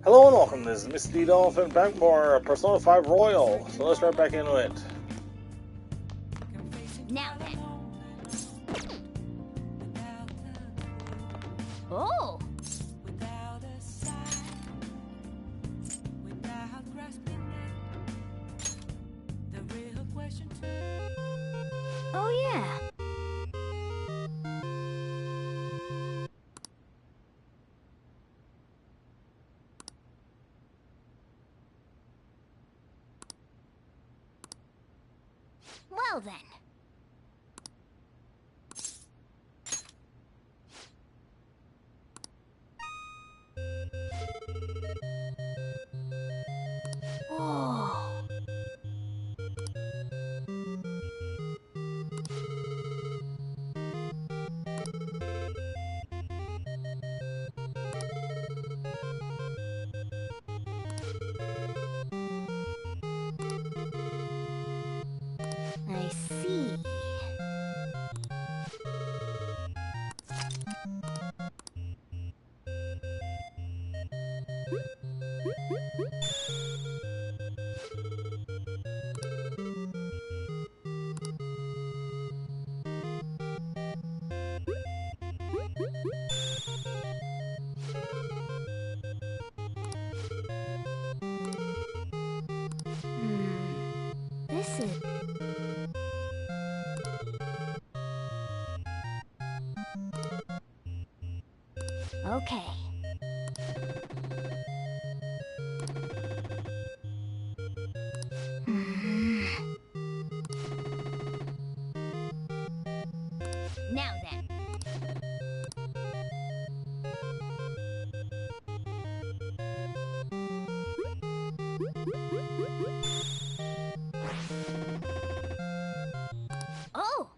Hello and welcome, this is Mistydolphin back for Persona 5 Royal, so let's right back into it. Now then. Oh! Oh yeah. Well then. Oh. I see. This is... Okay. Now then. Oh!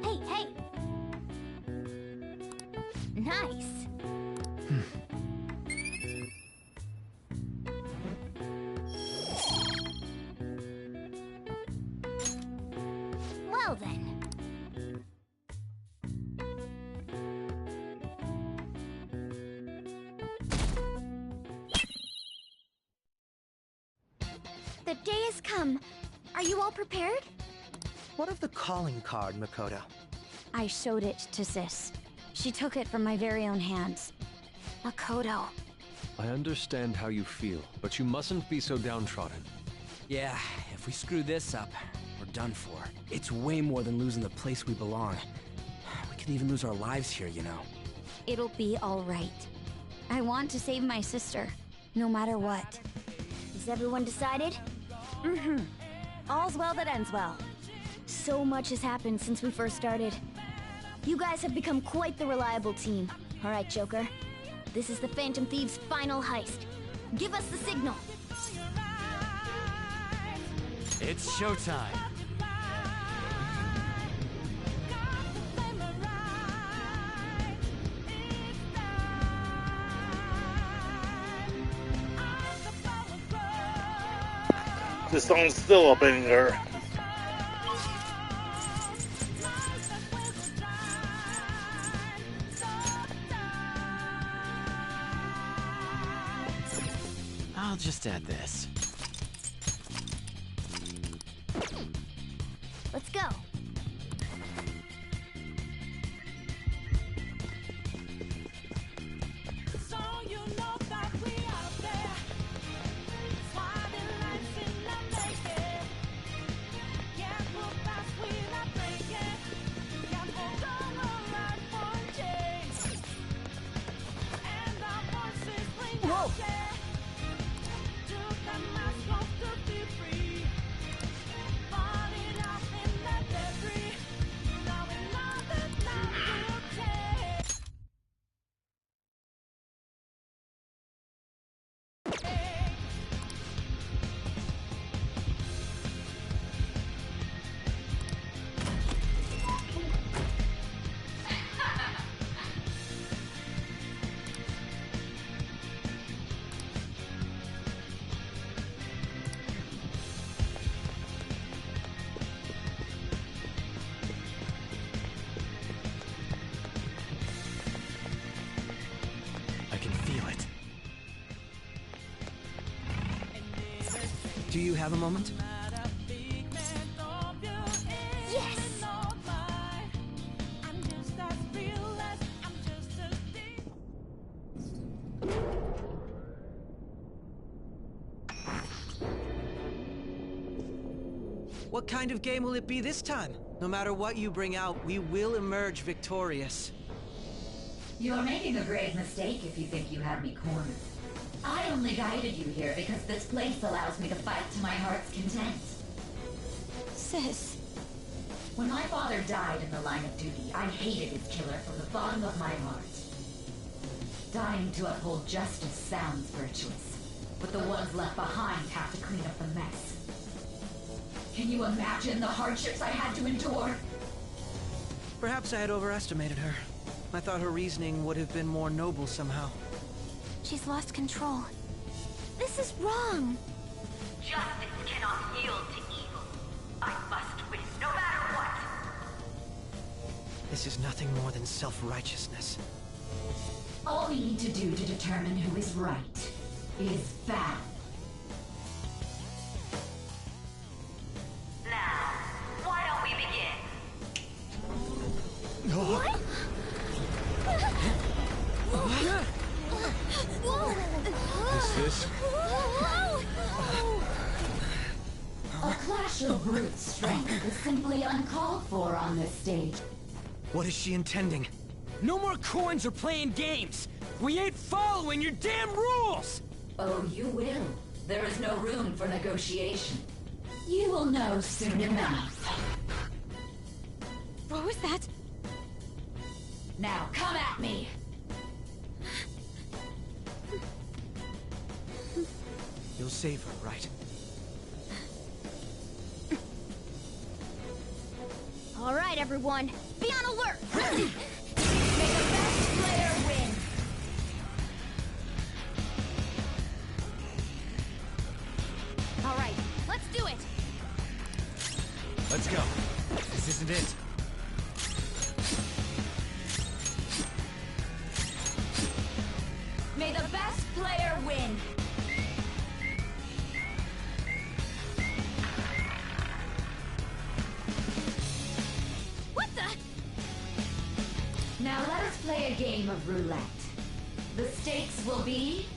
Hey, hey! Nice! Well then. The day has come. Are you all prepared? What of the calling card, Makoto? I showed it to Sis. She took it from my very own hands. Makoto. I understand how you feel, but you mustn't be so downtrodden. Yeah, if we screw this up, we're done for. It's way more than losing the place we belong. We could even lose our lives here, you know. It'll be all right. I want to save my sister, no matter what. Is everyone decided? Mm-hmm. All's well that ends well. So much has happened since we first started. You guys have become quite the reliable team. All right, Joker. This is the Phantom Thieves' final heist. Give us the signal. It's showtime. This song's still a banger. I'll just add this. Let's go. So you know that we out there. Whoa! I can feel it. Do you have a moment? Yes! What kind of game will it be this time? No matter what you bring out, we will emerge victorious. You're making a grave mistake if you think you have me cornered. I only guided you here because this place allows me to fight to my heart's content. Sis. When my father died in the line of duty, I hated his killer from the bottom of my heart. Dying to uphold justice sounds virtuous, but the ones left behind have to clean up the mess. Can you imagine the hardships I had to endure? Perhaps I had overestimated her. I thought her reasoning would have been more noble somehow. She's lost control. This is wrong. Justice cannot yield to evil. I must win, no matter what. This is nothing more than self-righteousness. All we need to do to determine who is right is bad. Now, why don't we begin? What? Is this? A clash of brute strength is simply uncalled for on this stage. What is she intending? No more coins or playing games! We ain't following your damn rules! Oh, you will. There is no room for negotiation. You will know soon enough. What was that? Now, come at me! You'll save her, right? All right, everyone. Be on alert! May the best player win! All right, let's do it! Let's go. This isn't it. May the best player win! What the? Now let us play a game of roulette. The stakes will be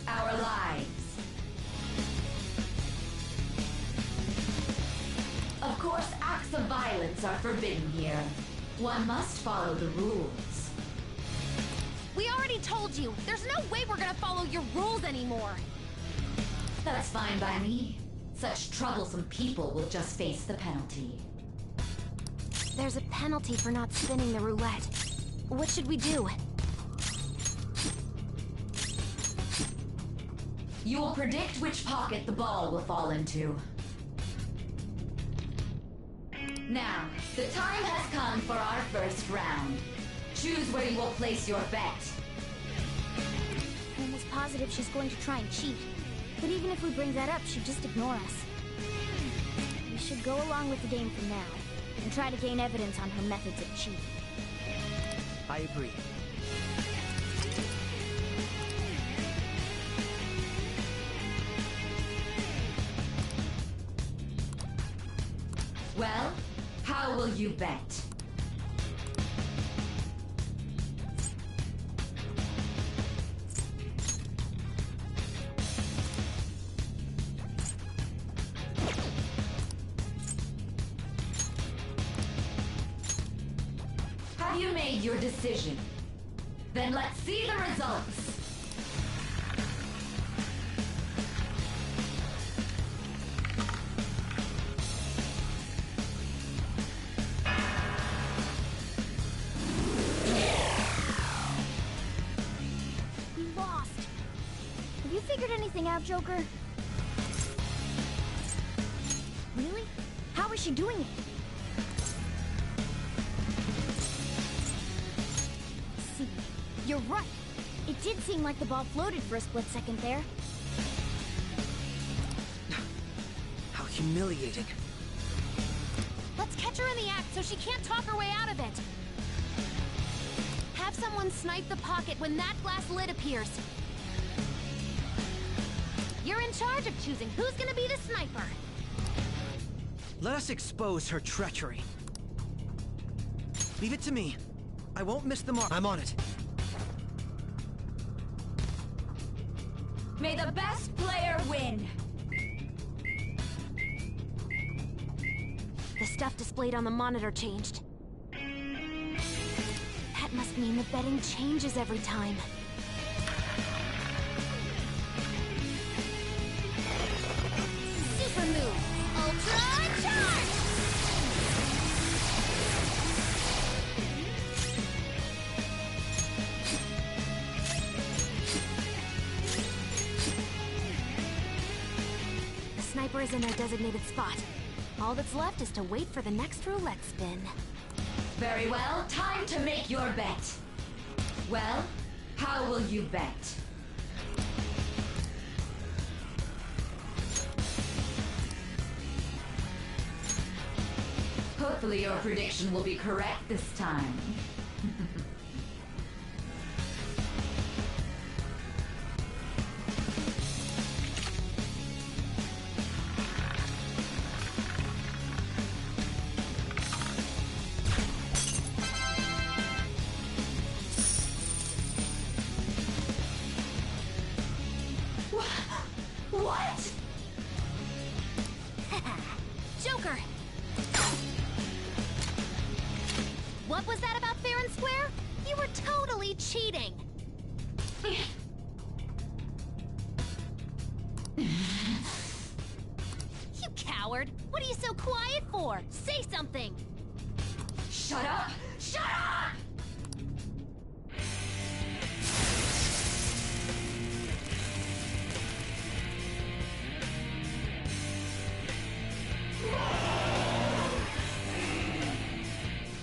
our lives. Of course, acts of violence are forbidden here. One must follow the rules. We already told you. There's no way we're gonna follow your rules anymore. That's fine by me. Such troublesome people will just face the penalty. There's a penalty for not spinning the roulette. What should we do? You will predict which pocket the ball will fall into. Now, the time has come for our first round. Choose where you will place your bet. I'm almost positive she's going to try and cheat. But even if we bring that up, she'd just ignore us. We should go along with the game for now, and try to gain evidence on her methods of cheating. I agree. Well, how will you bet? Have you made your decision? Then let's see the results. anything out, Joker? Really? How is she doing it? See, you're right. It did seem like the ball floated for a split second there. How humiliating. Let's catch her in the act so she can't talk her way out of it. Have someone snipe the pocket when that glass lid appears. You're in charge of choosing who's gonna be the sniper. Let us expose her treachery. Leave it to me. I won't miss the mark. I'm on it. May the best player win! The stuff displayed on the monitor changed. That must mean the betting changes every time. Super move! Ultra charge! The sniper is in their designated spot. All that's left is to wait for the next roulette spin. Very well, time to make your bet. Well, how will you bet? Hopefully your prediction will be correct this time. What? Joker! What was that about fair and square? You were totally cheating! You coward! What are you so quiet for? Say something! Shut up! Shut up!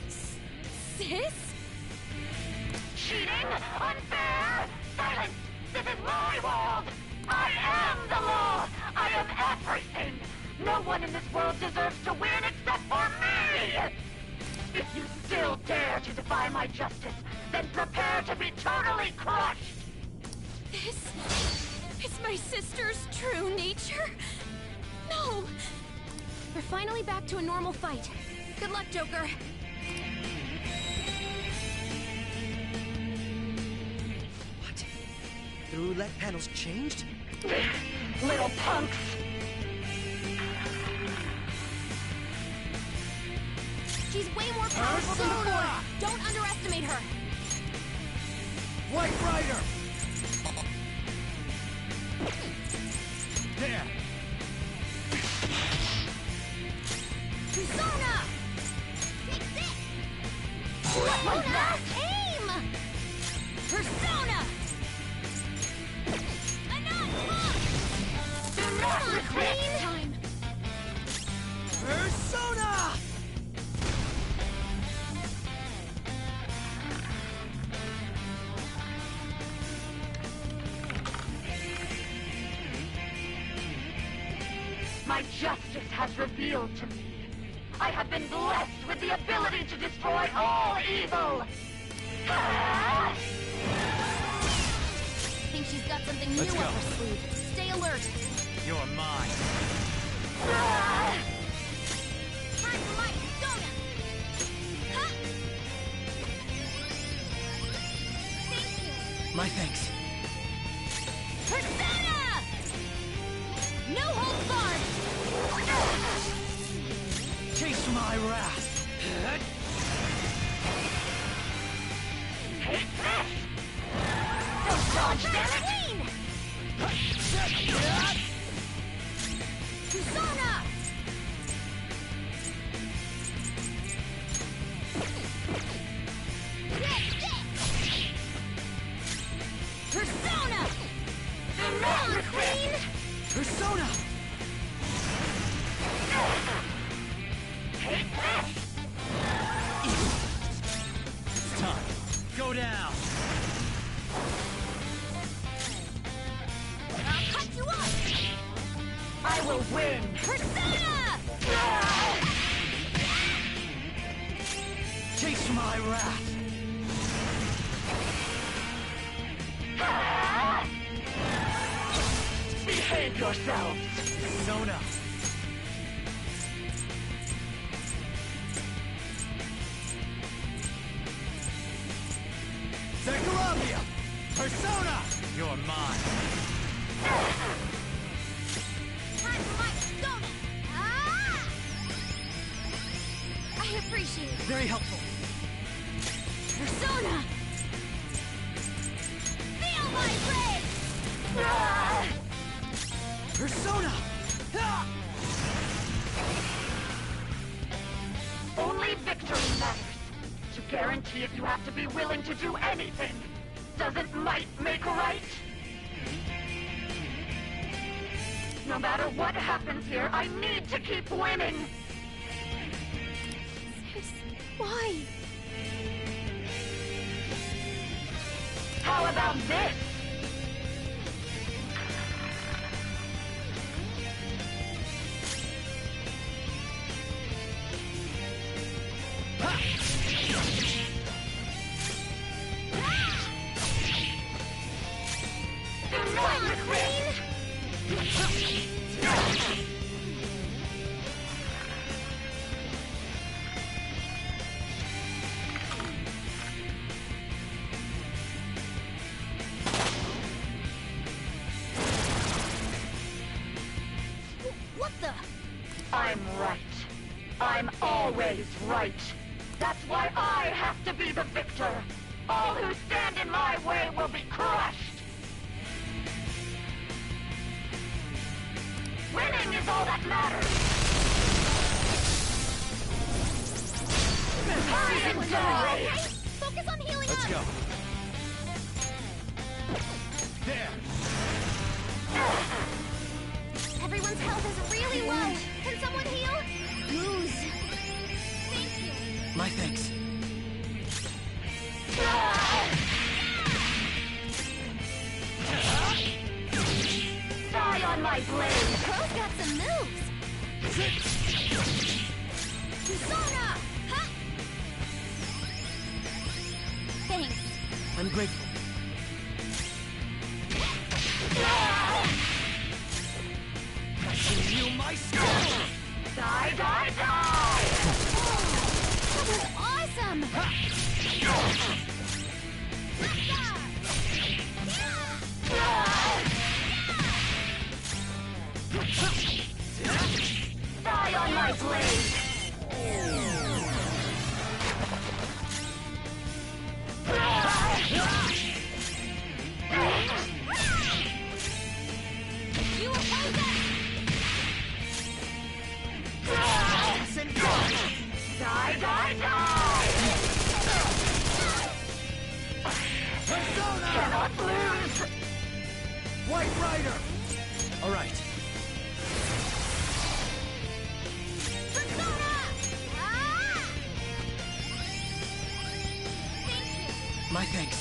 Sis? Cheating? Unfair? Silence! This is my world! I am the law! I am everything! No one in this world deserves to win except for me! If you still dare to defy my justice, then prepare to be totally crushed! This is my sister's true nature? No! We're finally back to a normal fight. Good luck, Joker. What? The roulette panel's changed? Little punks! She's way more powerful than before. Don't underestimate her. White Rider! There! Persona! Take this! What was that? Aim! Persona! Enough! Do not Come on, resist! Queen! Persona! My justice has revealed to me. I have been blessed with the ability to destroy all evil! Ah! Think she's got something new Let's go. up her sleeve. Stay alert. You're mine. Ah! Time for my persona! Huh? Thank you. My thanks. Persona! No holds barred! Taste my wrath. Take this! Don't dodge, damn it! Queen! Persona! Persona! Do not resist! McQueen! Persona! Take this! It's time. Go down! I'll cut you off! I will win! Persona! Taste my wrath! Behave yourselves! Persona! Zechariah! Persona! You're mine! Time for my donut! Ah! I appreciate it. Very helpful. Persona! Feel my rage! Persona! Ah! Only victory matters. To guarantee it, you have to be willing to do anything. Doesn't might make right? No matter what happens here, I need to keep winning. Sis, why? How about this? What the? I'm right. I'm always right. That's why I have to be the victor. All who stand in my way will be crushed. Winning is all that matters. Hurry and die! Okay, focus on healing Let's up! go. There! Everyone's health is really low. Can someone heal? Lose. Thank you. My thanks. Die on my blade! Pro's got some moves. Persona! Huh? Thanks. I'm grateful. Give you my skill! Die, die, die! That was awesome! Die on my blade! You oppose it! Die, die, die! Persona! Cannot lose! White Rider! All right. Persona! Ah! Thank you. My thanks.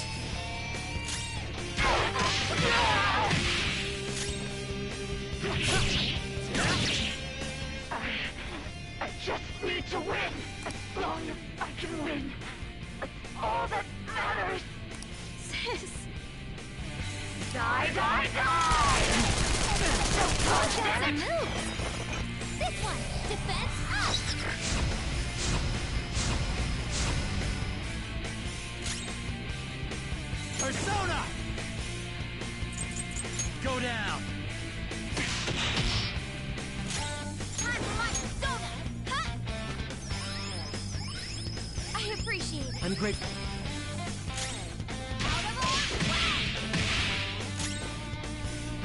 I just need to win. As long as I can win. That's all that matters. Sis. Die, die, die! Don't touch Got some it! moves. This one. Defense up. Persona! Go down! Time for my donut. Huh? I appreciate it. I'm grateful. Out of order.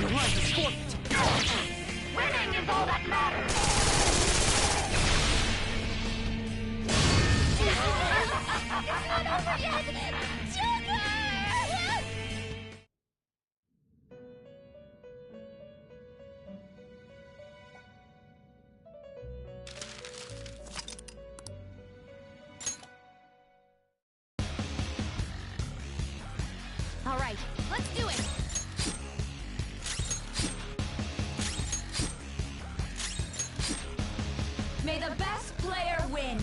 Your life is forfeit! Winning is all that matters! It's not over yet! Joker! right. Let's do it. May the best player win.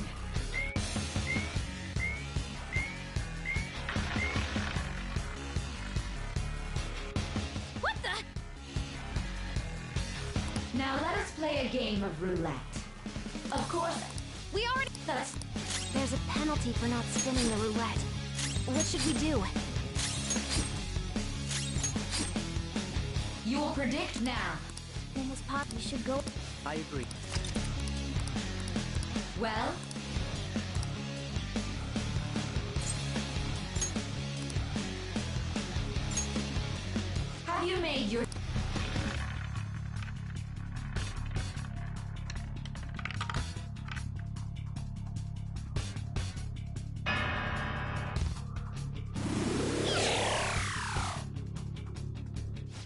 What the? Now let us play a game of roulette. Of course, We already... that's... There's a penalty for not spinning the roulette. What should we do? You will predict now. Almost pop. We should go. I agree. Well? Have you made your...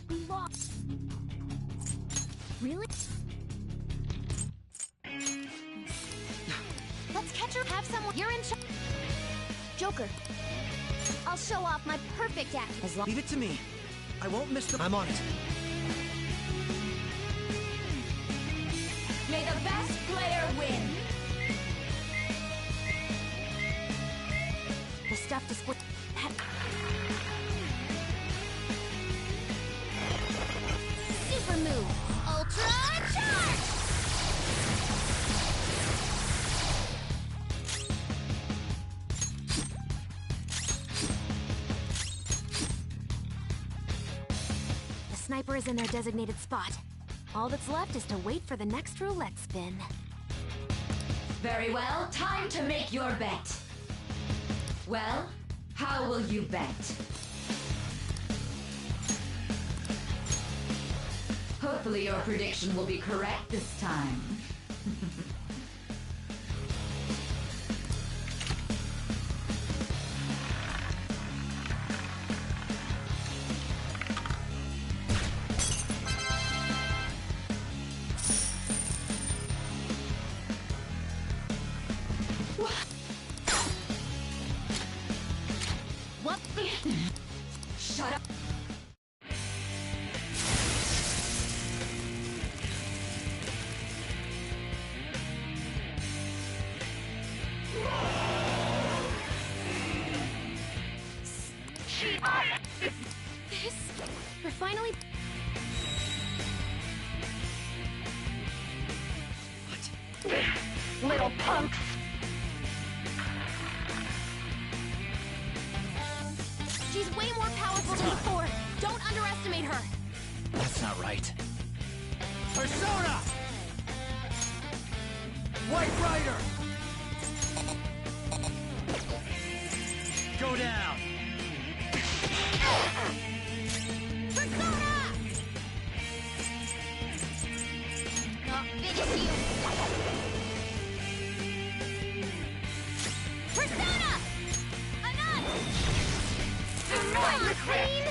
We lost. Really? Let's catch her. Have someone. You're in charge. Joker. I'll show off my perfect act. As long... Leave it to me. I won't miss the... I'm on it. May the best player win. The stuff to split. Super move. Ultra charge. The sniper is in their designated spot. All that's left is to wait for the next roulette spin. Very well, time to make your bet. Well, how will you bet? Hopefully your prediction will be correct this time. What the? Shut up. This? We're finally... Little punks. She's way more powerful than before. Don't underestimate her. That's not right. Persona! White Rider! Go down! Persona! Not finish you. Persona! Enough! Queen!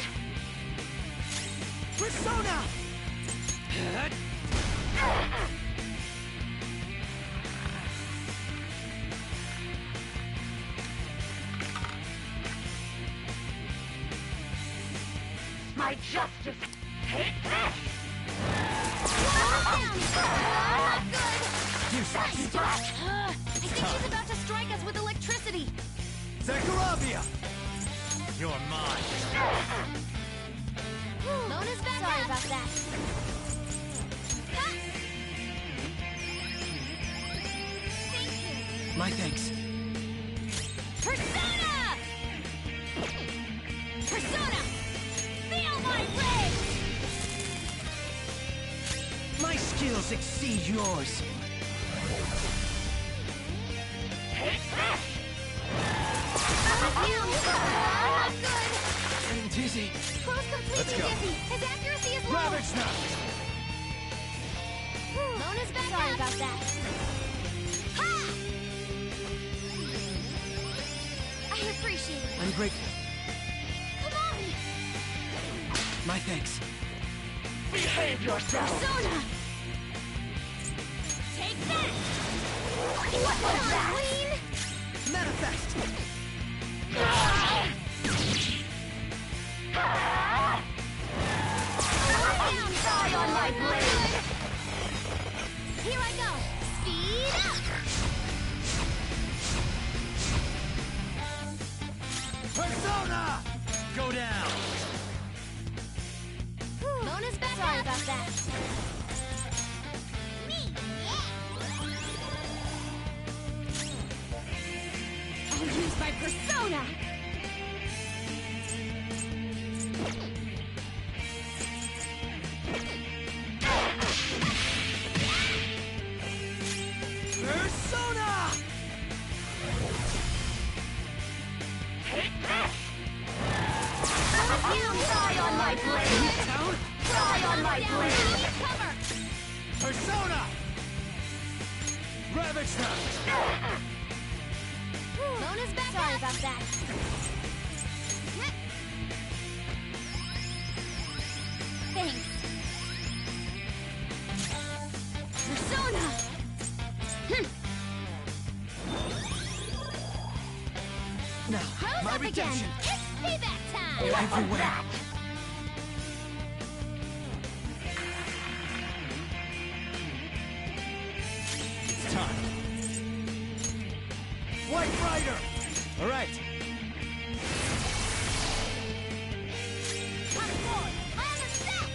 Persona! My justice. Take this! Not good! You suck! I think she's about to strike us with electricity. Zakharabia! You're mine! Mona's back. Sorry about that. My thanks. Persona! Persona! Feel my rage! My skills exceed yours. Not good! Getting dizzy. Crow's completely dizzy. His accuracy is low. Ravage now! Mona's back. Sorry about that. Ha! I appreciate it. I'm grateful. Come on! My thanks. Behave yourself! Persona! Take that! What was that? Queen? Manifest! Die on my blade! Here I go! Speed up! Persona! Go down! Mona's back. Sorry about that. Me! I'll use my persona! Persona! Die on my blade! Down! Die on my blade! Cover! Persona! Ravage them! Mona's back. Sorry about that. Thanks. Persona! Now, Rose my up redemption! again! It's payback time! Everywhere! It's time! White Rider! Alright! On board! On the set!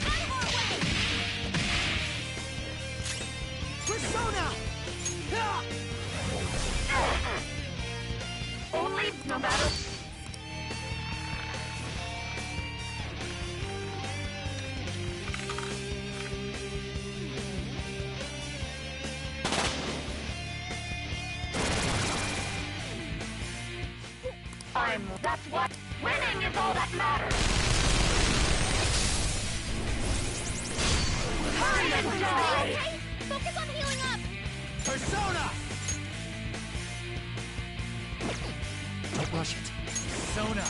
Out of our way! Persona! Ah! Only no matter. That's what. Winning is all that matters. Hurry and die! Okay, focus on healing up! Persona! Don't rush it. Persona!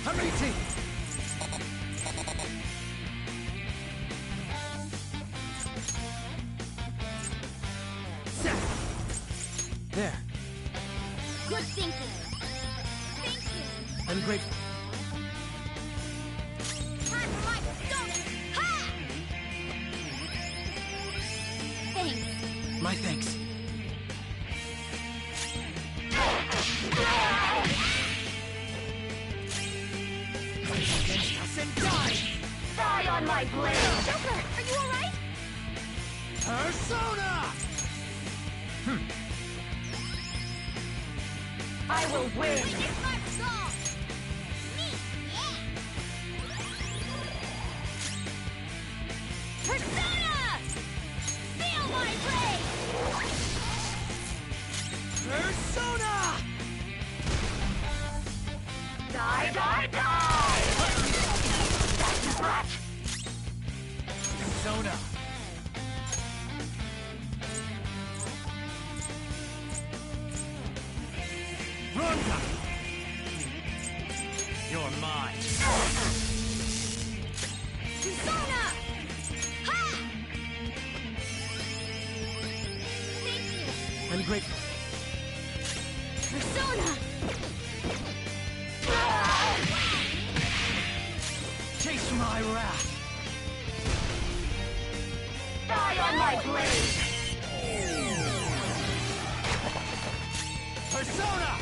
I'm eating! Set! There. Good thinking. Thank you. I'm grateful. Time for my persona. Ha! Thanks. My thanks. And die! Die on my blade! Joker, are you alright? Persona! I will win! Witness my resolve! Me, yeah! Persona! Feel my blade! Persona! Die, die, die! That's brat! Persona! Ronda! You're mine. Persona! Ha! Thank you. I'm grateful. Persona! Chase my wrath. Die on my blade! Persona!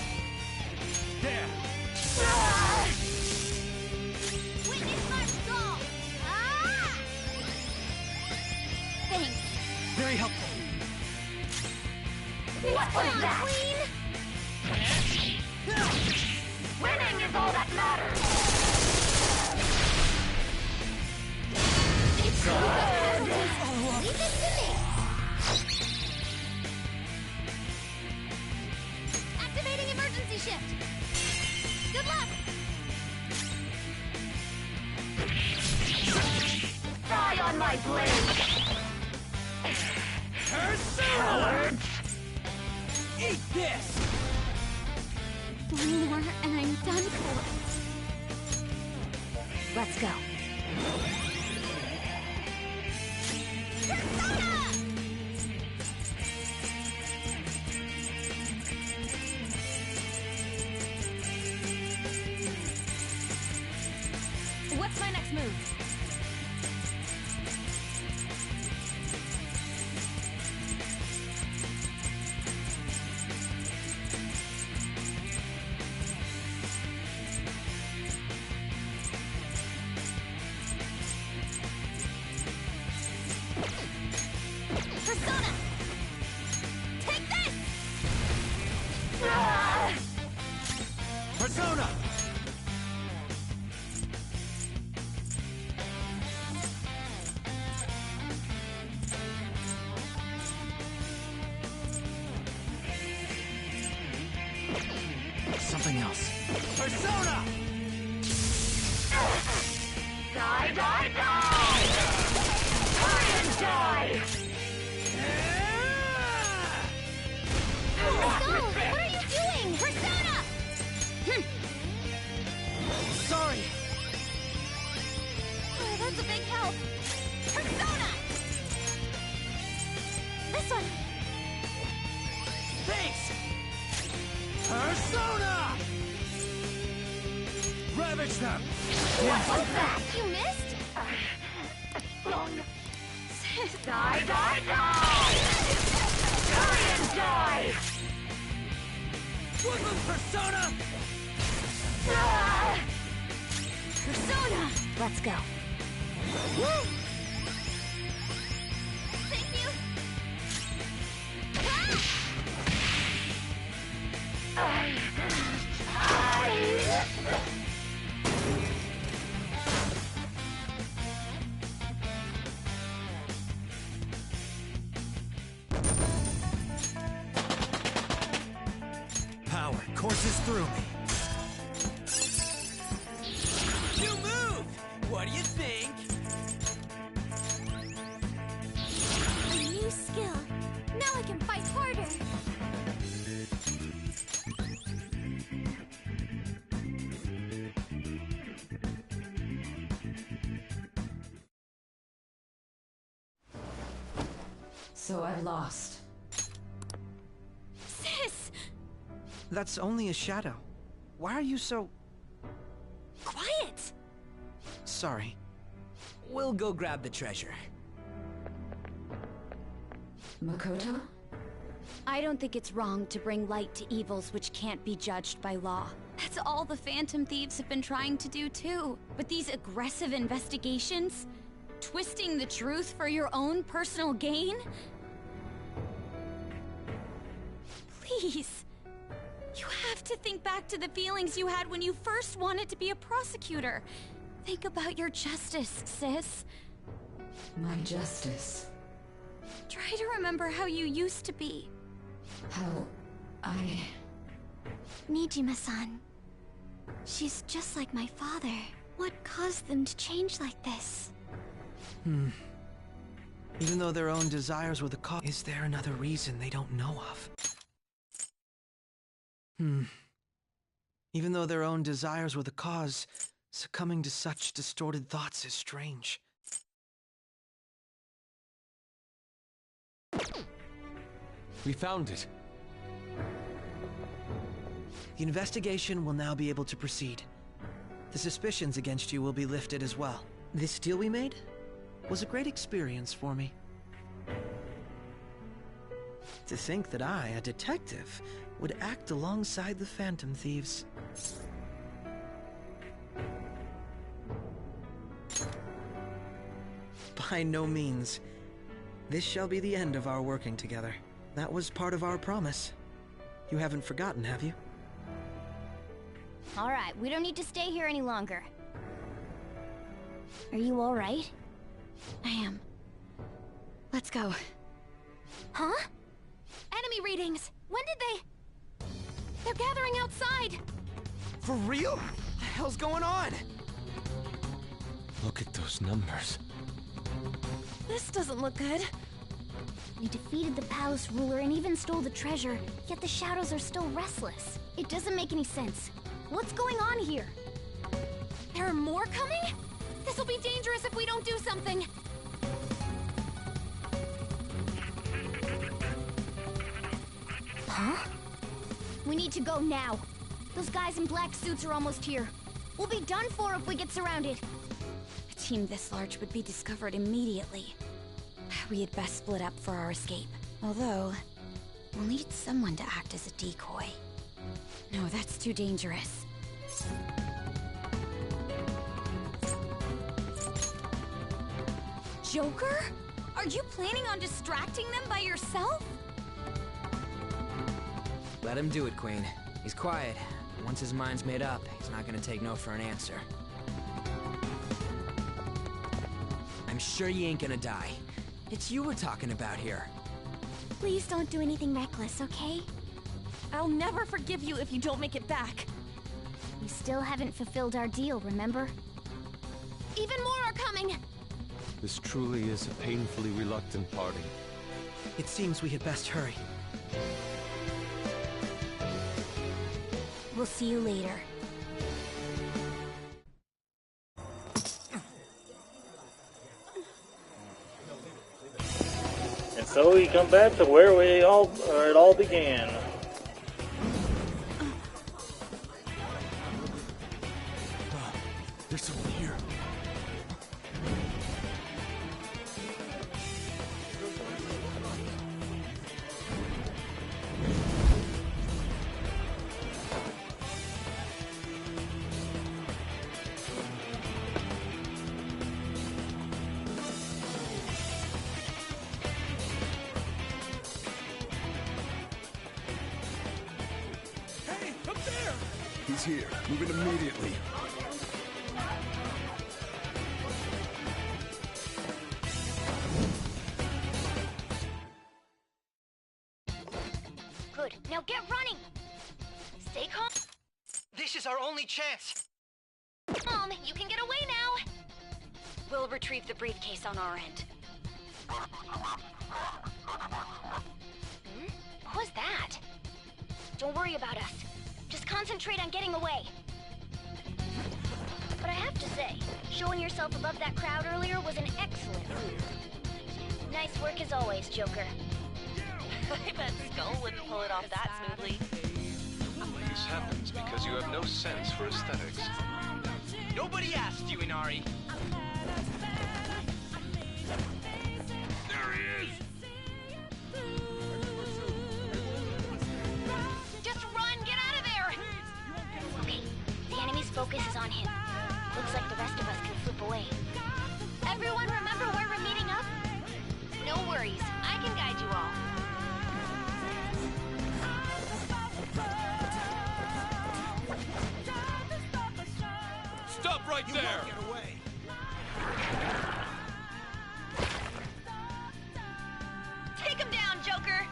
There. Witness my resolve! Ah! Thanks. Very helpful. What was that? Queen! Winning is all that matters! It's Leave it to me! Activating emergency shift! Good luck! Die on my blade! Persona! Eat this! One more and I'm done for. Let's go. Persona! move. Persona! Take this! Persona! Something else. Persona! Die, die, die! Hurry and die! Go! What are you doing? Persona! Sorry! Oh, that's a big help. Persona! This one. Thanks! Persona! Ravage them! What's that? You missed? Die, die, die! Hurry and die! Woodland Persona! Persona! Let's go. Woo! Thank you. Power courses through me. New move! What do you think? A new skill. Now I can fight harder. So I've lost. Sis! That's only a shadow. Why are you so... Quiet! sorry? We'll go grab the treasure. Makoto? I don't think it's wrong to bring light to evils which can't be judged by law. That's all the Phantom Thieves have been trying to do too. But these aggressive investigations? Twisting the truth for your own personal gain? Please. You have to think back to the feelings you had when you first wanted to be a prosecutor. Think about your justice, sis. My justice. Try to remember how you used to be. How I... Nijima-san. She's just like my father. What caused them to change like this? Even though their own desires were the cause, is there another reason they don't know of? Even though their own desires were the cause, succumbing to such distorted thoughts is strange. We found it. The investigation will now be able to proceed. The suspicions against you will be lifted as well. This deal we made was a great experience for me. To think that I, a detective, would act alongside the Phantom Thieves. By no means. This shall be the end of our working together. That was part of our promise. You haven't forgotten, have you? All right, we don't need to stay here any longer. Are you all right? I am. Let's go. Huh? Enemy readings! When did they... They're gathering outside! For real? What the hell's going on? Look at those numbers. This doesn't look good. We defeated the palace ruler and even stole the treasure, yet the shadows are still restless. It doesn't make any sense. What's going on here? There are more coming? This'll be dangerous if we don't do something. Huh? We need to go now. Those guys in black suits are almost here. We'll be done for if we get surrounded. It's team this large would be discovered immediately. We had best split up for our escape. Although, we'll need someone to act as a decoy. No, that's too dangerous. Joker? Are you planning on distracting them by yourself? Let him do it, Queen. He's quiet. Once his mind's made up, he's not gonna take no for an answer. I'm sure you ain't gonna die. It's you we're talking about here. Please don't do anything reckless, okay? I'll never forgive you if you don't make it back. We still haven't fulfilled our deal, remember? Even more are coming! This truly is a painfully reluctant parting. It seems we had best hurry. We'll see you later. And so we come back to where it all began. There's someone here. He's here. Move it immediately. Good. Now get running. Stay calm. This is our only chance! You can get away now. We'll retrieve the briefcase on our end. What was that? Don't worry about us. Just concentrate on getting away. But I have to say, showing yourself above that crowd earlier was an excellent move. Nice work as always, Joker. I bet Skull wouldn't pull it off that smoothly. This happens because you have no sense for aesthetics. Nobody asked you, Inari. There he is! Just run! Get out of there! Okay, the enemy's focus is on him. Looks like the rest of us can slip away. Everyone remember where we're meeting up? No worries, I can guide you all. Stop right there! Get away! Take him down, Joker!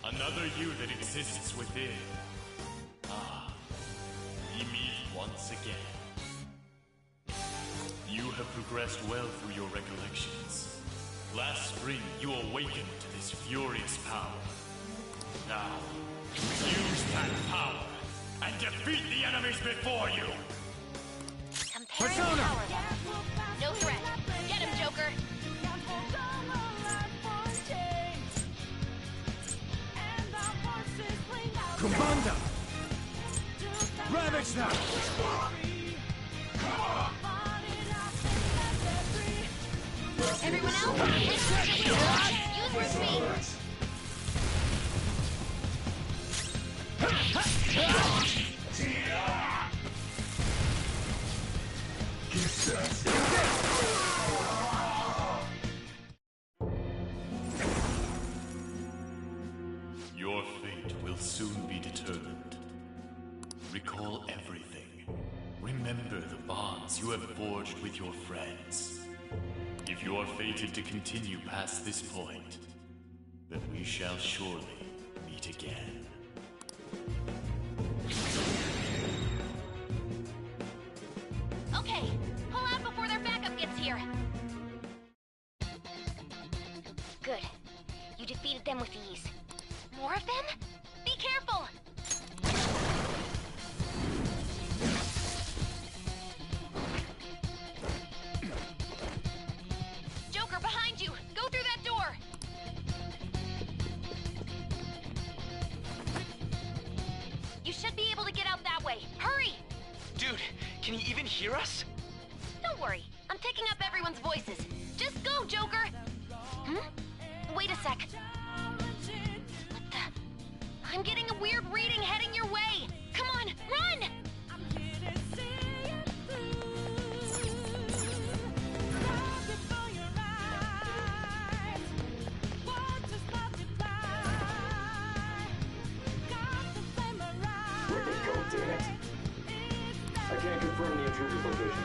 Another you that exists within. Ah, we meet once again. You have progressed well through your recollections. Last spring, you awakened to this furious power. Now, use that power and defeat the enemies before you! Comparing power level. No threat. Get him, Joker! Commander! Ravage them! Everyone else, use your speed! Your fate will soon be determined. Recall everything. Remember the bonds you have forged with your friends. If you are fated to continue past this point, then we shall surely meet again. Okay, pull out before their backup gets here. them with ease. More of them? Be careful! Joker, behind you! Go through that door! You should be able to get out that way. Hurry! Dude, can you even hear us? Don't worry. I'm picking up everyone's voices. Just go, Joker! Hmm? Wait a sec. What the? I'm getting a weird reading heading your way! Come on, run! God damn it. I can't confirm the intruder's location.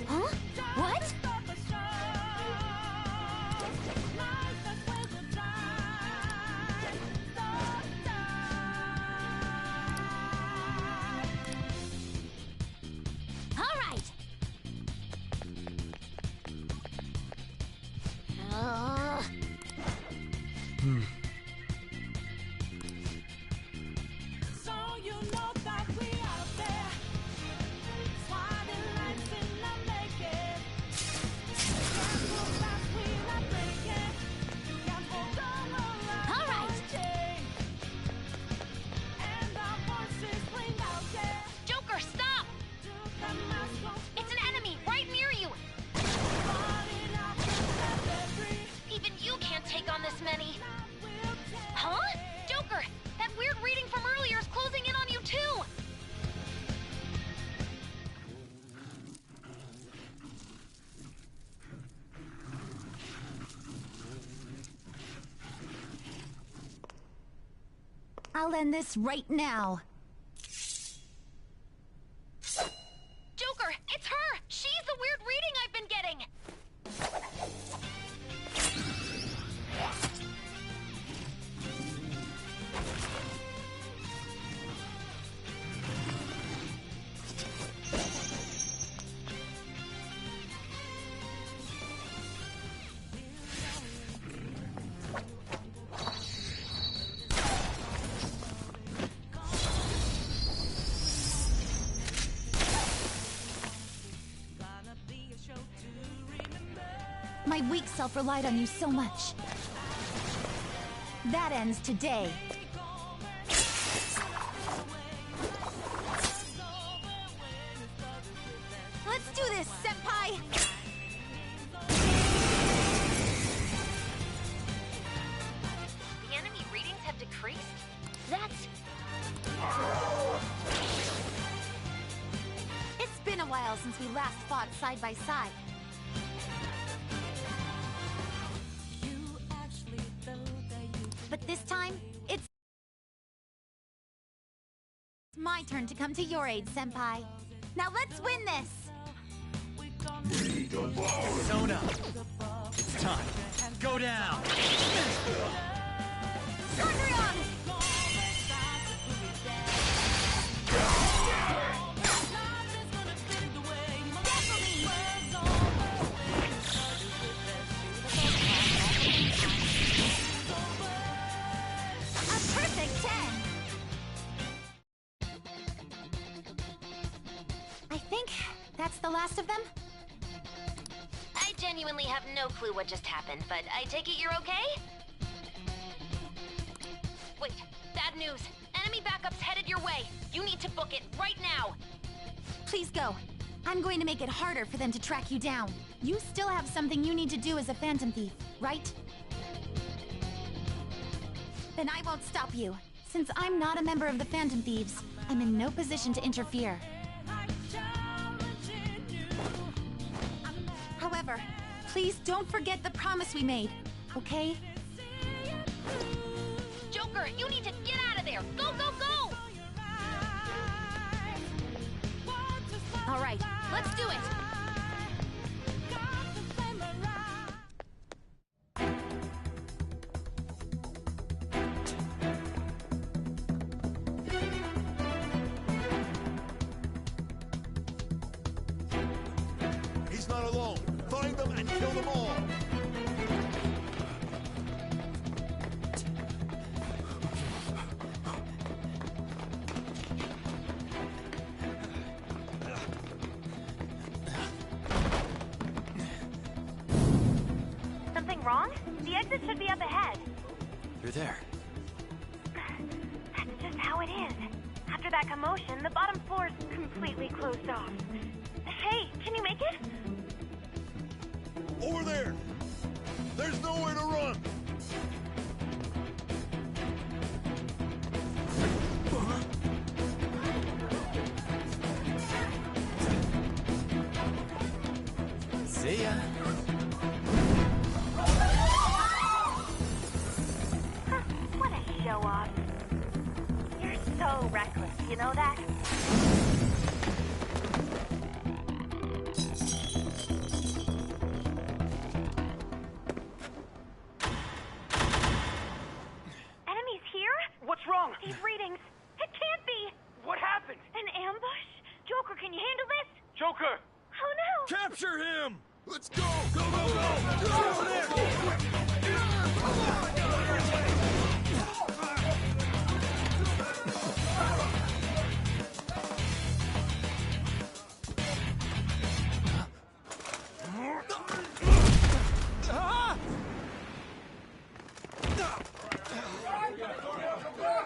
Huh? What? All right. Joker, stop! It's an enemy right near you! Even you can't take on this many. Huh? Joker, that weird reading from earlier is closing in on you too! I'll end this right now. Joker, it's her! She's the weird reading I've been getting! My weak self relied on you so much. That ends today. Let's do this, Senpai! The enemy readings have decreased? That's... It's been a while since we last fought side by side. But this time, it's my turn to come to your aid, Senpai. Now let's win this! Sona! It's time. Go down! Thunderon! That's the last of them? I genuinely have no clue what just happened, but I take it you're okay? Wait, bad news. Enemy backup's headed your way. You need to book it right now. Please go. I'm going to make it harder for them to track you down. You still have something you need to do as a Phantom Thief, right? Then I won't stop you. Since I'm not a member of the Phantom Thieves, I'm in no position to interfere. However, please don't forget the promise we made, okay? Joker, you need to get out of there! Go, go, go! All right, let's do it! He's not alone. Find them and Kill them all! Something wrong? The exit should be up ahead. You're there. That's just how it is. After that commotion, the bottom floor's completely closed off. Hey, can you make it? Over there! There's nowhere to run! See ya. What a show-off. You're so reckless, you know that? Enemies here? What's wrong? These readings. It can't be! What happened? An ambush? Joker, can you handle this? Joker! Oh no! Capture him! Let's go! Go, go, go! Go over there!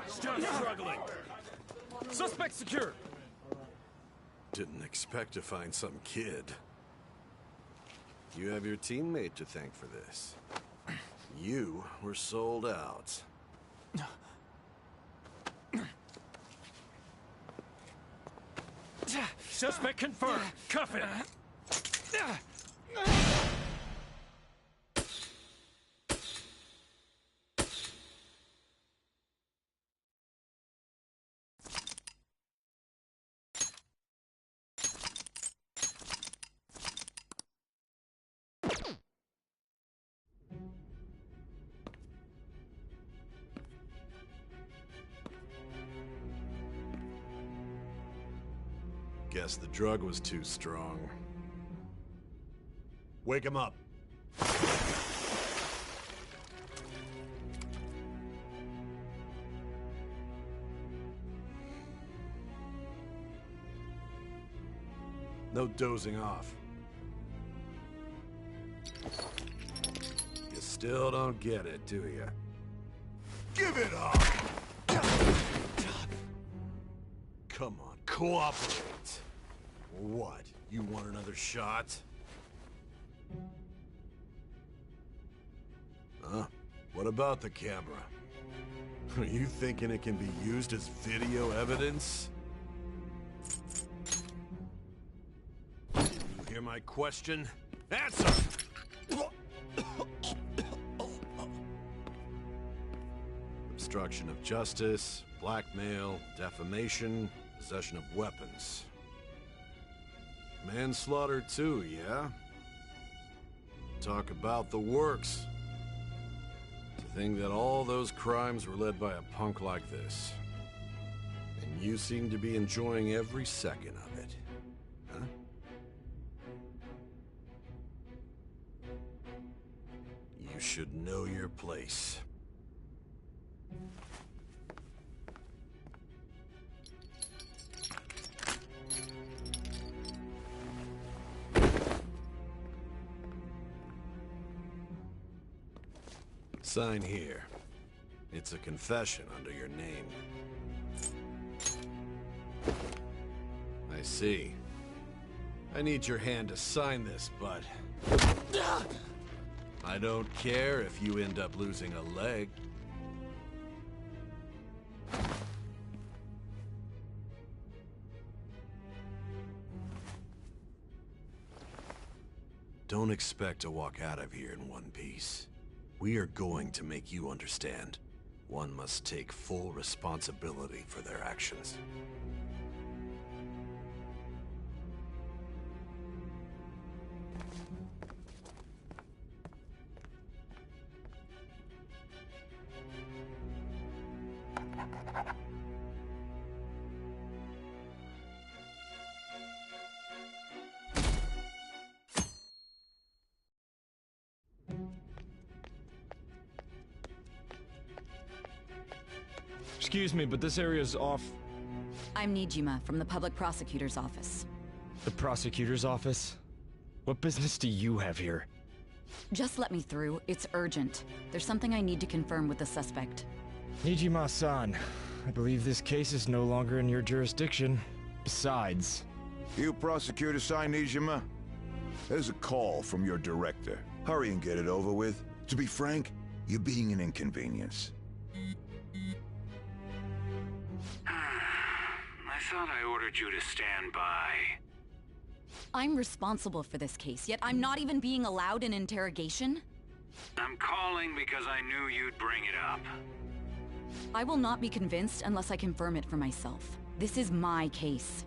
Still struggling. Suspect secure. Didn't expect to find some kid. You have your teammate to thank for this. You were sold out. Suspect confirmed. Cuff it. Guess the drug was too strong. Wake him up. No dozing off. You still don't get it, do you? Give it up! Come on, cooperate. What? You want another shot? Huh? What about the camera? Are you thinking it can be used as video evidence? You hear my question? Answer! Obstruction of justice, blackmail, defamation, possession of weapons. Manslaughter too, yeah? Talk about the works. To think that all those crimes were led by a punk like this. And you seem to be enjoying every second of it. Huh? You should know your place. Sign here. It's a confession under your name. I see. I need your hand to sign this, but I don't care if you end up losing a leg. Don't expect to walk out of here in one piece. We are going to make you understand. One must take full responsibility for their actions. Excuse me, but this area's off... I'm Nijima from the Public Prosecutor's Office. The prosecutor's office? What business do you have here? Just let me through. It's urgent. There's something I need to confirm with the suspect. Nijima-san, I believe this case is no longer in your jurisdiction. Besides... You prosecutor sign Nijima? There's a call from your director. Hurry and get it over with. To be frank, you're being an inconvenience. I thought I ordered you to stand by. I'm responsible for this case, yet I'm not even being allowed an interrogation? I'm calling because I knew you'd bring it up. I will not be convinced unless I confirm it for myself. This is my case.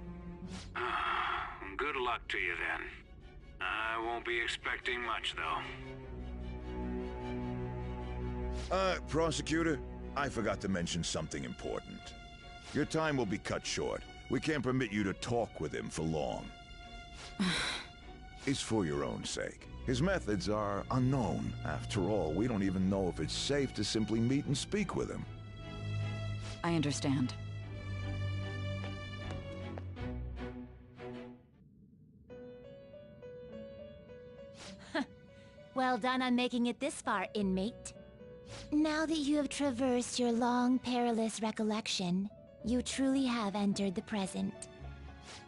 Good luck to you then. I won't be expecting much, though. Prosecutor, I forgot to mention something important. Your time will be cut short. We can't permit you to talk with him for long. It's for your own sake. His methods are unknown. After all, we don't even know if it's safe to simply meet and speak with him. I understand. Well done on making it this far, inmate. Now that you have traversed your long, perilous recollection, you truly have entered the present.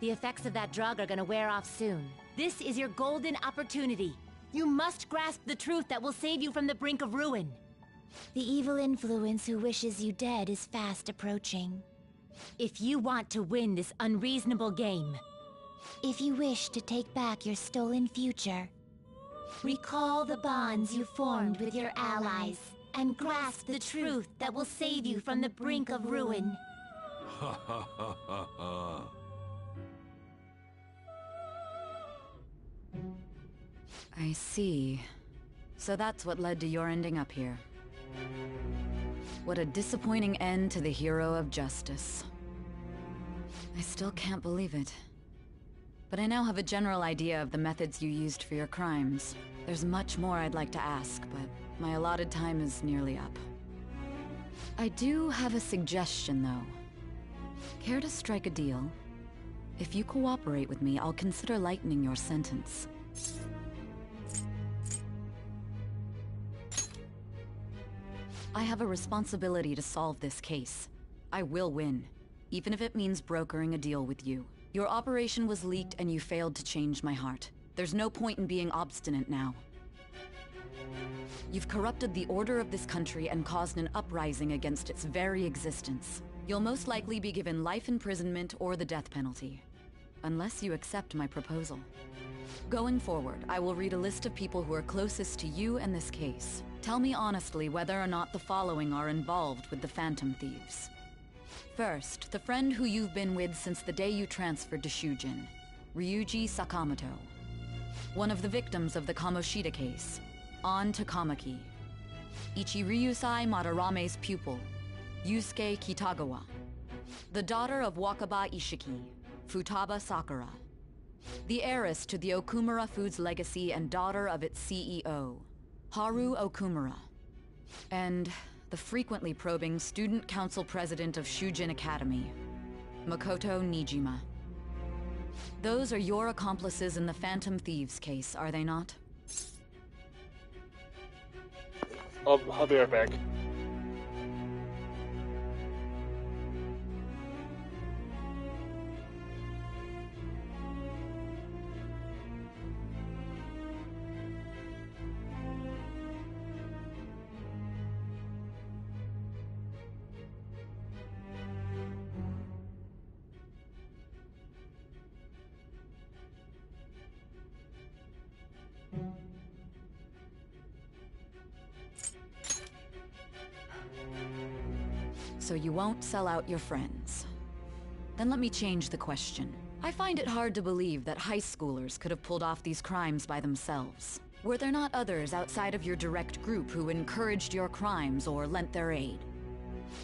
The effects of that drug are gonna wear off soon. This is your golden opportunity. You must grasp the truth that will save you from the brink of ruin. The evil influence who wishes you dead is fast approaching. If you want to win this unreasonable game, if you wish to take back your stolen future, recall the bonds you formed with your allies, and grasp the truth that will save you from the brink of ruin. Ha ha ha ha ha. I see. So that's what led to your ending up here. What a disappointing end to the hero of justice. I still can't believe it. But I now have a general idea of the methods you used for your crimes. There's much more I'd like to ask, but my allotted time is nearly up. I do have a suggestion, though. Care to strike a deal? If you cooperate with me, I'll consider lightening your sentence. I have a responsibility to solve this case. I will win, even if it means brokering a deal with you. Your operation was leaked and you failed to change my heart. There's no point in being obstinate now. You've corrupted the order of this country and caused an uprising against its very existence. You'll most likely be given life imprisonment or the death penalty, unless you accept my proposal. Going forward, I will read a list of people who are closest to you in this case. Tell me honestly whether or not the following are involved with the Phantom Thieves. First, the friend who you've been with since the day you transferred to Shujin, Ryuji Sakamoto. One of the victims of the Kamoshida case, An Takamaki. Ichiryusai Madarame's pupil, Yusuke Kitagawa. The daughter of Wakaba Ishiki, Futaba Sakura. The heiress to the Okumura Foods legacy and daughter of its CEO, Haru Okumura. And the frequently probing student council president of Shujin Academy, Makoto Nijima. Those are your accomplices in the Phantom Thieves case, are they not? I'll be right back. So you won't sell out your friends. Then let me change the question. I find it hard to believe that high schoolers could have pulled off these crimes by themselves. Were there not others outside of your direct group who encouraged your crimes or lent their aid?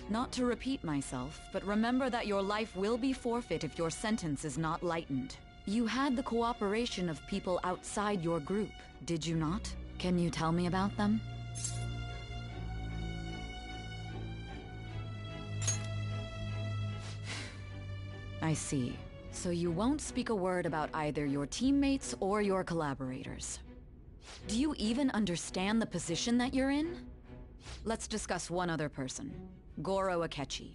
Not to repeat myself, but remember that your life will be forfeit if your sentence is not lightened. You had the cooperation of people outside your group, did you not? Can you tell me about them? I see. So you won't speak a word about either your teammates or your collaborators. Do you even understand the position that you're in? Let's discuss one other person, Goro Akechi.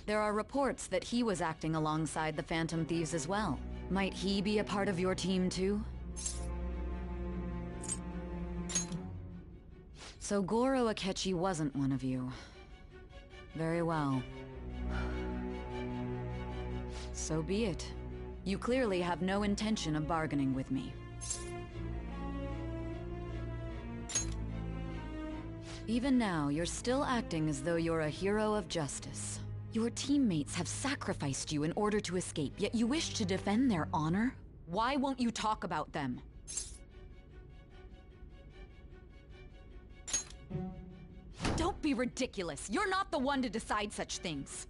There are reports that he was acting alongside the Phantom Thieves as well. Might he be a part of your team too? So Goro Akechi wasn't one of you. Very well. So be it. You clearly have no intention of bargaining with me. Even now, you're still acting as though you're a hero of justice. Your teammates have sacrificed you in order to escape, yet you wish to defend their honor? Why won't you talk about them? Don't be ridiculous. You're not the one to decide such things.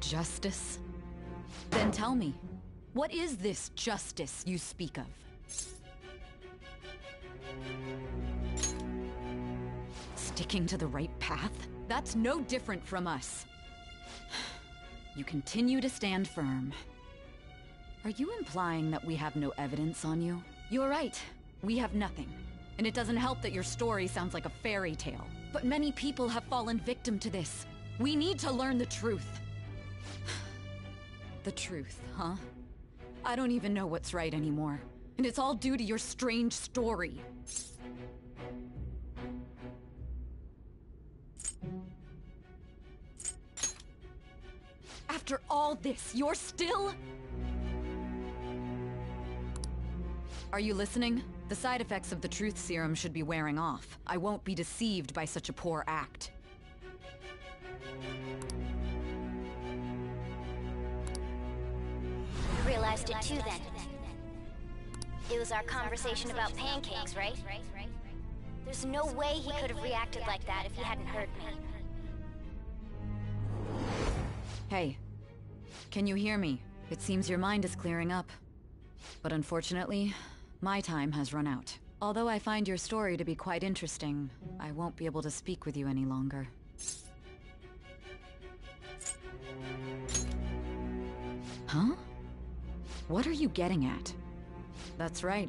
Justice? Then tell me, what is this justice you speak of? Sticking to the right path? That's no different from us. You continue to stand firm. Are you implying that we have no evidence on you? You're right. We have nothing. And it doesn't help that your story sounds like a fairy tale. But many people have fallen victim to this. We need to learn the truth. The truth, huh? I don't even know what's right anymore. And it's all due to your strange story. After all this, you're still... Are you listening? The side effects of the truth serum should be wearing off. I won't be deceived by such a poor act. Realized it too then. It was our conversation about pancakes, right? There's no way he could have reacted like that if he hadn't heard me. Hey, can you hear me? It seems your mind is clearing up. But unfortunately, my time has run out. Although I find your story to be quite interesting, I won't be able to speak with you any longer. Huh? What are you getting at? That's right.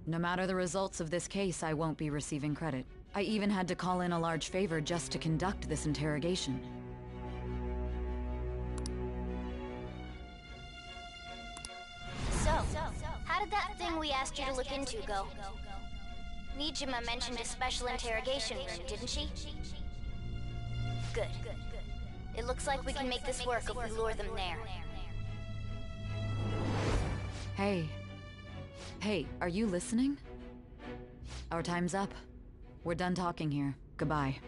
No matter the results of this case, I won't be receiving credit. I even had to call in a large favor just to conduct this interrogation. So, how did that thing we asked you to look into go? Nijima mentioned a special interrogation room, didn't she? Good. It looks like we can make this work if we lure them there. Hey, are you listening? Our time's up. We're done talking here. Goodbye.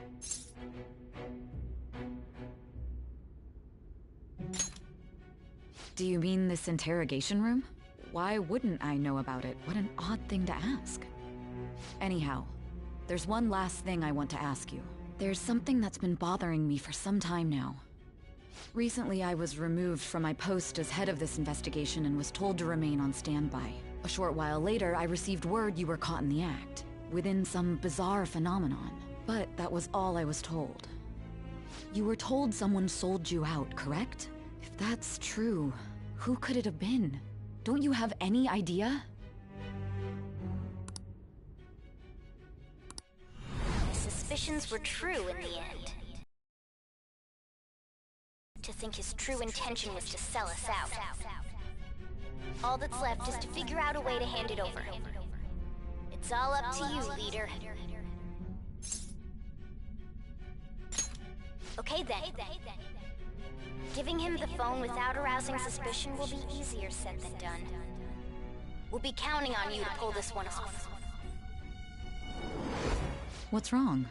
Do you mean this interrogation room? Why wouldn't I know about it? What an odd thing to ask. Anyhow, there's one last thing I want to ask you. There's something that's been bothering me for some time now. Recently, I was removed from my post as head of this investigation and was told to remain on standby. A short while later, I received word you were caught in the act, within some bizarre phenomenon. But that was all I was told. You were told someone sold you out, correct? If that's true, who could it have been? Don't you have any idea? My suspicions were true in the end. To think his true intention was to sell us out. All that's left is to figure out a way to hand it over. It's all up to you, leader. Okay then. Giving him the phone without arousing suspicion will be easier said than done. We'll be counting on you to pull this one off. What's wrong?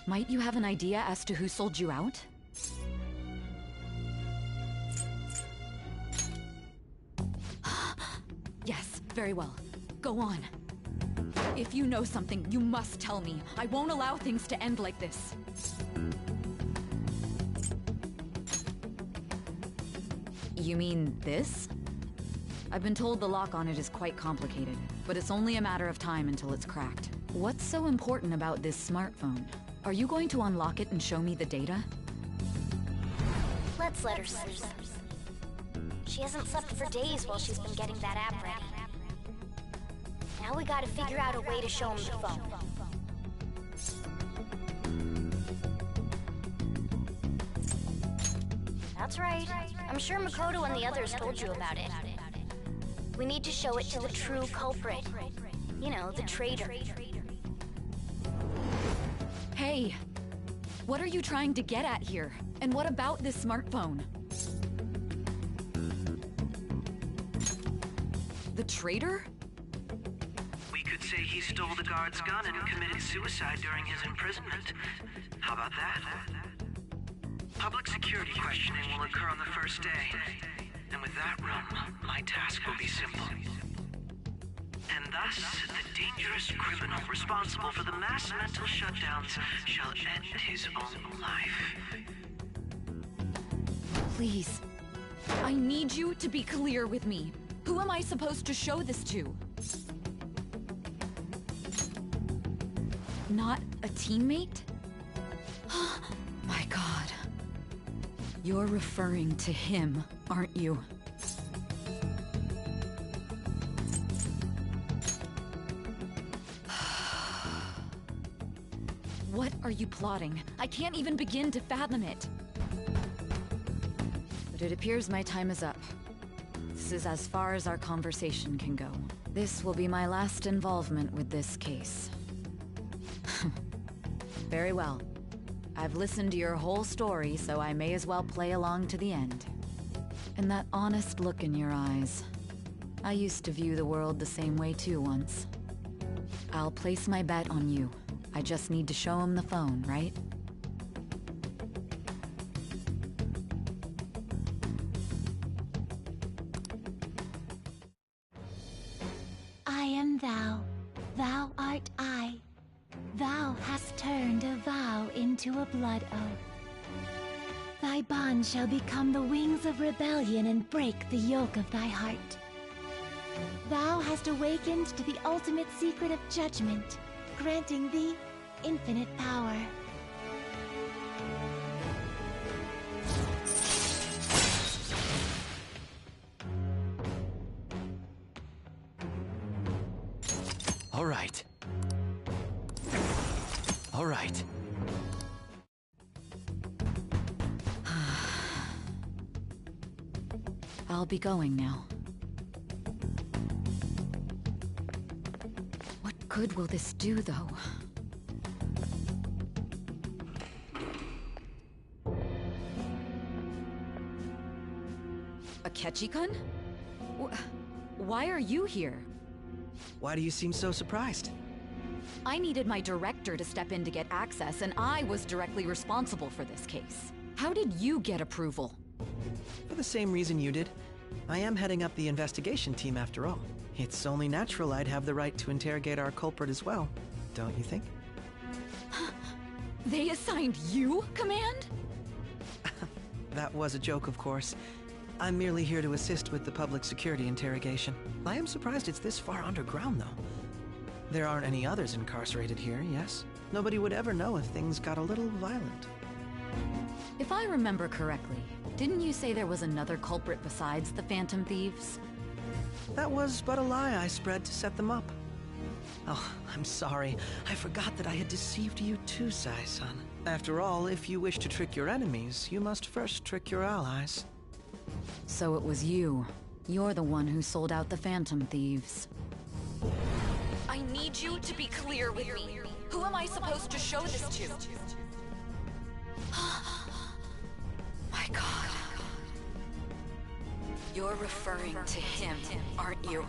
Might you have an idea as to who sold you out? Yes, very well. Go on. If you know something, you must tell me. I won't allow things to end like this. You mean this? I've been told the lock on it is quite complicated, but it's only a matter of time until it's cracked. What's so important about this smartphone? Are you going to unlock it and show me the data? Let's let her sleep. She hasn't slept for days while she's been getting that app ready. Now we gotta figure out a way to show him the phone. That's right. I'm sure Makoto and the others told you about it. We need to show it to the true culprit. You know, the traitor. Hey! What are you trying to get at here? And what about this smartphone? The traitor? We could say he stole the guard's gun and committed suicide during his imprisonment. How about that? Public security questioning will occur on the first day. And with that run, my task will be simple. And thus, the dangerous criminal responsible for the mass mental shutdowns shall end his own life. Please. I need you to be clear with me. Who am I supposed to show this to? Not a teammate? My God. You're referring to him, aren't you? What are you plotting? I can't even begin to fathom it. But it appears my time is up. This is as far as our conversation can go. This will be my last involvement with this case. Very well. I've listened to your whole story, so I may as well play along to the end. And that honest look in your eyes. I used to view the world the same way too once. I'll place my bet on you. I just need to show him the phone, right? I am thou, thou art I. Thou hast turned a vow into a blood oath. Thy bond shall become the wings of rebellion and break the yoke of thy heart. Thou hast awakened to the ultimate secret of judgment, granting thee infinite power. All right. All right. I'll be going now. What good will this do, though? Akechi-kun? Why are you here? Why do you seem so surprised? I needed my director to step in to get access, and I was directly responsible for this case. How did you get approval? For the same reason you did. I am heading up the investigation team after all. It's only natural I'd have the right to interrogate our culprit as well, don't you think? They assigned you command? That was a joke, of course. I'm merely here to assist with the public security interrogation. I am surprised it's this far underground, though. There aren't any others incarcerated here, yes? Nobody would ever know if things got a little violent. If I remember correctly, didn't you say there was another culprit besides the Phantom Thieves? That was but a lie I spread to set them up. Oh, I'm sorry. I forgot that I had deceived you too, Sai-san. After all, if you wish to trick your enemies, you must first trick your allies. So it was you. You're the one who sold out the Phantom Thieves. I need you to be clear with me. Who am I supposed to show this to? My God. You're referring to him, aren't you?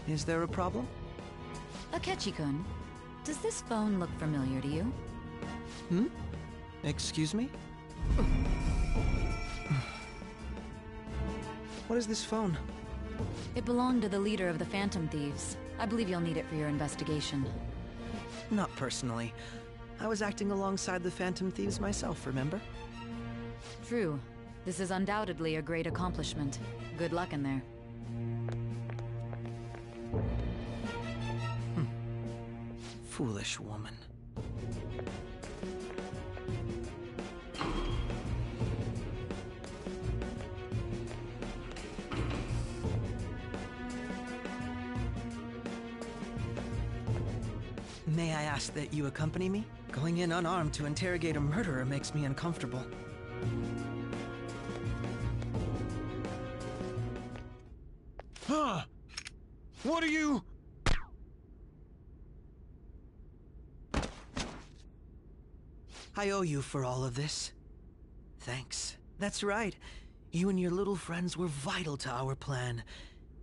Is there a problem? Akechi-kun, does this phone look familiar to you? Hmm? Excuse me? What is this phone? It belonged to the leader of the Phantom Thieves. I believe you'll need it for your investigation. Not personally. I was acting alongside the Phantom Thieves myself, remember? True. This is undoubtedly a great accomplishment. Good luck in there. Foolish woman. May I ask that you accompany me? Going in unarmed to interrogate a murderer makes me uncomfortable. Huh? What are you... I owe you for all of this. Thanks. That's right. You and your little friends were vital to our plan,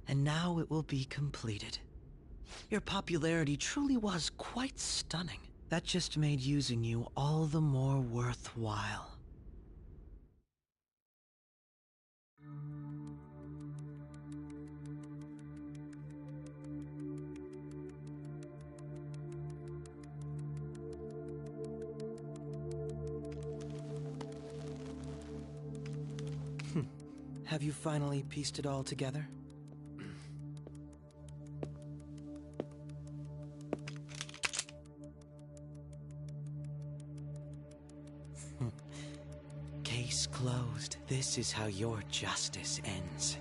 and now it will be completed. Your popularity truly was quite stunning. That just made using you all the more worthwhile. Have you finally pieced it all together? Case closed. This is how your justice ends.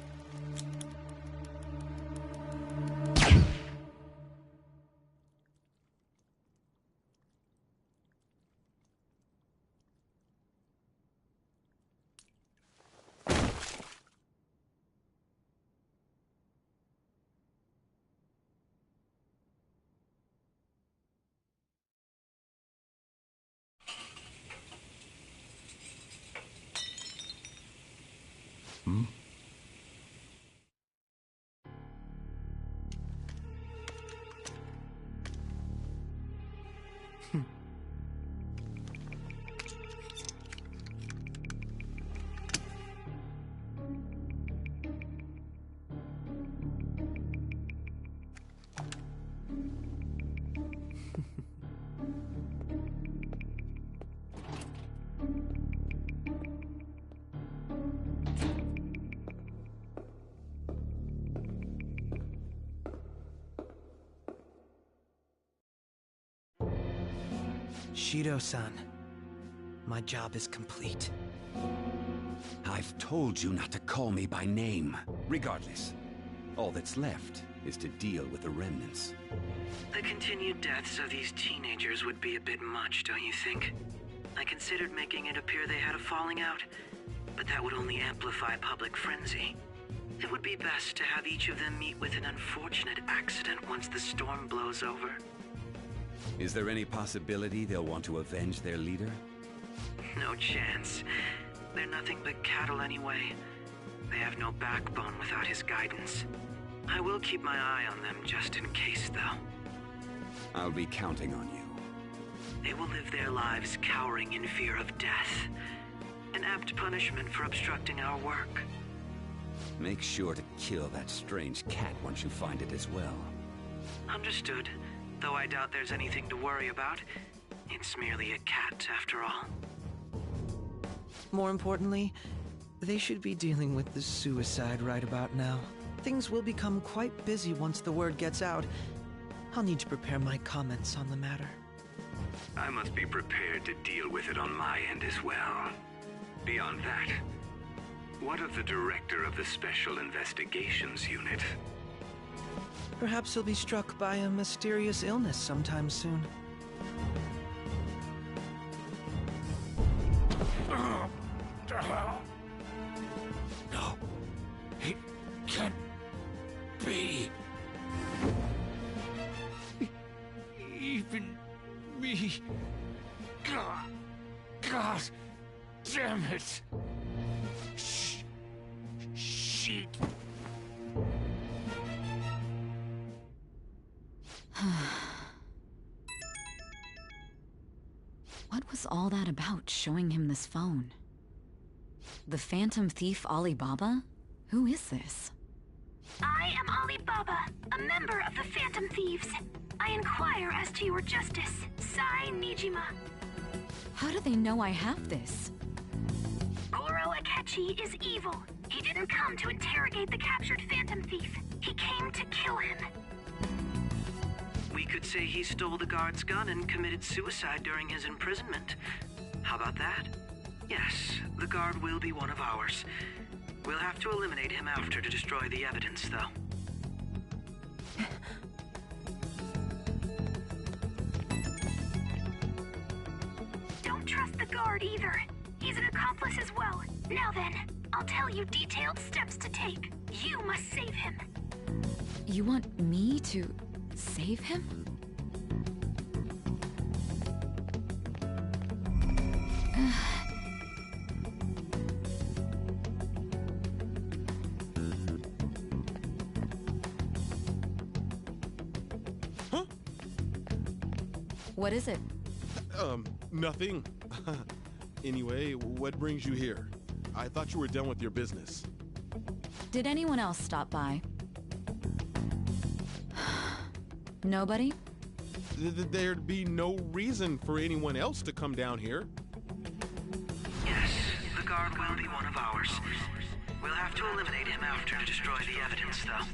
Hmm? Shido-san, my job is complete. I've told you not to call me by name. Regardless, all that's left is to deal with the remnants. The continued deaths of these teenagers would be a bit much, don't you think? I considered making it appear they had a falling out, but that would only amplify public frenzy. It would be best to have each of them meet with an unfortunate accident once the storm blows over. Is there any possibility they'll want to avenge their leader? No chance. They're nothing but cattle anyway. They have no backbone without his guidance. I will keep my eye on them just in case, though. I'll be counting on you. They will live their lives cowering in fear of death. An apt punishment for obstructing our work. Make sure to kill that strange cat once you find it as well. Understood. Though I doubt there's anything to worry about. It's merely a cat, after all. More importantly, they should be dealing with the suicide right about now. Things will become quite busy once the word gets out. I'll need to prepare my comments on the matter. I must be prepared to deal with it on my end as well. Beyond that, what of the director of the Special Investigations Unit? Perhaps he'll be struck by a mysterious illness sometime soon. No, it can't be. Even me. God damn it. Shit. What was all that about, showing him this phone? The Phantom Thief Alibaba? Who is this? I am Alibaba, a member of the Phantom Thieves. I inquire as to your justice, Sai Nijima. How do they know I have this? Goro Akechi is evil. He didn't come to interrogate the captured Phantom Thief. He came to kill him. We could say he stole the guard's gun and committed suicide during his imprisonment. How about that? Yes, the guard will be one of ours. We'll have to eliminate him after to destroy the evidence, though. coward either. He's an accomplice as well. Now then, I'll tell you detailed steps to take. You must save him. You want me to save him? Huh? What is it? Nothing. Anyway, what brings you here? I thought you were done with your business. Did anyone else stop by? Nobody? There'd be no reason for anyone else to come down here. Yes, the guard will be one of ours. We'll have to eliminate him after to destroy the evidence, though.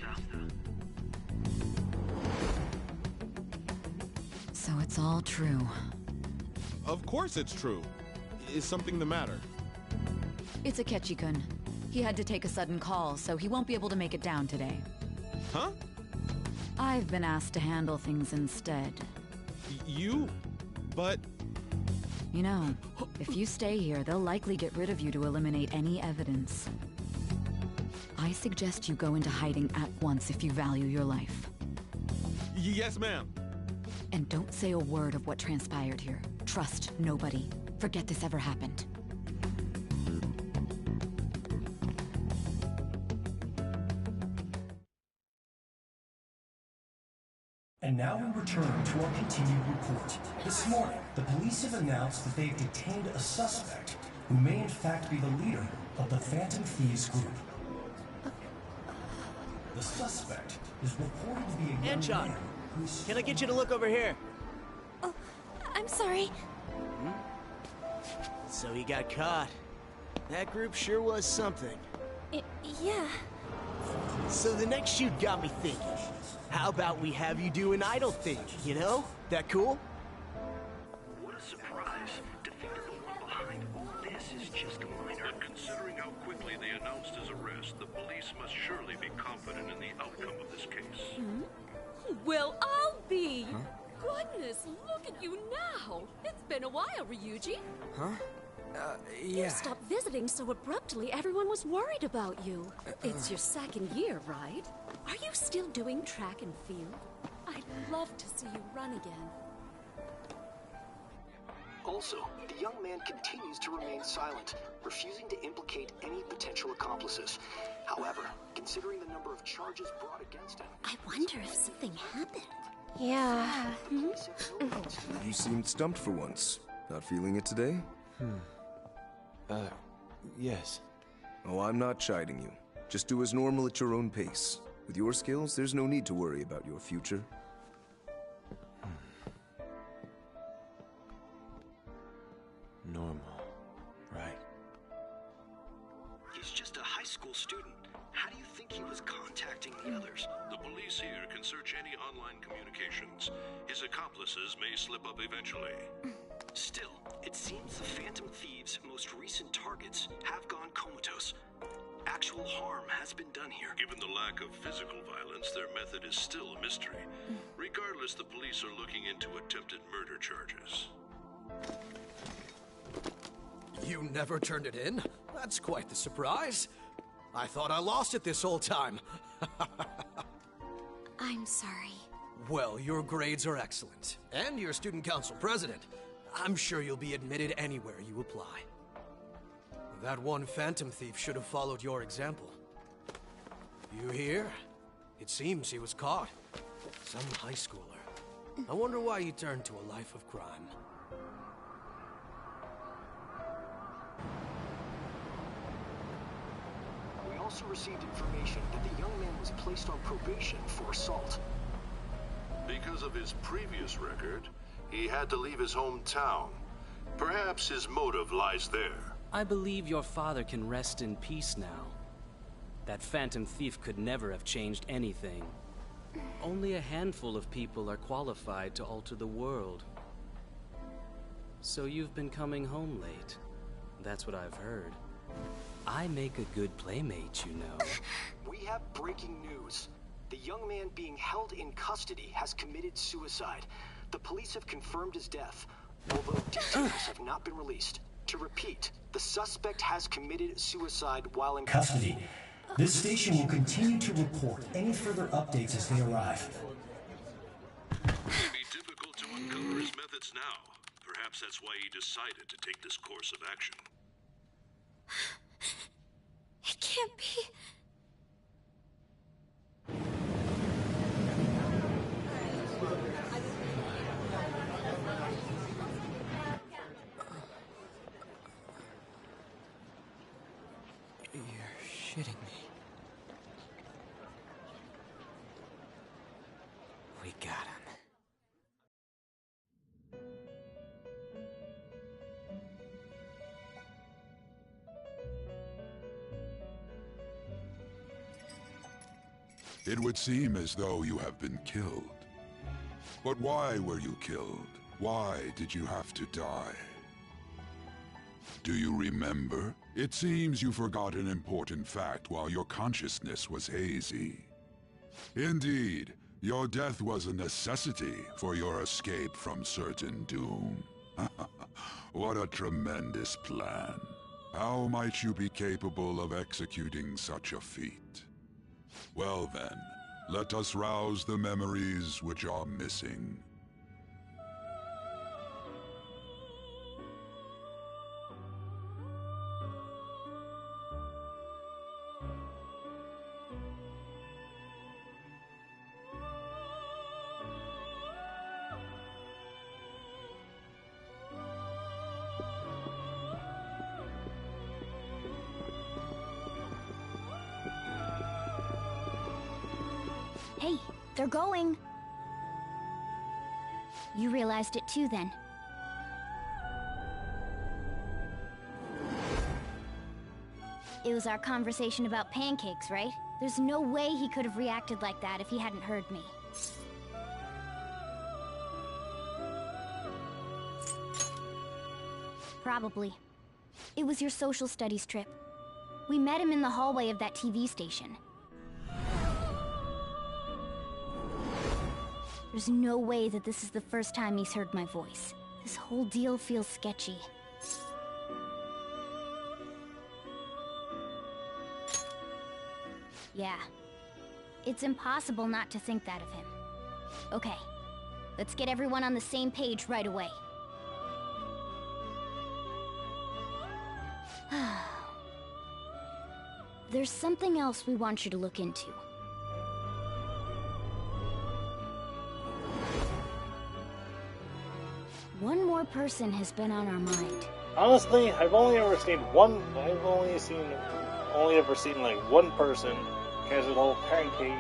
So it's all true. Of course it's true. Is something the matter? It's Akechi-kun. He had to take a sudden call, so he won't be able to make it down today. Huh? I've been asked to handle things instead. You? But... You know, if you stay here, they'll likely get rid of you to eliminate any evidence. I suggest you go into hiding at once if you value your life. Yes, ma'am. And don't say a word of what transpired here. Trust nobody. Forget this ever happened. And now we return to our continued report. This morning, the police have announced that they've detained a suspect who may in fact be the leader of the Phantom Thieves group. The suspect is reported to be a young Anchon, man who's... can I get you to look over here? Oh, I'm sorry. So he got caught. That group sure was something. Yeah. So the next shoot got me thinking. How about we have you do an idol thing, you know? That cool? What a surprise. To think that the one behind all this is just a minor. But considering how quickly they announced his arrest, the police must surely be confident in the outcome of this case. Well, I'll be. Goodness, look at you now. It's been a while, Ryuji. Huh? You Yeah. stopped visiting so abruptly, everyone was worried about you. It's your second year, right? Are you still doing track and field? I'd love to see you run again. Also, the young man continues to remain silent, refusing to implicate any potential accomplices. However, considering the number of charges brought against him... I wonder if something happened. Yeah. You seemed stumped for once. Not feeling it today? Yes. Oh, I'm not chiding you. Just do as normal at your own pace. With your skills, there's no need to worry about your future. Normal. Right. He's just a high school student. How do you think he was contacting the others? The police here can search any online communications. His accomplices may slip up eventually. Still, it seems the Phantom Thieves' most recent targets have gone comatose. Actual harm has been done here. Given the lack of physical violence, their method is still a mystery. Regardless, the police are looking into attempted murder charges. You never turned it in? That's quite the surprise. I thought I lost it this whole time. I'm sorry. Well, your grades are excellent. And you're student council president. I'm sure you'll be admitted anywhere you apply. That one phantom thief should have followed your example. You hear? It seems he was caught. Some high schooler. I wonder why he turned to a life of crime. We also received information that the young man was placed on probation for assault. Because of his previous record, he had to leave his hometown. Perhaps his motive lies there. I believe your father can rest in peace now. That phantom thief could never have changed anything. Only a handful of people are qualified to alter the world. So you've been coming home late. That's what I've heard. I make a good playmate, you know. We have breaking news. The young man being held in custody has committed suicide. The police have confirmed his death, although details have not been released. To repeat, the suspect has committed suicide while in Custody. This station will continue to report any further updates as they arrive. It'd be difficult to uncover his methods now. Perhaps that's why he decided to take this course of action. It can't be. You're shitting me. We got him. It would seem as though you have been killed. But why were you killed? Why did you have to die? Do you remember? It seems you forgot an important fact while your consciousness was hazy. Indeed, your death was a necessity for your escape from certain doom. What a tremendous plan. How might you be capable of executing such a feat? Well then, let us rouse the memories which are missing. Hey, they're going. You realized it too, then. It was our conversation about pancakes, right? There's no way he could have reacted like that if he hadn't heard me. Probably. It was your social studies trip. We met him in the hallway of that TV station. There's no way that this is the first time he's heard my voice. This whole deal feels sketchy. Yeah. It's impossible not to think that of him. Okay. Let's get everyone on the same page right away. There's something else we want you to look into. One more person has been on our mind. Honestly, I've only ever seen like one person catch a little pancake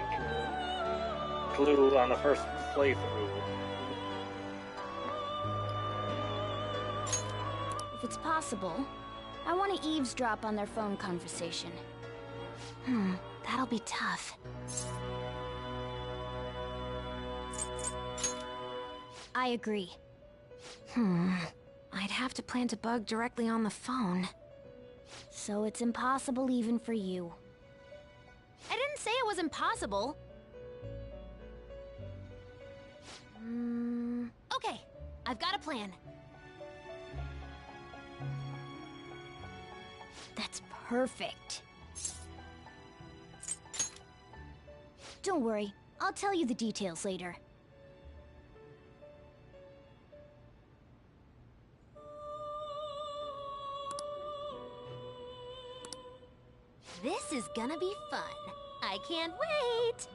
clue on the first playthrough. If it's possible, I want to eavesdrop on their phone conversation. That'll be tough. I agree. I'd have to plant a bug directly on the phone. So it's impossible even for you. I didn't say it was impossible. Okay, I've got a plan. That's perfect. Don't worry, I'll tell you the details later. This is gonna be fun. I can't wait!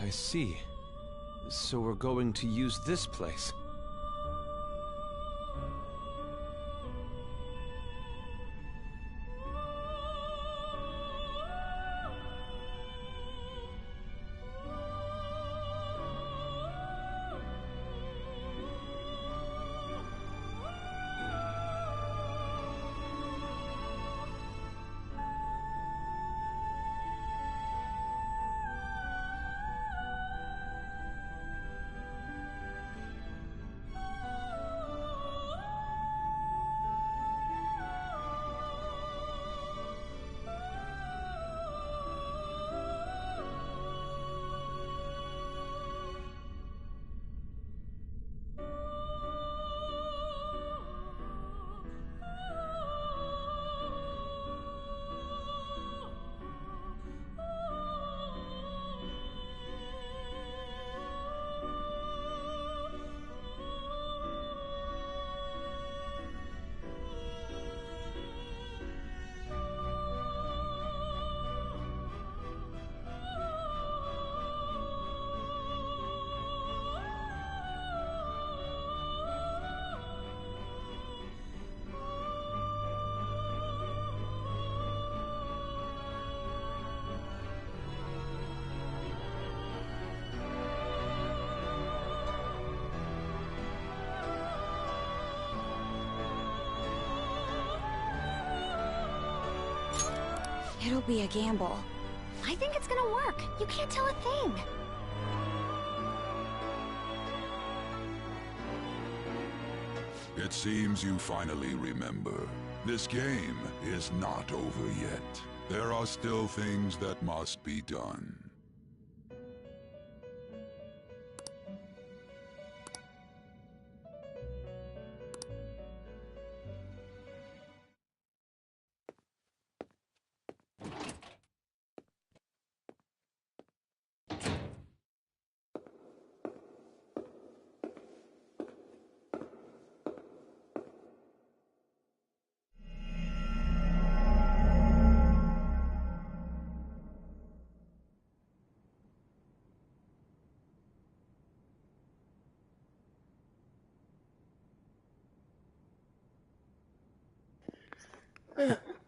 I see. So we're going to use this place. It'll be a gamble. I think it's gonna work. You can't tell a thing. It seems you finally remember. This game is not over yet. There are still things that must be done.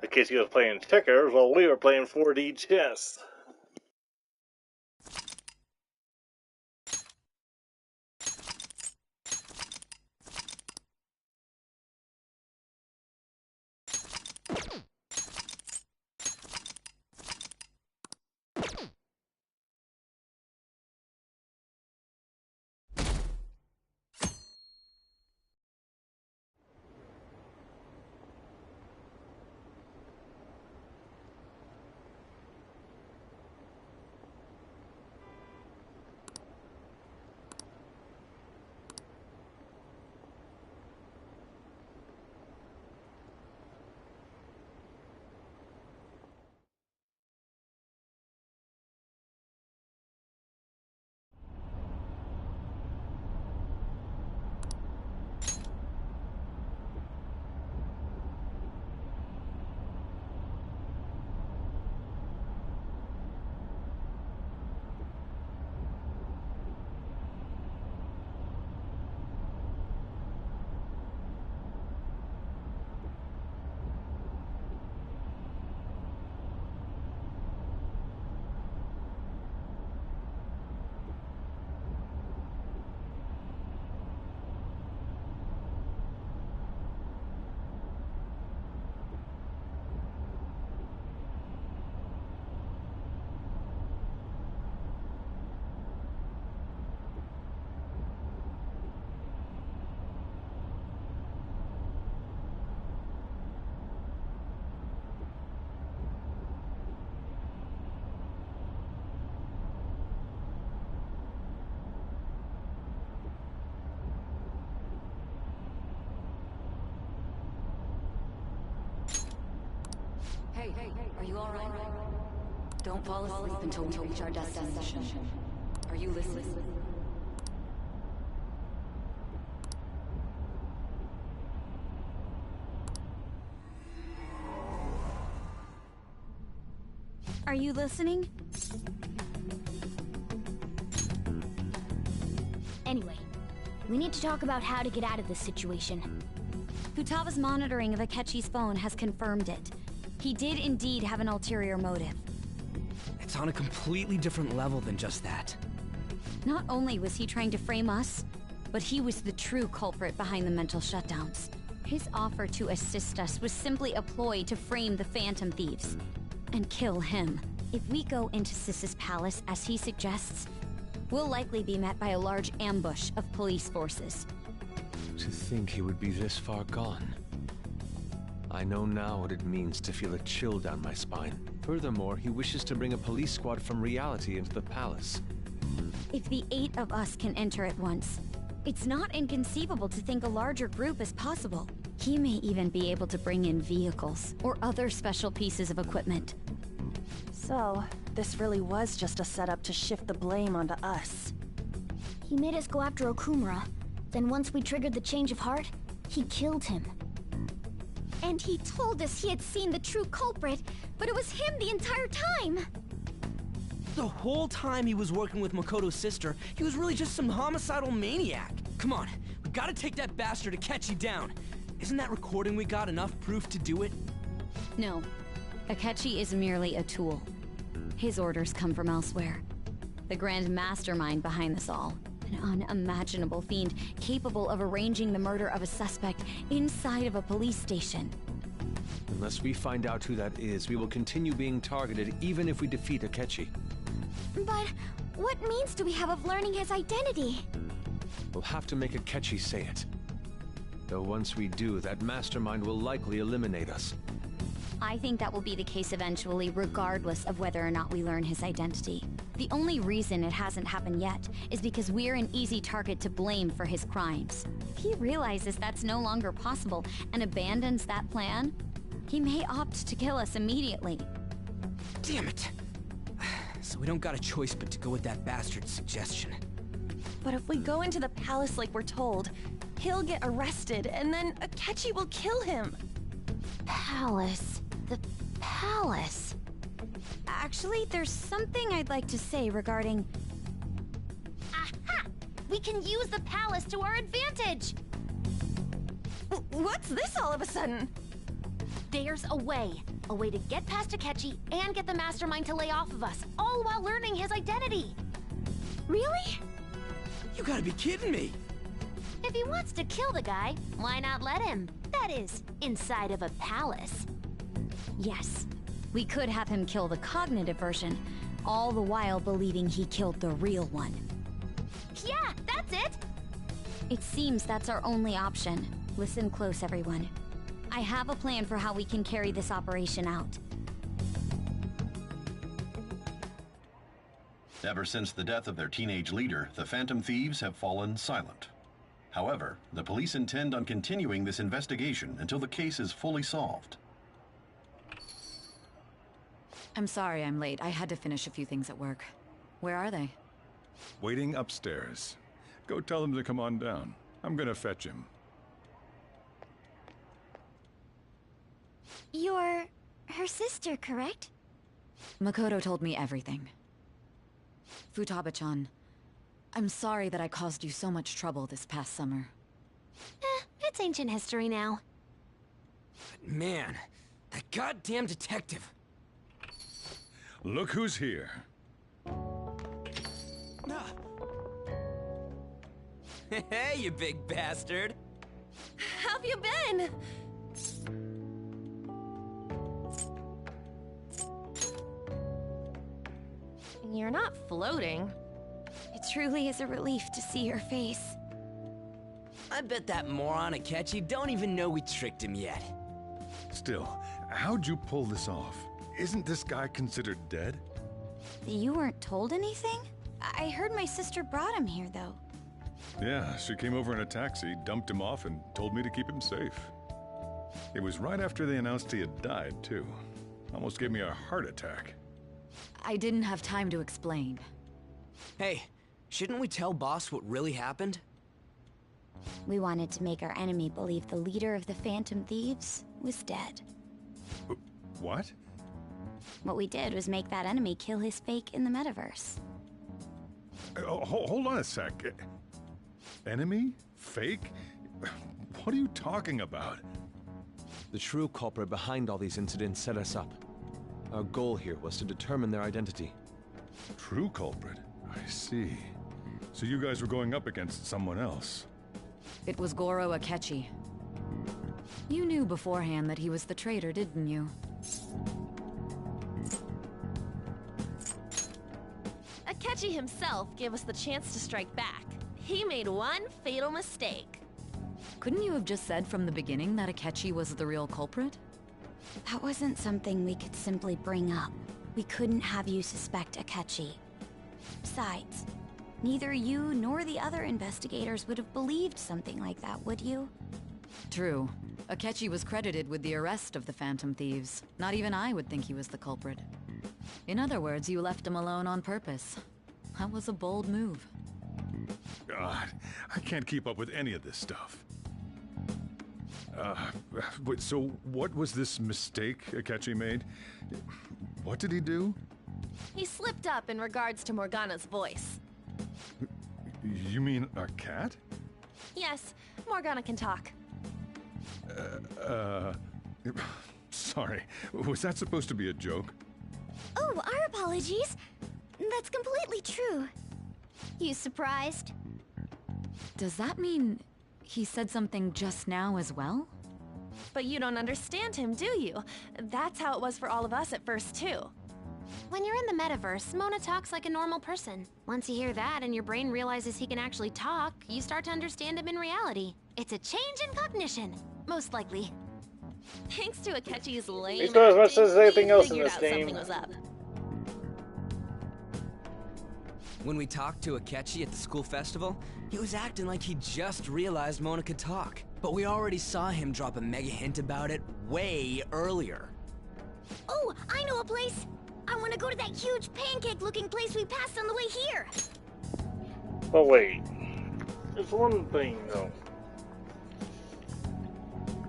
In case he was playing checkers while we were playing 4D chess. Hey, are you alright? Don't fall asleep until we reach our destination. Are you listening? Are you listening? Anyway, we need to talk about how to get out of this situation. Futaga's monitoring of Akechi's phone has confirmed it. He did indeed have an ulterior motive. It's on a completely different level than just that. Not only was he trying to frame us, but he was the true culprit behind the mental shutdowns. His offer to assist us was simply a ploy to frame the Phantom Thieves and kill him. If we go into Sis's palace as he suggests, we'll likely be met by a large ambush of police forces. To think he would be this far gone. I know now what it means to feel a chill down my spine. Furthermore, he wishes to bring a police squad from reality into the palace. If the 8 of us can enter at once, it's not inconceivable to think a larger group is possible. He may even be able to bring in vehicles or other special pieces of equipment. So, this really was just a setup to shift the blame onto us. He made us go after Okumura. Then once we triggered the change of heart, he killed him. And he told us he had seen the true culprit, but it was him the entire time! The whole time he was working with Makoto's sister, he was really just some homicidal maniac. Come on, we gotta take that bastard Akechi down. Isn't that recording we got enough proof to do it? No. Akechi is merely a tool. His orders come from elsewhere. The grand mastermind behind this all. An unimaginable fiend capable of arranging the murder of a suspect inside of a police station. Unless we find out who that is, we will continue being targeted even if we defeat Akechi. But what means do we have of learning his identity? We'll have to make Akechi say it. Though once we do, that mastermind will likely eliminate us. I think that will be the case eventually, regardless of whether or not we learn his identity. The only reason it hasn't happened yet is because we're an easy target to blame for his crimes. If he realizes that's no longer possible and abandons that plan, he may opt to kill us immediately. Damn it! So we don't got a choice but to go with that bastard's suggestion. But if we go into the palace like we're told, he'll get arrested, and then Akechi will kill him. Palace. The palace. Actually, there's something I'd like to say regarding... Aha! We can use the palace to our advantage! What's this all of a sudden? There's a way. A way to get past Akechi and get the mastermind to lay off of us, all while learning his identity. Really? You gotta be kidding me! If he wants to kill the guy, why not let him? That is, inside of a palace. Yes. We could have him kill the cognitive version, all the while believing he killed the real one. Yeah, that's it! It seems that's our only option. Listen close, everyone. I have a plan for how we can carry this operation out. Ever since the death of their teenage leader, the Phantom Thieves have fallen silent. However, the police intend on continuing this investigation until the case is fully solved. I'm sorry I'm late. I had to finish a few things at work. Where are they? Waiting upstairs. Go tell them to come on down. I'm gonna fetch him. You're her sister, correct? Makoto told me everything. Futaba-chan, I'm sorry that I caused you so much trouble this past summer. It's ancient history now. But man, that goddamn detective. Look who's here. Hey, you big bastard. How have you been? You're not floating. It truly is a relief to see your face. I bet that moron Akechi don't even know we tricked him yet. Still, how'd you pull this off? Isn't this guy considered dead? You weren't told anything? I heard my sister brought him here, though. Yeah, she came over in a taxi, dumped him off, and told me to keep him safe. It was right after they announced he had died, too. Almost gave me a heart attack. I didn't have time to explain. Hey, shouldn't we tell boss what really happened? We wanted to make our enemy believe the leader of the Phantom Thieves was dead. What? What we did was make that enemy kill his fake in the metaverse. Hold on a sec. Enemy? Fake? What are you talking about? The true culprit behind all these incidents set us up. Our goal here was to determine their identity. True culprit? I see. So you guys were going up against someone else? It was Goro Akechi. You knew beforehand that he was the traitor, didn't you? Akechi himself gave us the chance to strike back. He made one fatal mistake. Couldn't you have just said from the beginning that Akechi was the real culprit? That wasn't something we could simply bring up. We couldn't have you suspect Akechi. Besides, neither you nor the other investigators would have believed something like that, would you? True. Akechi was credited with the arrest of the Phantom Thieves. Not even I would think he was the culprit. In other words, you left him alone on purpose. That was a bold move. God, I can't keep up with any of this stuff. So what was this mistake Akechi made? What did he do? He slipped up in regards to Morgana's voice. You mean a cat? Yes, Morgana can talk. Sorry, was that supposed to be a joke? Oh, our apologies. That's completely true. You surprised? Does that mean he said something just now as well? But you don't understand him, do you? That's how it was for all of us at first, too. When you're in the metaverse, Mona talks like a normal person. Once you hear that and your brain realizes he can actually talk, you start to understand him in reality. It's a change in cognition, most likely. Thanks to Akechi's lame He's not as much as anything else in figured this out game. something was up. When we talked to Akechi at the school festival, he was acting like he just realized Mona could talk. But we already saw him drop a mega hint about it way earlier. Oh, I know a place! I want to go to that huge pancake-looking place we passed on the way here! But wait, there's one thing though.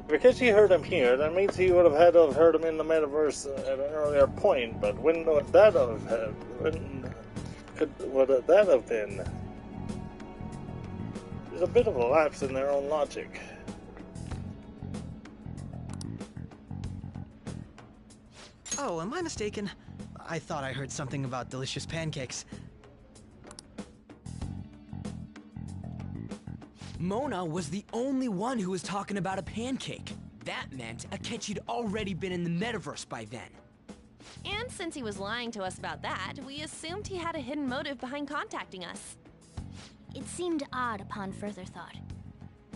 Because he heard him here, that means he would have had to have heard him in the metaverse at an earlier point, but when would that have had? When would that have been? There's a bit of a lapse in their own logic. Oh, am I mistaken? I thought I heard something about delicious pancakes. Mona was the only one who was talking about a pancake. That meant Akechi'd already been in the metaverse by then. And since he was lying to us about that, we assumed he had a hidden motive behind contacting us. It seemed odd upon further thought.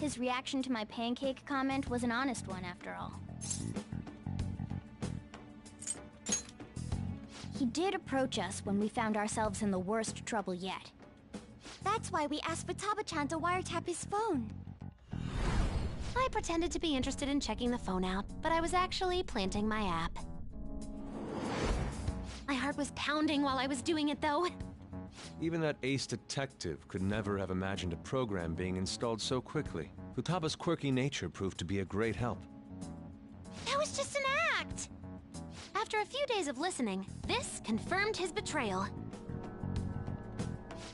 His reaction to my pancake comment was an honest one, after all. He did approach us when we found ourselves in the worst trouble yet. That's why we asked Futaba-chan to wiretap his phone. I pretended to be interested in checking the phone out, but I was actually planting my app. My heart was pounding while I was doing it, though. Even that ace detective could never have imagined a program being installed so quickly. Futaba's quirky nature proved to be a great help. That was just an act! After a few days of listening, this confirmed his betrayal.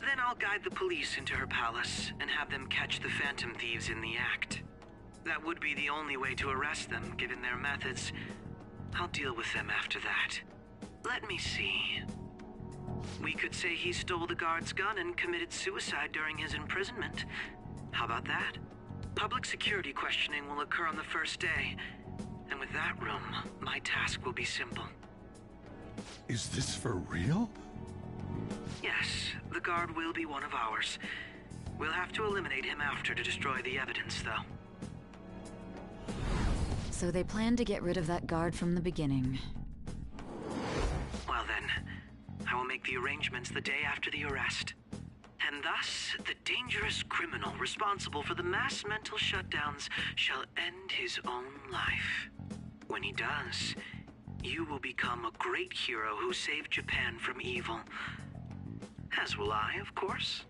Then I'll guide the police into her palace and have them catch the Phantom Thieves in the act. That would be the only way to arrest them, given their methods. I'll deal with them after that. Let me see. We could say he stole the guard's gun and committed suicide during his imprisonment. How about that? Public security questioning will occur on the first day. And with that room, my task will be simple. Is this for real? Yes, the guard will be one of ours. We'll have to eliminate him after to destroy the evidence, though. So they planned to get rid of that guard from the beginning. Well then, I will make the arrangements the day after the arrest. And thus, the dangerous criminal responsible for the mass mental shutdowns shall end his own life. When he does, you will become a great hero who saved Japan from evil. As will I, of course.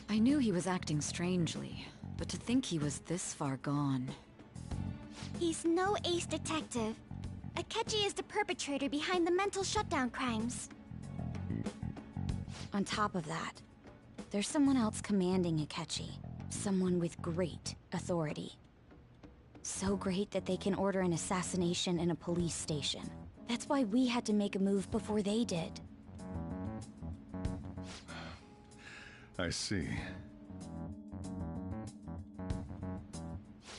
I knew he was acting strangely, but to think he was this far gone. He's no ace detective. Akechi is the perpetrator behind the mental shutdown crimes. On top of that, there's someone else commanding Akechi. Someone with great authority. So great that they can order an assassination in a police station. That's why we had to make a move before they did. I see.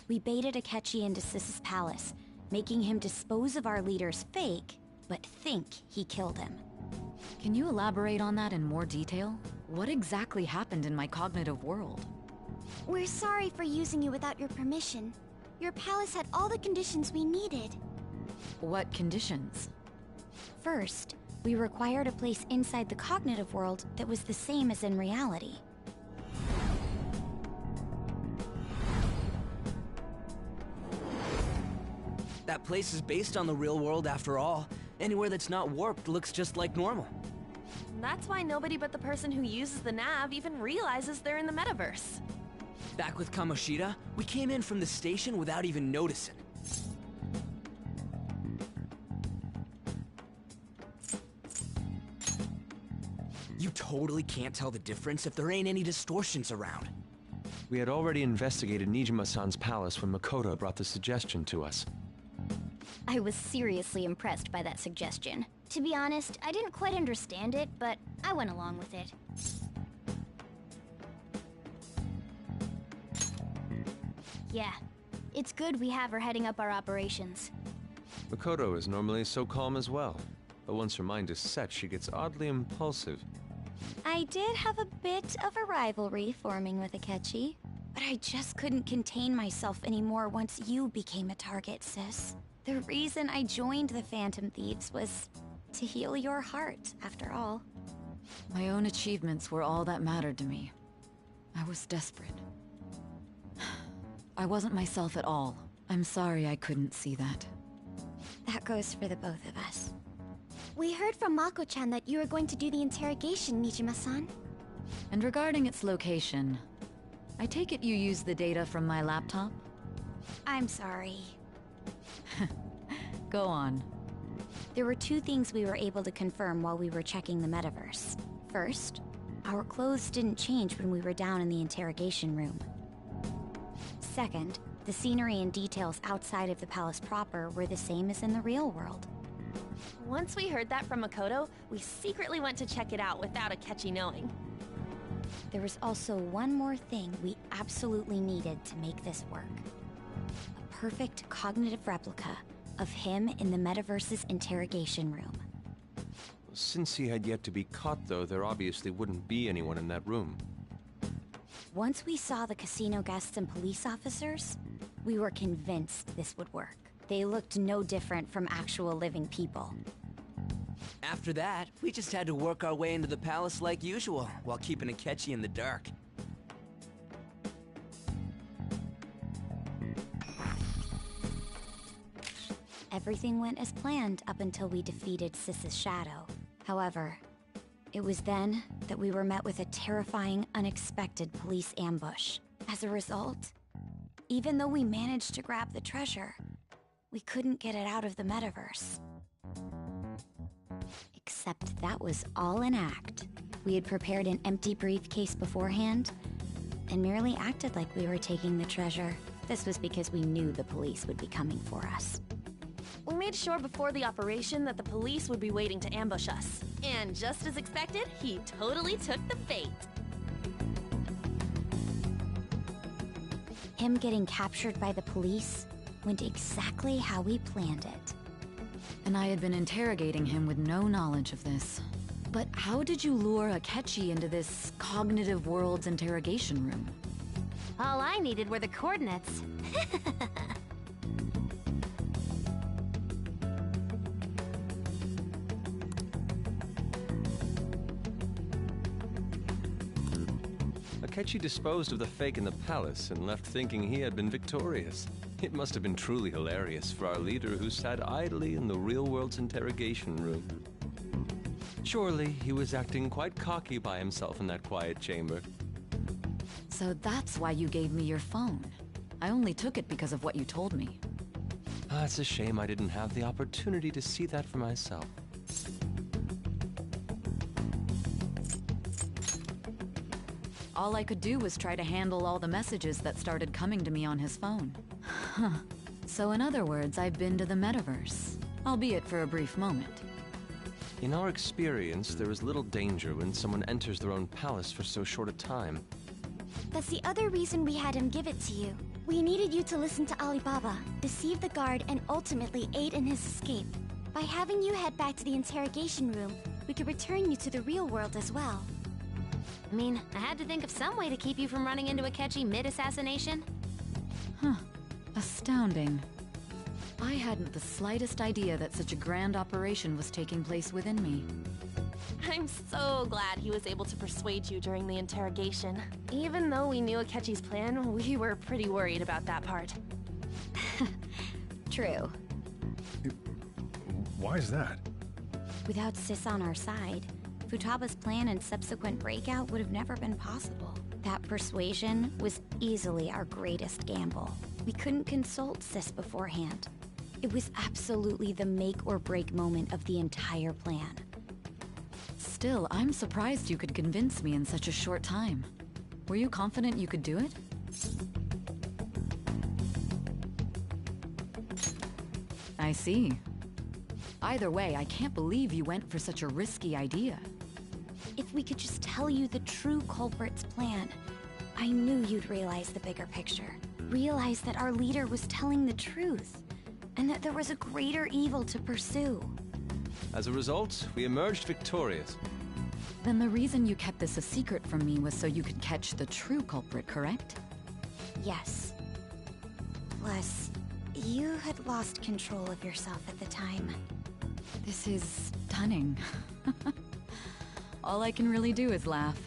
We baited Akechi into Sis's palace, making him dispose of our leader's fake, but think he killed him. Can you elaborate on that in more detail? What exactly happened in my cognitive world? We're sorry for using you without your permission. Your palace had all the conditions we needed. What conditions? First, we required a place inside the cognitive world that was the same as in reality. That place is based on the real world after all. Anywhere that's not warped looks just like normal. That's why nobody but the person who uses the nav even realizes they're in the metaverse. Back with Kamoshida, we came in from the station without even noticing. You totally can't tell the difference if there ain't any distortions around. We had already investigated Nijima-san's palace when Makoto brought the suggestion to us. I was seriously impressed by that suggestion. To be honest, I didn't quite understand it, but I went along with it. Yeah, It's good we have her heading up our operations. Makoto is normally so calm as well, but once her mind is set, she gets oddly impulsive. I did have a bit of a rivalry forming with Akechi, but I just couldn't contain myself anymore once you became a target, sis. The reason I joined the Phantom Thieves was to heal your heart, after all. My own achievements were all that mattered to me. I was desperate. I wasn't myself at all. I'm sorry I couldn't see that. That goes for the both of us. We heard from Mako-chan that you were going to do the interrogation, Nijima-san. And regarding its location, I take it you used the data from my laptop? I'm sorry. Go on. There were two things we were able to confirm while we were checking the metaverse. First, our clothes didn't change when we were down in the interrogation room. Second, the scenery and details outside of the palace proper were the same as in the real world. Once we heard that from Makoto, we secretly went to check it out without Akechi knowing. There was also one more thing we absolutely needed to make this work. A perfect cognitive replica of him in the metaverse's interrogation room. Since he had yet to be caught, though, there obviously wouldn't be anyone in that room. Once we saw the casino guests and police officers, we were convinced this would work. They looked no different from actual living people. After that, we just had to work our way into the palace like usual, while keeping Akechi in the dark. Everything went as planned up until we defeated Sis's shadow. However, it was then that we were met with a terrifying, unexpected police ambush. As a result, even though we managed to grab the treasure, we couldn't get it out of the metaverse. Except that was all an act. We had prepared an empty briefcase beforehand, and merely acted like we were taking the treasure. This was because we knew the police would be coming for us. We made sure before the operation that the police would be waiting to ambush us. And just as expected, he totally took the bait. Him getting captured by the police went exactly how we planned it. And I had been interrogating him with no knowledge of this. But how did you lure Akechi into this cognitive world's interrogation room? All I needed were the coordinates. Akechi disposed of the fake in the palace and left thinking he had been victorious. It must have been truly hilarious for our leader who sat idly in the real world's interrogation room. Surely he was acting quite cocky by himself in that quiet chamber. So that's why you gave me your phone. I only took it because of what you told me. It's a shame I didn't have the opportunity to see that for myself. All I could do was try to handle all the messages that started coming to me on his phone. Huh. So in other words, I've been to the metaverse, albeit for a brief moment. In our experience, there is little danger when someone enters their own palace for so short a time. That's the other reason we had him give it to you. We needed you to listen to Alibaba, deceive the guard, and ultimately aid in his escape. By having you head back to the interrogation room, we could return you to the real world as well. I mean, I had to think of some way to keep you from running into Akechi mid-assassination. Huh. Astounding. I hadn't the slightest idea that such a grand operation was taking place within me. I'm so glad he was able to persuade you during the interrogation. Even though we knew Akechi's plan, we were pretty worried about that part. True. Why is that? Without Sis on our side, Futaba's plan and subsequent breakout would have never been possible. That persuasion was easily our greatest gamble. We couldn't consult Sis beforehand. It was absolutely the make or break moment of the entire plan. Still, I'm surprised you could convince me in such a short time. Were you confident you could do it? I see. Either way, I can't believe you went for such a risky idea. If we could just tell you the true culprit's plan, I knew you'd realize the bigger picture. realized that our leader was telling the truth, and that there was a greater evil to pursue. As a result, we emerged victorious. Then the reason you kept this a secret from me was so you could catch the true culprit, correct? Yes. Plus, you had lost control of yourself at the time. This is stunning. All I can really do is laugh.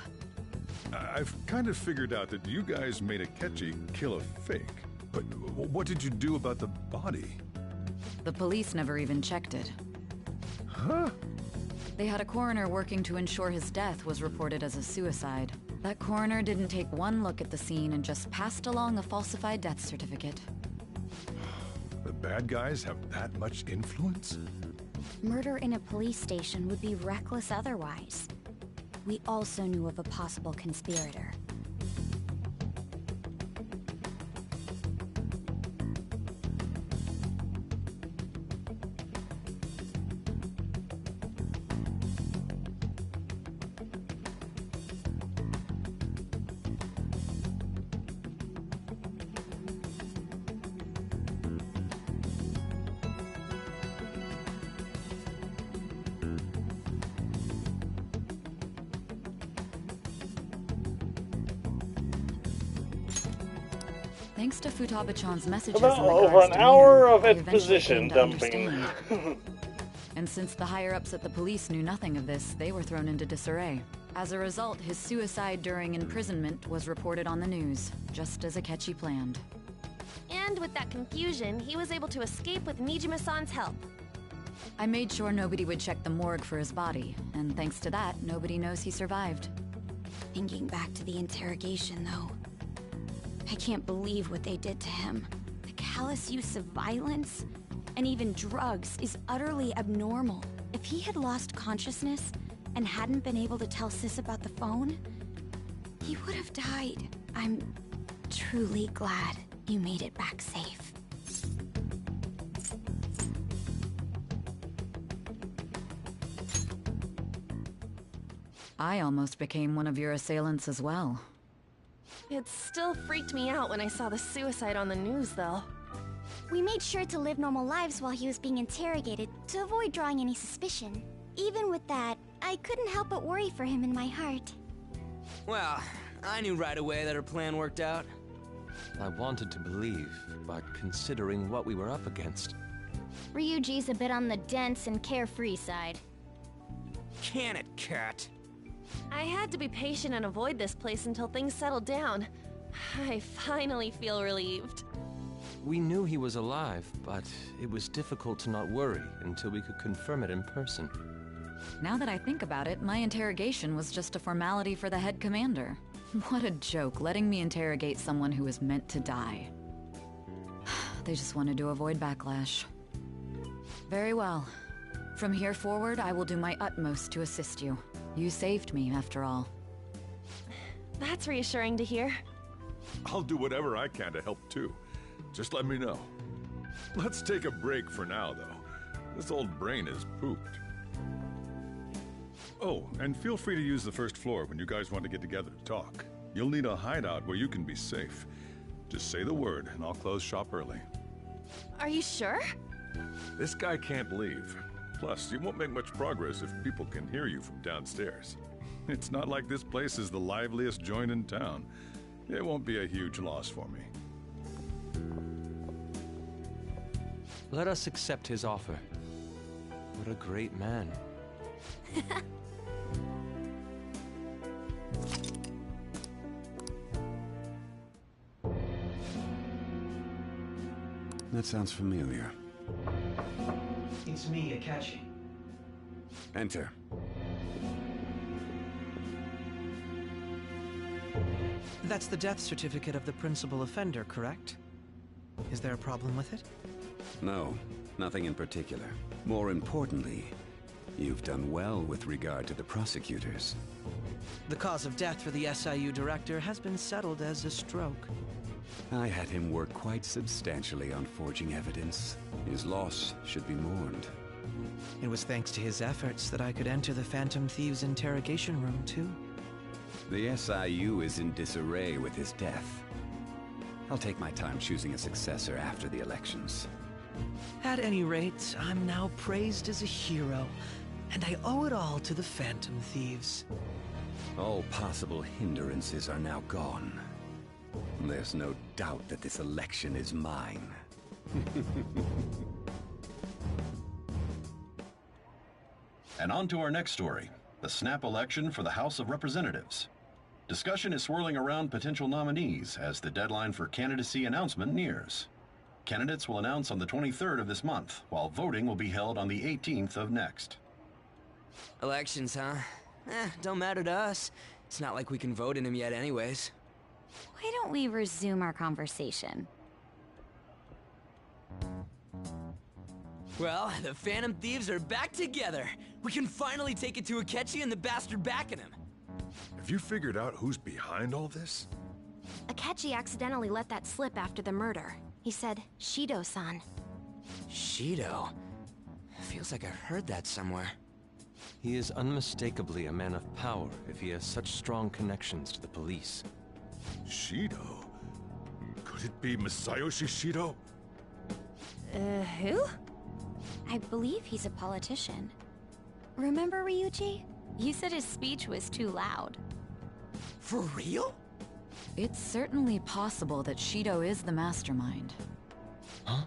I've kind of figured out that you guys made Akechi kill a fake. But what did you do about the body? The police never even checked it. Huh? They had a coroner working to ensure his death was reported as a suicide. That coroner didn't take one look at the scene and just passed along a falsified death certificate. The bad guys have that much influence? Murder in a police station would be reckless otherwise. We also knew of a possible conspirator. Thanks to Futaba-chan's messages About in the over guard's an demeanor, hour of I eventually exposition came to dumping. understand. And since the higher-ups at the police knew nothing of this, they were thrown into disarray. As a result, his suicide during imprisonment was reported on the news, just as Akechi planned. And with that confusion, he was able to escape with Nijima-san's help. I made sure nobody would check the morgue for his body, and thanks to that, nobody knows he survived. Thinking back to the interrogation, though, I can't believe what they did to him. The callous use of violence, and even drugs, is utterly abnormal. If he had lost consciousness and hadn't been able to tell Sis about the phone, he would have died. I'm truly glad you made it back safe. I almost became one of your assailants as well. It still freaked me out when I saw the suicide on the news, though. We made sure to live normal lives while he was being interrogated to avoid drawing any suspicion. Even with that, I couldn't help but worry for him in my heart. Well, I knew right away that her plan worked out. I wanted to believe, but considering what we were up against... Ryuji's a bit on the dense and carefree side. Can it, Cat? I had to be patient and avoid this place until things settled down. I finally feel relieved. We knew he was alive, but it was difficult to not worry until we could confirm it in person. Now that I think about it, my interrogation was just a formality for the head commander. What a joke, letting me interrogate someone who was meant to die. They just wanted to avoid backlash. Very well. From here forward, I will do my utmost to assist you. You saved me, after all. That's reassuring to hear. I'll do whatever I can to help too. Just let me know. Let's take a break for now, though. This old brain is pooped. Oh, and feel free to use the first floor when you guys want to get together to talk. You'll need a hideout where you can be safe. Just say the word, and I'll close shop early. Are you sure? This guy can't leave. Plus, you won't make much progress if people can hear you from downstairs. It's not like this place is the liveliest joint in town. It won't be a huge loss for me. Let us accept his offer. What a great man. That sounds familiar. It's me, Akechi. Enter. That's the death certificate of the principal offender, correct? Is there a problem with it? No, nothing in particular. More importantly, you've done well with regard to the prosecutors. The cause of death for the SIU director has been settled as a stroke. I had him work quite substantially on forging evidence. His loss should be mourned. It was thanks to his efforts that I could enter the Phantom Thieves' interrogation room, too. The SIU is in disarray with his death. I'll take my time choosing a successor after the elections. At any rate, I'm now praised as a hero, and I owe it all to the Phantom Thieves. All possible hindrances are now gone. There's no doubt that this election is mine. And on to our next story, the snap election for the House of Representatives. Discussion is swirling around potential nominees as the deadline for candidacy announcement nears. Candidates will announce on the 23rd of this month, while voting will be held on the 18th of next. Elections, huh? Don't matter to us. It's not like we can vote in them yet anyways. Why don't we resume our conversation? Well, the Phantom Thieves are back together. We can finally take it to Akechi and the bastard backing him. Have you figured out who's behind all this? Akechi accidentally let that slip after the murder. He said, Shido-san. Shido? Feels like I've heard that somewhere. He is unmistakably a man of power if he has such strong connections to the police. Shido? Could it be Masayoshi Shido? Who? I believe he's a politician. Remember, Ryuji? You said his speech was too loud. For real? It's certainly possible that Shido is the mastermind. Huh?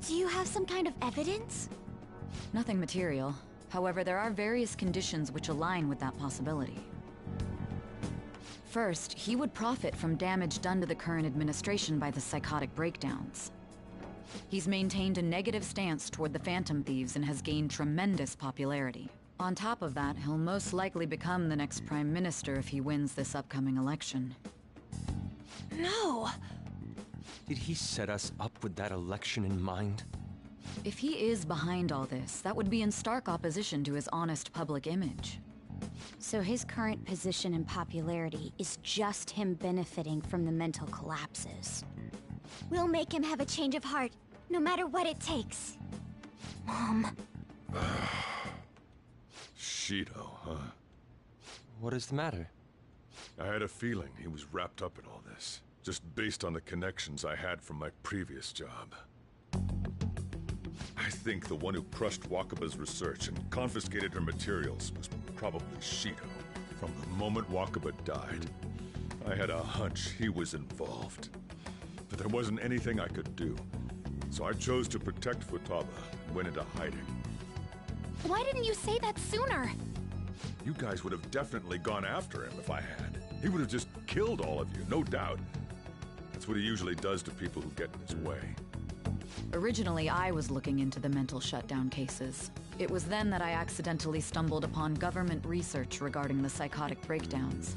Do you have some kind of evidence? Nothing material. However, there are various conditions which align with that possibility. First, he would profit from damage done to the current administration by the psychotic breakdowns. He's maintained a negative stance toward the Phantom Thieves and has gained tremendous popularity. On top of that, he'll most likely become the next Prime Minister if he wins this upcoming election. No! Did he set us up with that election in mind? If he is behind all this, that would be in stark opposition to his honest public image. So his current position and popularity is just him benefiting from the mental collapses. We'll make him have a change of heart, no matter what it takes. Mom. Shido, huh? What is the matter? I had a feeling he was wrapped up in all this, just based on the connections I had from my previous job. I think the one who crushed Wakaba's research and confiscated her materials was probably Shido. From the moment Wakaba died, I had a hunch he was involved. But there wasn't anything I could do, so I chose to protect Futaba and went into hiding. Why didn't you say that sooner? You guys would have definitely gone after him if I had. He would have just killed all of you, no doubt. That's what he usually does to people who get in his way. Originally, I was looking into the mental shutdown cases. It was then that I accidentally stumbled upon government research regarding the psychotic breakdowns.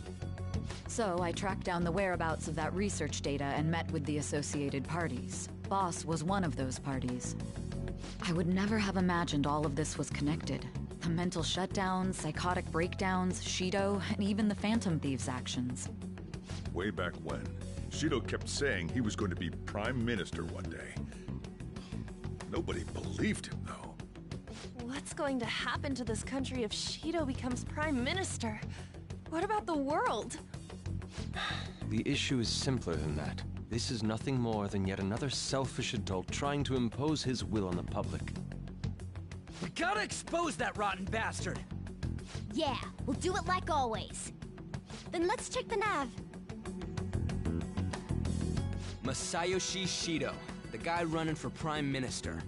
So I tracked down the whereabouts of that research data and met with the associated parties. Boss was one of those parties. I would never have imagined all of this was connected. The mental shutdowns, psychotic breakdowns, Shido, and even the Phantom Thieves' actions. Way back when, Shido kept saying he was going to be Prime Minister one day. Nobody believed him, though. What's going to happen to this country if Shido becomes Prime Minister? What about the world? The issue is simpler than that. This is nothing more than yet another selfish adult trying to impose his will on the public. We gotta expose that rotten bastard! Yeah, we'll do it like always. Then let's check the nav. Masayoshi Shido, the guy running for Prime Minister.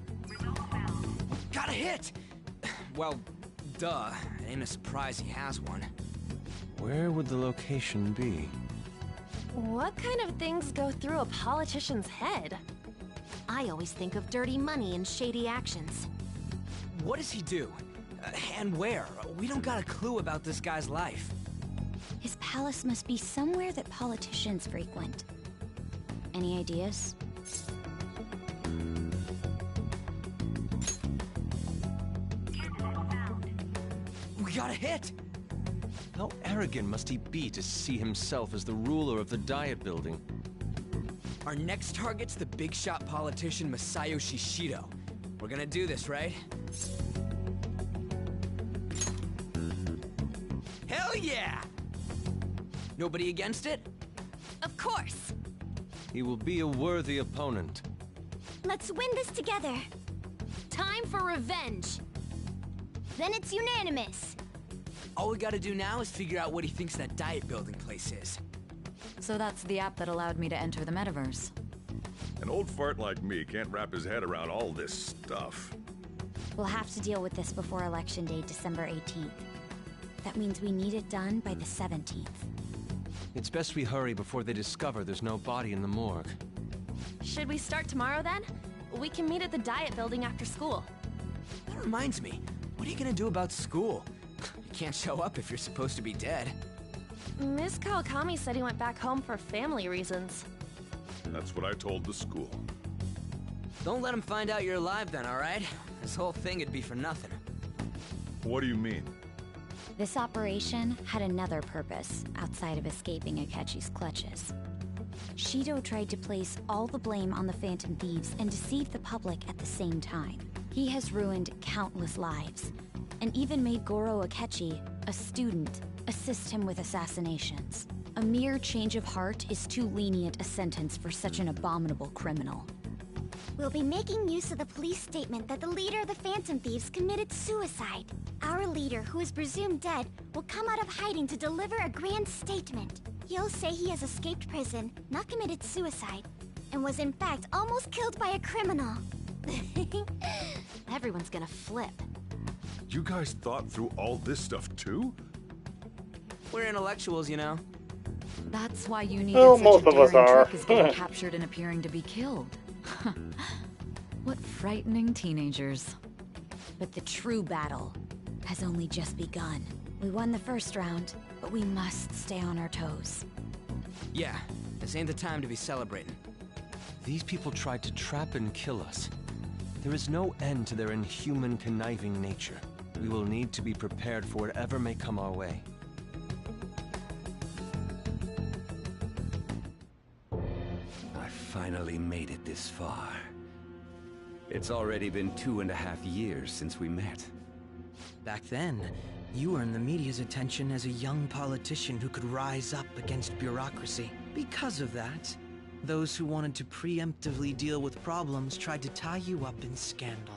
Got a hit! Well, duh. It ain't a surprise he has one. Where would the location be? What kind of things go through a politician's head? I always think of dirty money and shady actions. What does he do? And where? We don't got a clue about this guy's life. His palace must be somewhere that politicians frequent. Any ideas? We got a hit! How arrogant must he be to see himself as the ruler of the Diet Building? Our next target's the big shot politician Masayoshi Shido. We're gonna do this, right? Hell yeah! Nobody against it? Of course! He will be a worthy opponent. Let's win this together. Time for revenge. Then it's unanimous. All we gotta do now is figure out what he thinks that diet building place is. So that's the app that allowed me to enter the metaverse. An old fart like me can't wrap his head around all this stuff. We'll have to deal with this before Election Day, December 18th. That means we need it done by the 17th. It's best we hurry before they discover there's no body in the morgue. Should we start tomorrow then? We can meet at the diet building after school. That reminds me, what are you gonna do about school? You can't show up if you're supposed to be dead. Miss Kawakami said he went back home for family reasons. That's what I told the school. Don't let him find out you're alive then, alright? This whole thing would be for nothing. What do you mean? This operation had another purpose outside of escaping Akechi's clutches. Shido tried to place all the blame on the Phantom Thieves and deceive the public at the same time. He has ruined countless lives, and even made Goro Akechi, a student, assist him with assassinations. A mere change of heart is too lenient a sentence for such an abominable criminal. We'll be making use of the police statement that the leader of the Phantom Thieves committed suicide. Our leader, who is presumed dead, will come out of hiding to deliver a grand statement. He'll say he has escaped prison, not committed suicide, and was in fact almost killed by a criminal. Everyone's gonna flip. You guys thought through all this stuff too? We're intellectuals, you know. That's why you needed Well, such most a of us daring are. trick as getting captured and appearing to be killed. What frightening teenagers. But the true battle has only just begun. We won the first round, but we must stay on our toes. Yeah, this ain't the time to be celebrating. These people tried to trap and kill us. There is no end to their inhuman, conniving nature. We will need to be prepared for whatever may come our way. I finally made it this far. It's already been 2.5 years since we met. Back then, you earned the media's attention as a young politician who could rise up against bureaucracy. Because of that, those who wanted to preemptively deal with problems tried to tie you up in scandal.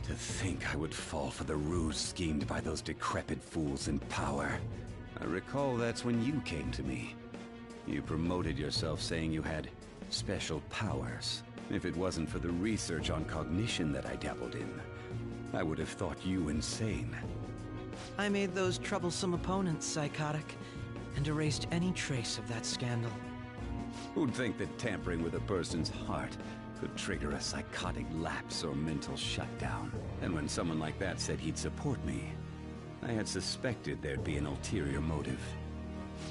To think I would fall for the ruse schemed by those decrepit fools in power. I recall that's when you came to me. You promoted yourself saying you had special powers. If it wasn't for the research on cognition that I dabbled in, I would have thought you insane. I made those troublesome opponents psychotic, and erased any trace of that scandal. Who'd think that tampering with a person's heart could trigger a psychotic lapse or mental shutdown? And when someone like that said he'd support me, I had suspected there'd be an ulterior motive.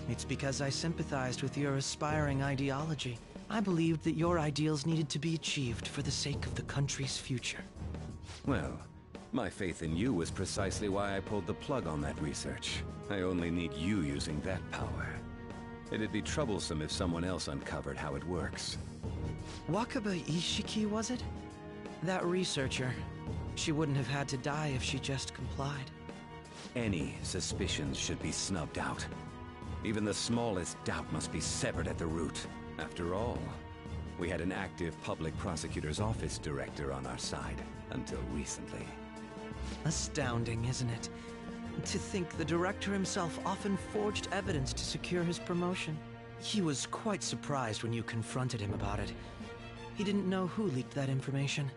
It's because I sympathized with your aspiring ideology. I believed that your ideals needed to be achieved for the sake of the country's future. Well, my faith in you was precisely why I pulled the plug on that research. I only need you using that power. It'd be troublesome if someone else uncovered how it works. Wakaba Ishiki, was it? That researcher. She wouldn't have had to die if she just complied. Any suspicions should be snubbed out. Even the smallest doubt must be severed at the root. After all, we had an active public prosecutor's office director on our side, until recently. Astounding, isn't it? To think the director himself often forged evidence to secure his promotion. He was quite surprised when you confronted him about it. He didn't know who leaked that information.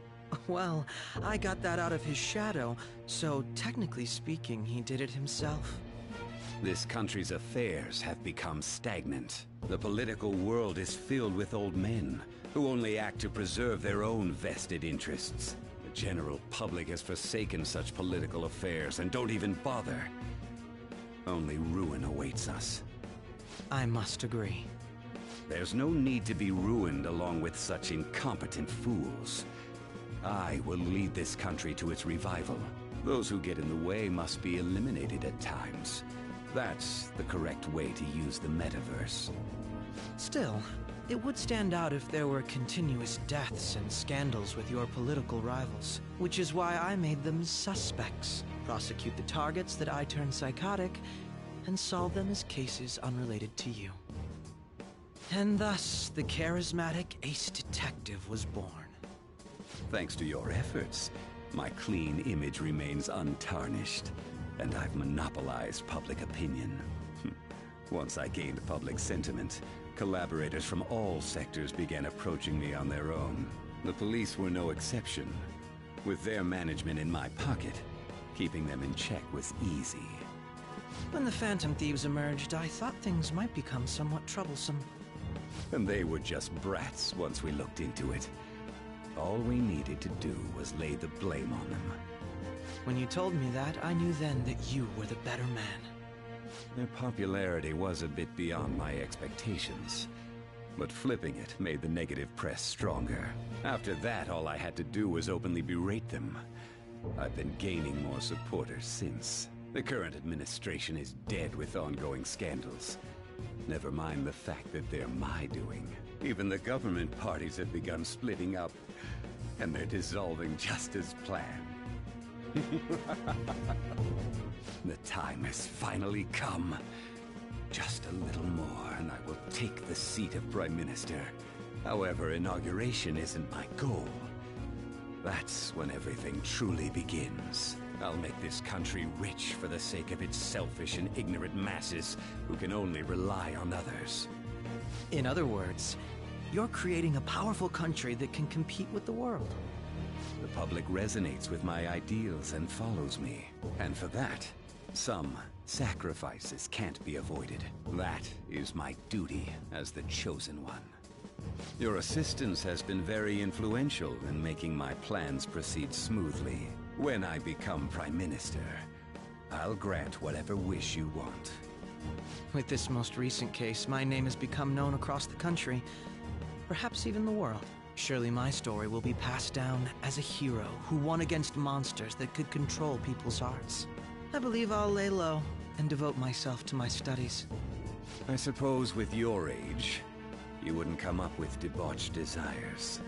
Well, I got that out of his shadow, so technically speaking, he did it himself. This country's affairs have become stagnant. The political world is filled with old men who only act to preserve their own vested interests. The general public has forsaken such political affairs and don't even bother. Only ruin awaits us. I must agree. There's no need to be ruined along with such incompetent fools. I will lead this country to its revival. Those who get in the way must be eliminated at times. That's the correct way to use the metaverse. Still, it would stand out if there were continuous deaths and scandals with your political rivals, which is why I made them suspects. Prosecute the targets that I turn psychotic, and solve them as cases unrelated to you. And thus, the charismatic ace detective was born. Thanks to your efforts, my clean image remains untarnished, and I've monopolized public opinion. Once I gained public sentiment, collaborators from all sectors began approaching me on their own. The police were no exception. With their management in my pocket, keeping them in check was easy. When the Phantom Thieves emerged, I thought things might become somewhat troublesome. And they were just brats once we looked into it. All we needed to do was lay the blame on them. When you told me that, I knew then that you were the better man. Their popularity was a bit beyond my expectations. But flipping it made the negative press stronger. After that, all I had to do was openly berate them. I've been gaining more supporters since. The current administration is dead with ongoing scandals. Never mind the fact that they're my doing. Even the government parties have begun splitting up, and they're dissolving just as planned. The time has finally come. Just a little more, and I will take the seat of Prime Minister. However, inauguration isn't my goal. That's when everything truly begins. I'll make this country rich for the sake of its selfish and ignorant masses who can only rely on others. In other words, you're creating a powerful country that can compete with the world. The public resonates with my ideals and follows me. And for that, some sacrifices can't be avoided. That is my duty as the chosen one. Your assistance has been very influential in making my plans proceed smoothly. When I become Prime Minister, I'll grant whatever wish you want. With this most recent case, my name has become known across the country, perhaps even the world. Surely my story will be passed down as a hero who won against monsters that could control people's hearts. I believe I'll lay low and devote myself to my studies. I suppose with your age, you wouldn't come up with debauched desires.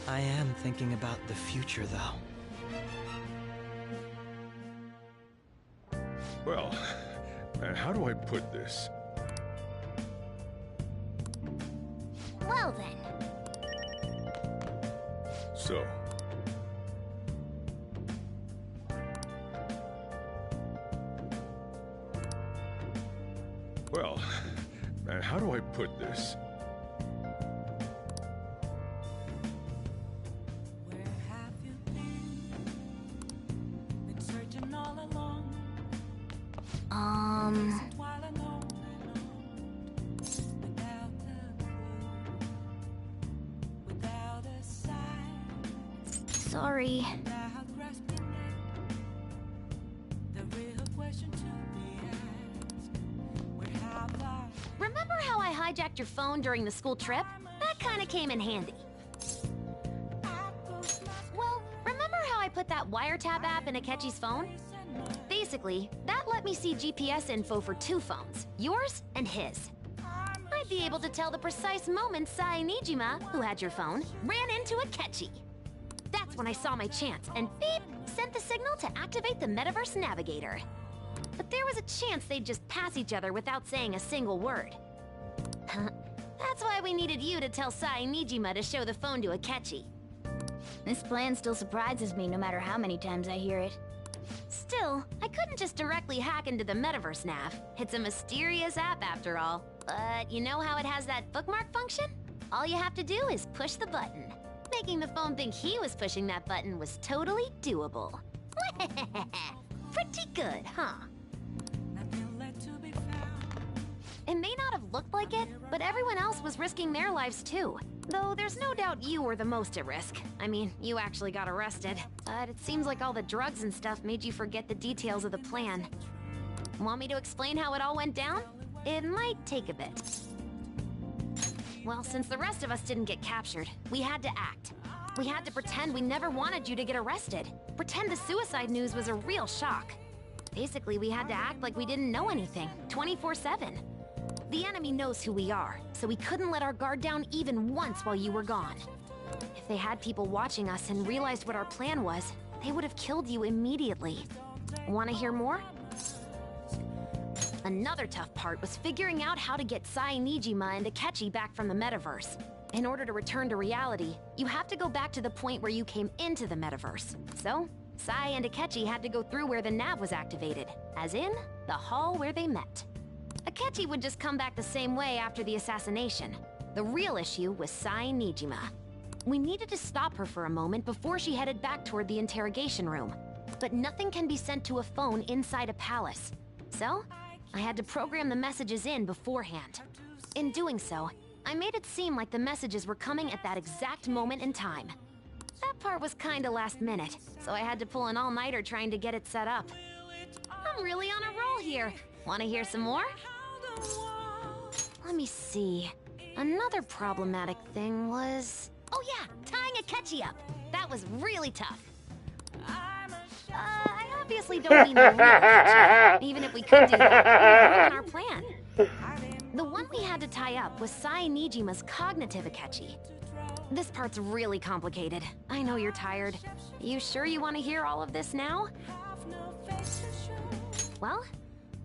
I am thinking about the future, though. Well, how do I put this? Well then. So. Well, how do I put this? Sorry. Remember how I hijacked your phone during the school trip? That kinda came in handy. Well, remember how I put that wiretap app in Akechi's phone? Basically, that let me see GPS info for 2 phones, yours and his. I'd be able to tell the precise moment Sai Nijima, who had your phone, ran into Akechi. That's when I saw my chance, and beep, sent the signal to activate the Metaverse Navigator. But there was a chance they'd just pass each other without saying a single word. That's why we needed you to tell Sai Nijima to show the phone to Akechi. This plan still surprises me no matter how many times I hear it. Still, I couldn't just directly hack into the Metaverse Nav. It's a mysterious app after all. But you know how it has that bookmark function? All you have to do is push the button. Making the phone think he was pushing that button was totally doable. Pretty good, huh? It may not have looked like it, but everyone else was risking their lives too. Though there's no doubt you were the most at risk. I mean, you actually got arrested. But it seems like all the drugs and stuff made you forget the details of the plan. Want me to explain how it all went down? It might take a bit. Well, since the rest of us didn't get captured, we had to act. We had to pretend we never wanted you to get arrested. Pretend the suicide news was a real shock. Basically, we had to act like we didn't know anything, 24/7. The enemy knows who we are, so we couldn't let our guard down even once while you were gone. If they had people watching us and realized what our plan was, they would have killed you immediately. Want to hear more? Another tough part was figuring out how to get Sai, Nijima, and Akechi back from the metaverse. In order to return to reality, you have to go back to the point where you came into the metaverse. So, Sai and Akechi had to go through where the nav was activated, as in, the hall where they met. Akechi would just come back the same way after the assassination. The real issue was Sai Nijima. We needed to stop her for a moment before she headed back toward the interrogation room. But nothing can be sent to a phone inside a palace. So, I had to program the messages in beforehand. In doing so, I made it seem like the messages were coming at that exact moment in time. That part was kinda last minute, so I had to pull an all-nighter trying to get it set up. I'm really on a roll here. Wanna hear some more? Let me see. Another problematic thing was... Oh yeah, tying Akechi up. That was really tough. I obviously don't mean the real Akechi. Even if we could do that, it would ruin our plan. The one we had to tie up was Sai Nijima's cognitive Akechi. This part's really complicated. I know you're tired. You sure you want to hear all of this now? Well,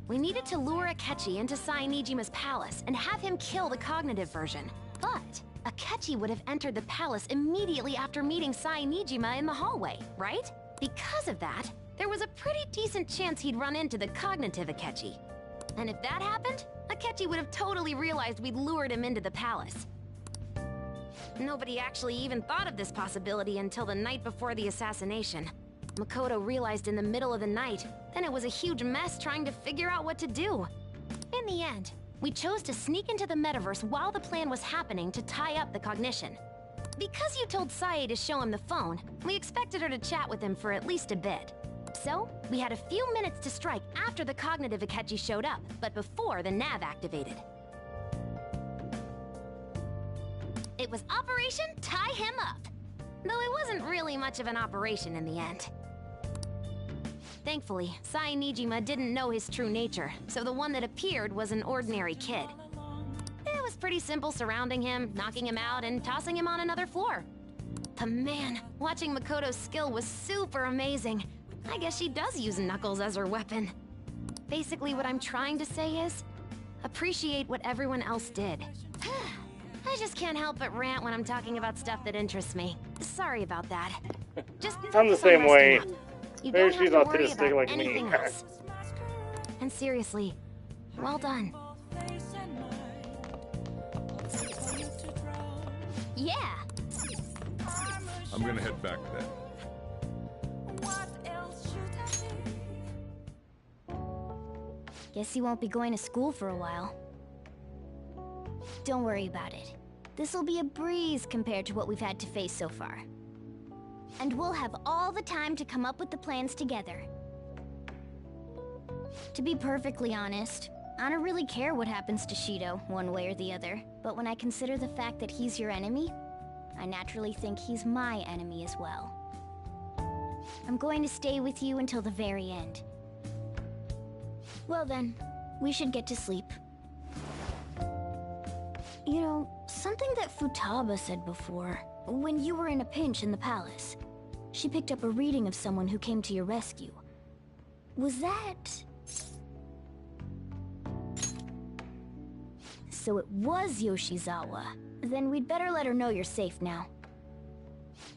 we needed to lure Akechi into Sai Nijima's palace and have him kill the cognitive version. But Akechi would have entered the palace immediately after meeting Sai Nijima in the hallway, right? Because of that, there was a pretty decent chance he'd run into the cognitive Akechi. And if that happened, Akechi would have totally realized we'd lured him into the palace. Nobody actually even thought of this possibility until the night before the assassination. Makoto realized in the middle of the night, then it was a huge mess trying to figure out what to do. In the end, we chose to sneak into the metaverse while the plan was happening to tie up the cognition. Because you told Sae to show him the phone, we expected her to chat with him for at least a bit. So, we had a few minutes to strike after the cognitive Akechi showed up, but before the nav activated. It was Operation Tie Him Up, though it wasn't really much of an operation in the end. Thankfully, Sai Nijima didn't know his true nature, so the one that appeared was an ordinary kid. It was pretty simple surrounding him, knocking him out, and tossing him on another floor. But man, watching Makoto's skill was super amazing. I guess she does use Knuckles as her weapon. Basically, what I'm trying to say is, appreciate what everyone else did. I just can't help but rant when I'm talking about stuff that interests me. Sorry about that. Just I'm the same way. Up. You Maybe don't she's have to worry autistic about like anything me. else. And seriously, well done. Yeah. I'm gonna head back then. Guess you won't be going to school for a while. Don't worry about it. This'll be a breeze compared to what we've had to face so far. And we'll have all the time to come up with the plans together. To be perfectly honest, I don't really care what happens to Shido, one way or the other. But when I consider the fact that he's your enemy, I naturally think he's my enemy as well. I'm going to stay with you until the very end. Well then, we should get to sleep. You know, something that Futaba said before, when you were in a pinch in the palace, she picked up a reading of someone who came to your rescue. Was that... So it was Yoshizawa. Then we'd better let her know you're safe now.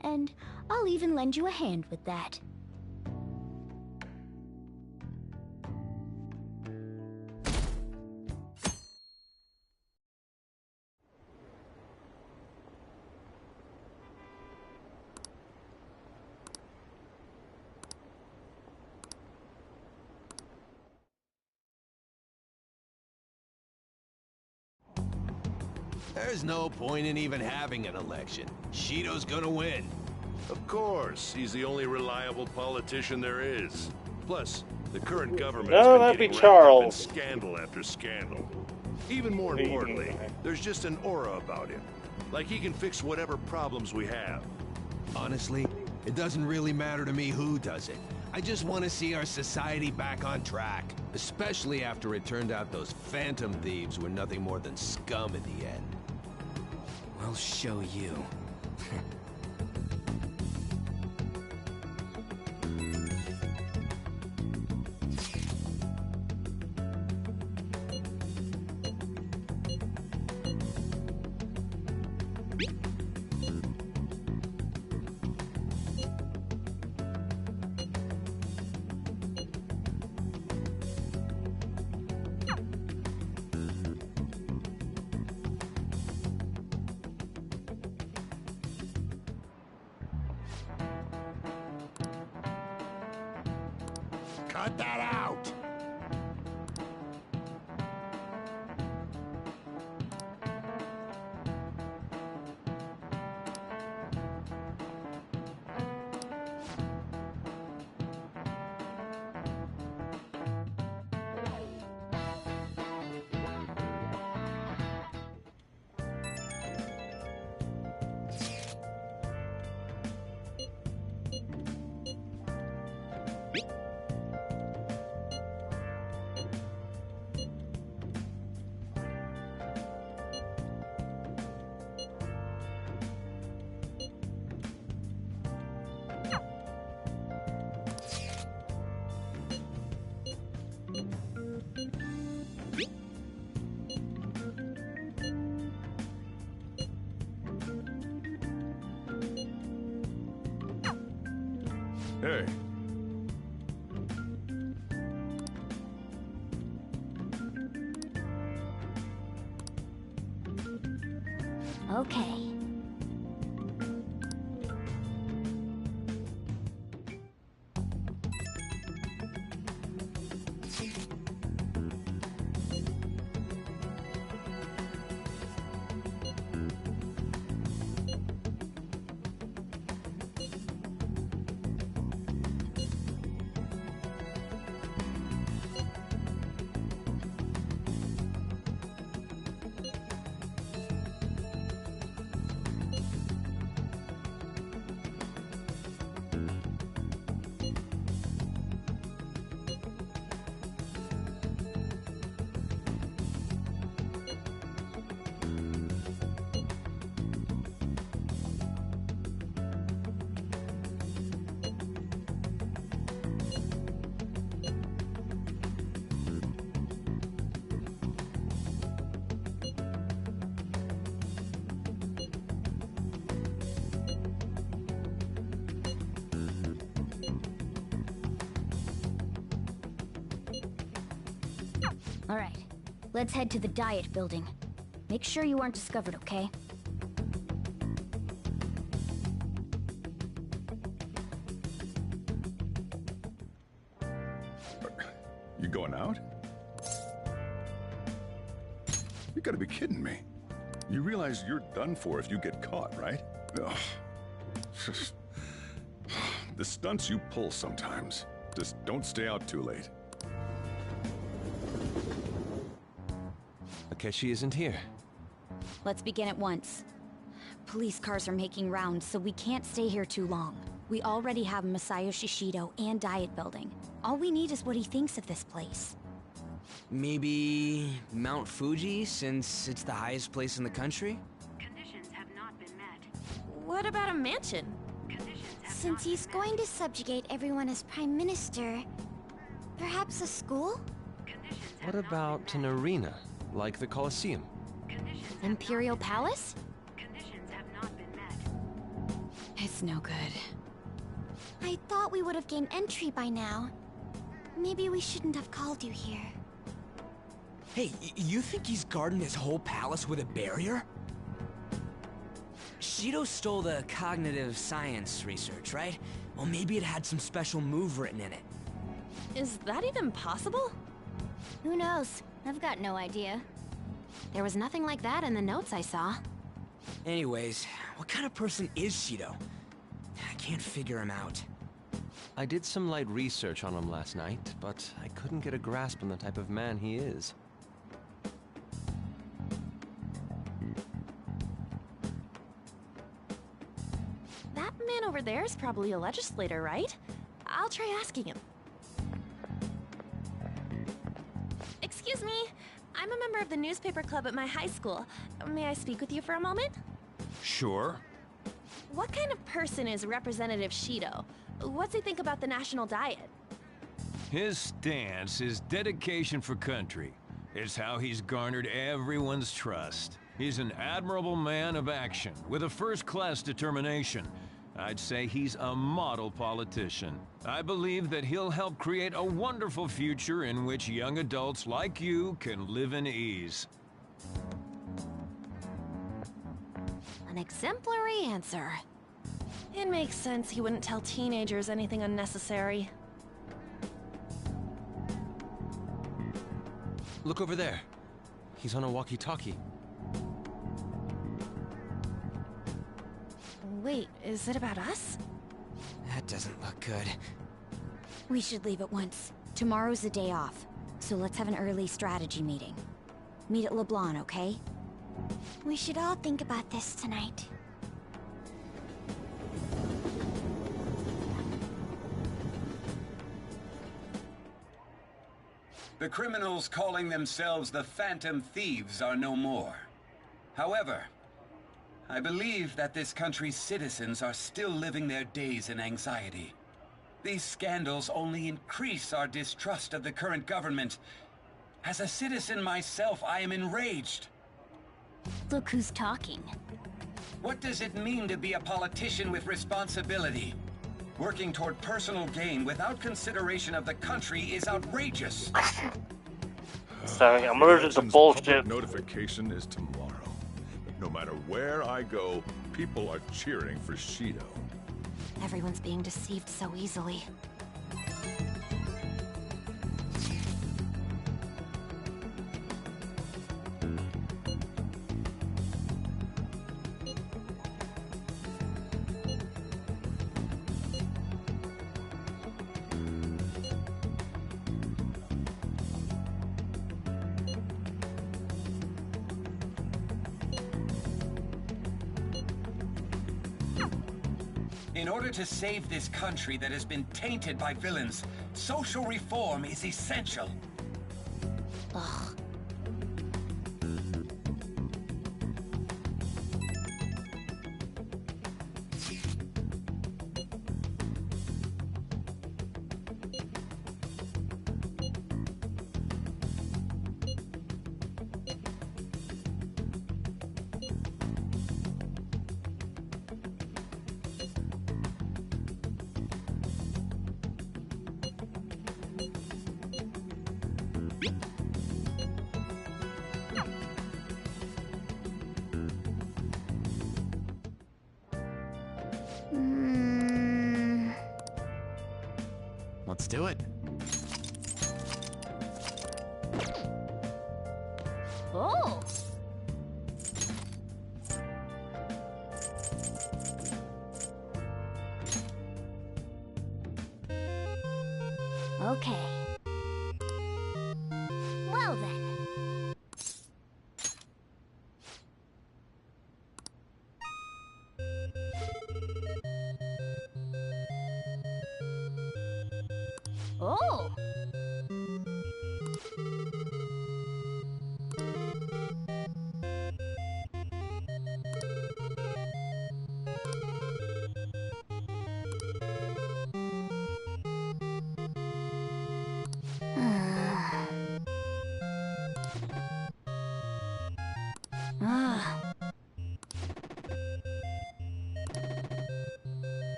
And I'll even lend you a hand with that. There's no point in even having an election. Shido's gonna win. Of course, he's the only reliable politician there is. Plus, the current government No, has been that'd getting be wrapped up in Charles. scandal after scandal. Even more importantly, there's just an aura about him. Like he can fix whatever problems we have. Honestly, it doesn't really matter to me who does it. I just want to see our society back on track. Especially after it turned out those phantom thieves were nothing more than scum in the end. We'll show you. Cut that out! Hey. Okay. All right, let's head to the diet building. Make sure you aren't discovered, okay? You going out? You gotta be kidding me. You realize you're done for if you get caught, right? Ugh. The stunts you pull sometimes. Just don't stay out too late. Akechi isn't here. Let's begin at once. Police cars are making rounds, so we can't stay here too long. We already have Masayo Shishido and Diet Building. All we need is what he thinks of this place. Maybe Mount Fuji, since it's the highest place in the country? Conditions have not been met. What about a mansion? Since he's going to subjugate everyone as Prime Minister, perhaps a school? What about an arena, like the Colosseum? Imperial Palace? Conditions have not been met. It's no good. I thought we would have gained entry by now. Maybe we shouldn't have called you here. Hey, you think he's guarding his whole palace with a barrier? Shido stole the cognitive science research, right? Well, maybe it had some special move written in it. Is that even possible? Who knows? I've got no idea. There was nothing like that in the notes I saw. Anyways, what kind of person is Shido? I can't figure him out. I did some light research on him last night, but I couldn't get a grasp on the type of man he is. That man over there is probably a legislator, right? I'll try asking him. Excuse me, I'm a member of the newspaper club at my high school. May I speak with you for a moment? Sure. What kind of person is Representative Shido? What's he think about the national diet? His stance is dedication for country. It's how he's garnered everyone's trust. He's an admirable man of action, with a first-class determination. I'd say he's a model politician. I believe that he'll help create a wonderful future in which young adults like you can live in ease. An exemplary answer. It makes sense he wouldn't tell teenagers anything unnecessary. Look over there. He's on a walkie-talkie. Wait, is it about us? That doesn't look good. We should leave at once. Tomorrow's the day off, so let's have an early strategy meeting. Meet at LeBlanc, okay? We should all think about this tonight. The criminals calling themselves the Phantom Thieves are no more. However, I believe that this country's citizens are still living their days in anxiety. These scandals only increase our distrust of the current government. As a citizen myself, I am enraged. Look who's talking. What does it mean to be a politician with responsibility? Working toward personal gain without consideration of the country is outrageous. Sorry, I'm allergic to bullshit. Public notification is tomorrow. No matter where I go, people are cheering for Shido. Everyone's being deceived so easily. In order to save this country that has been tainted by villains, social reform is essential. Ugh. Let's do it. Oh! Okay. Well then. Oh! Ah.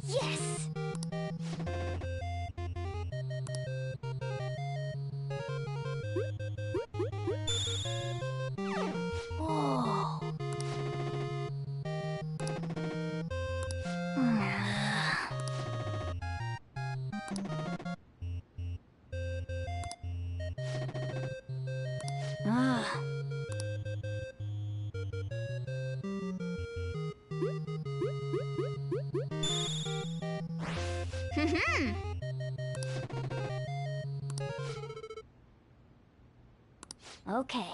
Yes! Oh. Ah. Okay.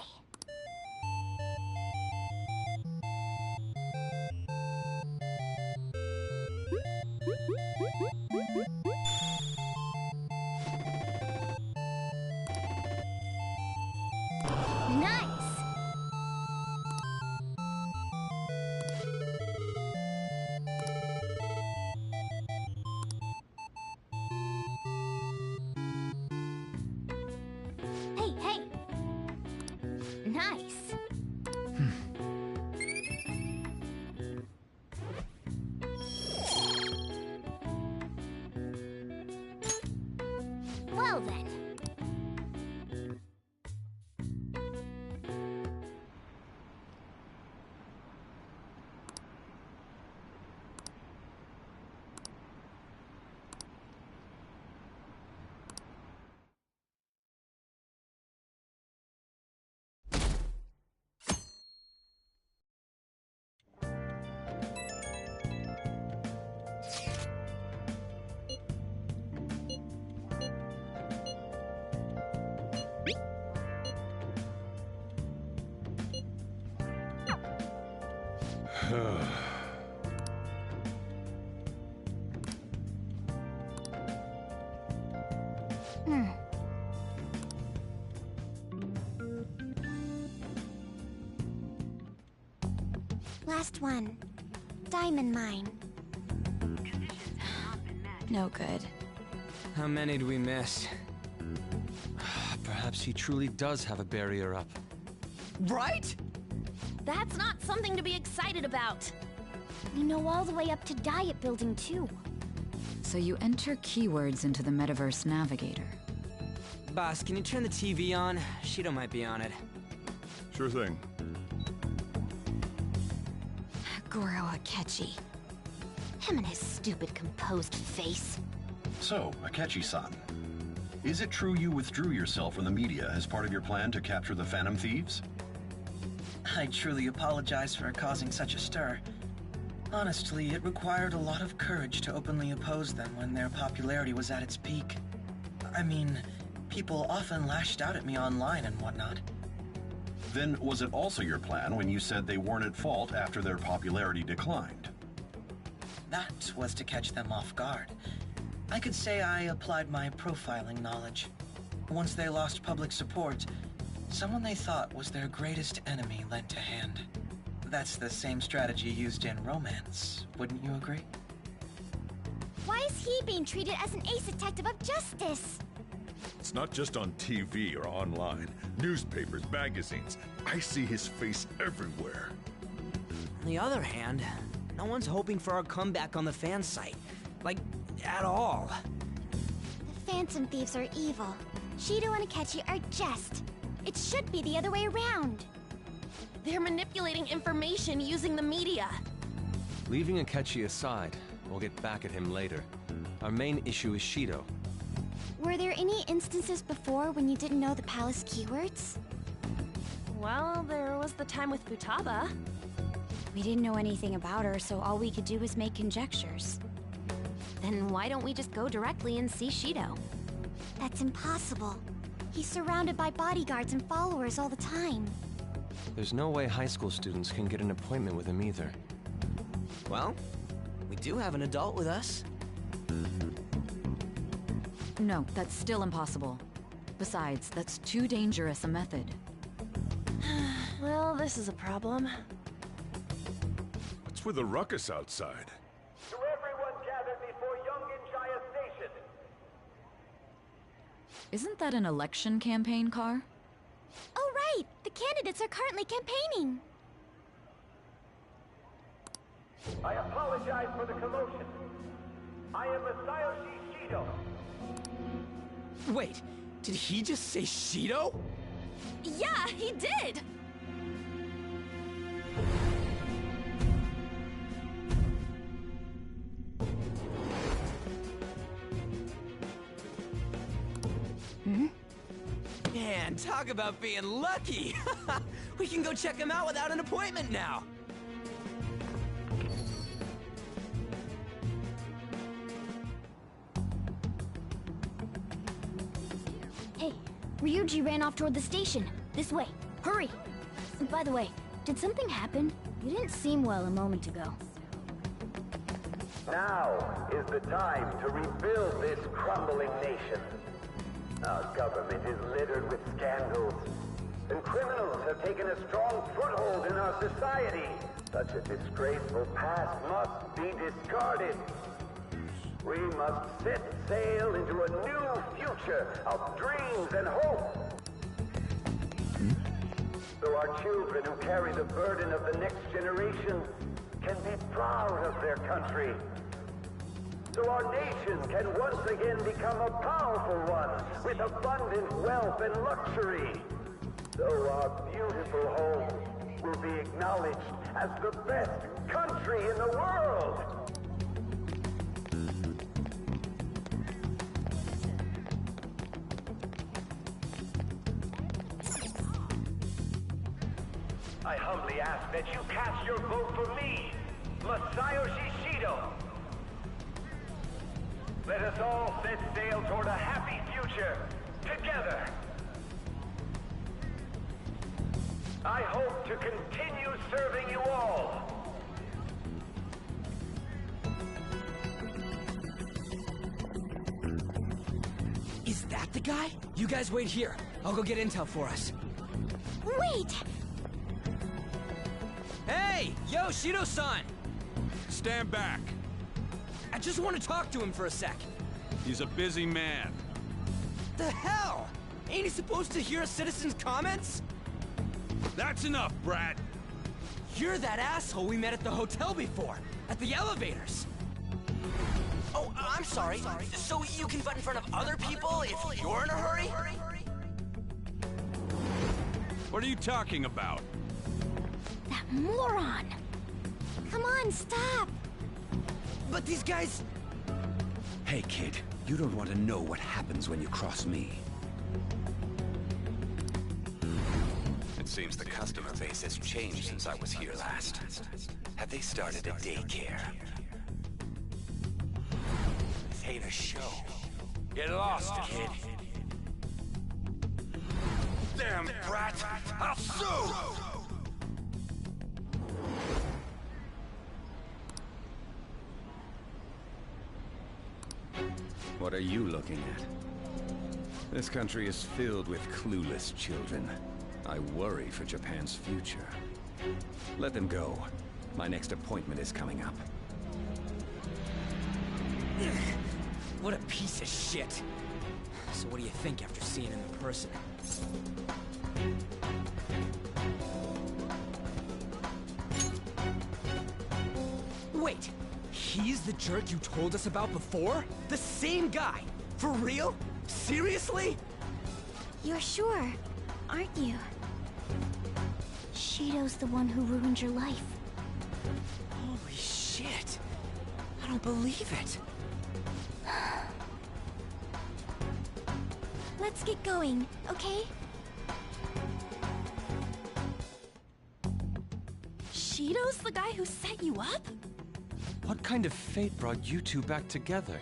Nice! Hey, hey! Last one. Diamond mine. No good. How many do we miss? Perhaps he truly does have a barrier up. Right? That's not something to be excited about. We know all the way up to Diet Building, too. So you enter keywords into the Metaverse Navigator. Boss, can you turn the TV on? Shido might be on it. Sure thing. Goro Akechi. Him and his stupid composed face. So, Akechi-san, is it true you withdrew yourself from the media as part of your plan to capture the Phantom Thieves? I truly apologize for causing such a stir. Honestly, it required a lot of courage to openly oppose them when their popularity was at its peak. I mean, people often lashed out at me online and whatnot. Then was it also your plan when you said they weren't at fault after their popularity declined? That was to catch them off guard. I could say I applied my profiling knowledge. Once they lost public support, someone they thought was their greatest enemy lent a hand. That's the same strategy used in romance, wouldn't you agree? Why is he being treated as an ace detective of justice? It's not just on TV or online. Newspapers, magazines. I see his face everywhere. On the other hand, no one's hoping for our comeback on the fan site. Like, at all. The Phantom Thieves are evil. Shido and Akechi are just. It should be the other way around. They're manipulating information using the media. Leaving Akechi aside, we'll get back at him later. Our main issue is Shido. Were there any instances before when you didn't know the palace keywords? Well, there was the time with Futaba. We didn't know anything about her, so all we could do was make conjectures. Then why don't we just go directly and see Shido? That's impossible. He's surrounded by bodyguards and followers all the time. There's no way high school students can get an appointment with him either. Well, we do have an adult with us. No, that's still impossible. Besides, that's too dangerous a method. Well, this is a problem. What's with the ruckus outside? To everyone gathered before Yongen-Jaya Station. Isn't that an election campaign car? Oh, right! The candidates are currently campaigning. I apologize for the commotion. I am Masayoshi Shido. Wait, did he just say Shido? Yeah, he did! Man, talk about being lucky! We can go check him out without an appointment now! Hey, Ryuji ran off toward the station. This way. Hurry! By the way, did something happen? You didn't seem well a moment ago. Now is the time to rebuild this crumbling nation. Our government is littered with scandals, and criminals have taken a strong foothold in our society. Such a disgraceful past must be discarded. We must set sail into a new future of dreams and hope. So our children who carry the burden of the next generation can be proud of their country. So our nation can once again become a powerful one with abundant wealth and luxury. So our beautiful home will be acknowledged as the best country in the world. I humbly ask that you cast your vote for me, Masayoshi Shido. Let us all set sail toward a happy future, together. I hope to continue serving you all. that the guy? You guys wait here. I'll go get intel for us. Wait! Hey! Yo, Shido-san! Stand back. I just want to talk to him for a sec. He's a busy man. The hell? Ain't he supposed to hear a citizen's comments? That's enough, Brat. You're that asshole we met at the hotel before, at the elevators. Oh, I'm sorry. So you can butt in front of other people if you're in a hurry? What are you talking about? That moron! Come on, stop! But these guys... Hey, kid, you don't want to know what happens when you cross me. It seems the customer base has changed since I was here last. Have they started a daycare? This ain't a show. Get lost, kid. Damn brat! I'll sue! What are you looking at? This country is filled with clueless children. I worry for Japan's future. Let them go. My next appointment is coming up. What a piece of shit. So what do you think after seeing him in person? Wait, he's the jerk you told us about before? The same guy? For real? Seriously? You're sure, aren't you? Shido's the one who ruined your life. Holy shit. I don't believe it. Let's get going, okay? Shido's the guy who set you up? What kind of fate brought you two back together?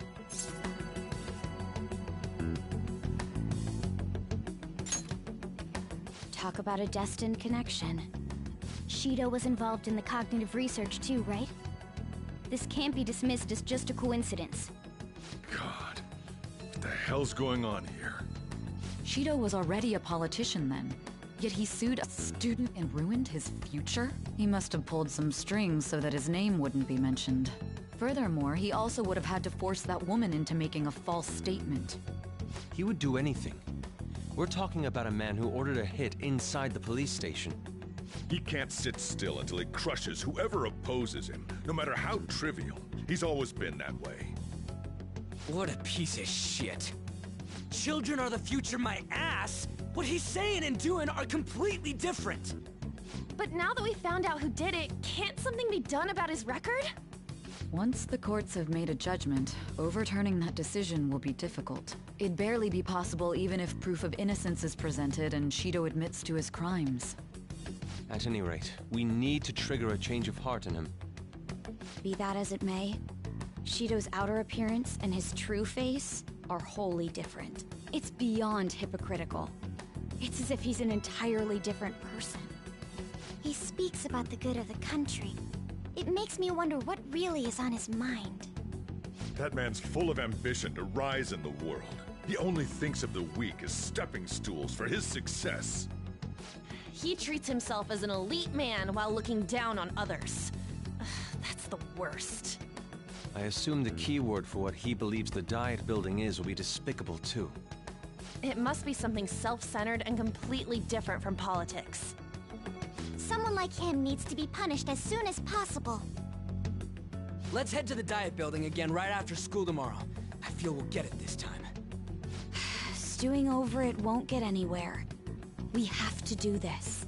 Talk about a destined connection. Shido was involved in the cognitive research too, right? This can't be dismissed as just a coincidence. God, what the hell's going on here? Shido was already a politician then, yet he sued a student and ruined his future? He must have pulled some strings so that his name wouldn't be mentioned. Furthermore, he also would have had to force that woman into making a false statement. He would do anything. We're talking about a man who ordered a hit inside the police station. He can't sit still until he crushes whoever opposes him, no matter how trivial. He's always been that way. What a piece of shit. Children are the future, my ass! What he's saying and doing are completely different! But now that we found out who did it, can't something be done about his record? Once the courts have made a judgment, overturning that decision will be difficult. It'd barely be possible even if proof of innocence is presented and Shido admits to his crimes. At any rate, we need to trigger a change of heart in him. Be that as it may, Shido's outer appearance and his true face are wholly different. It's beyond hypocritical. It's as if he's an entirely different person. He speaks about the good of the country. It makes me wonder what really is on his mind. That man's full of ambition to rise in the world. He only thinks of the weak as stepping stools for his success. He treats himself as an elite man while looking down on others. That's the worst. I assume the key word for what he believes the Diet building is will be despicable too. It must be something self-centered and completely different from politics. Someone like him needs to be punished as soon as possible. Let's head to the Diet building again right after school tomorrow. I feel we'll get it this time. Stewing over it won't get anywhere. We have to do this.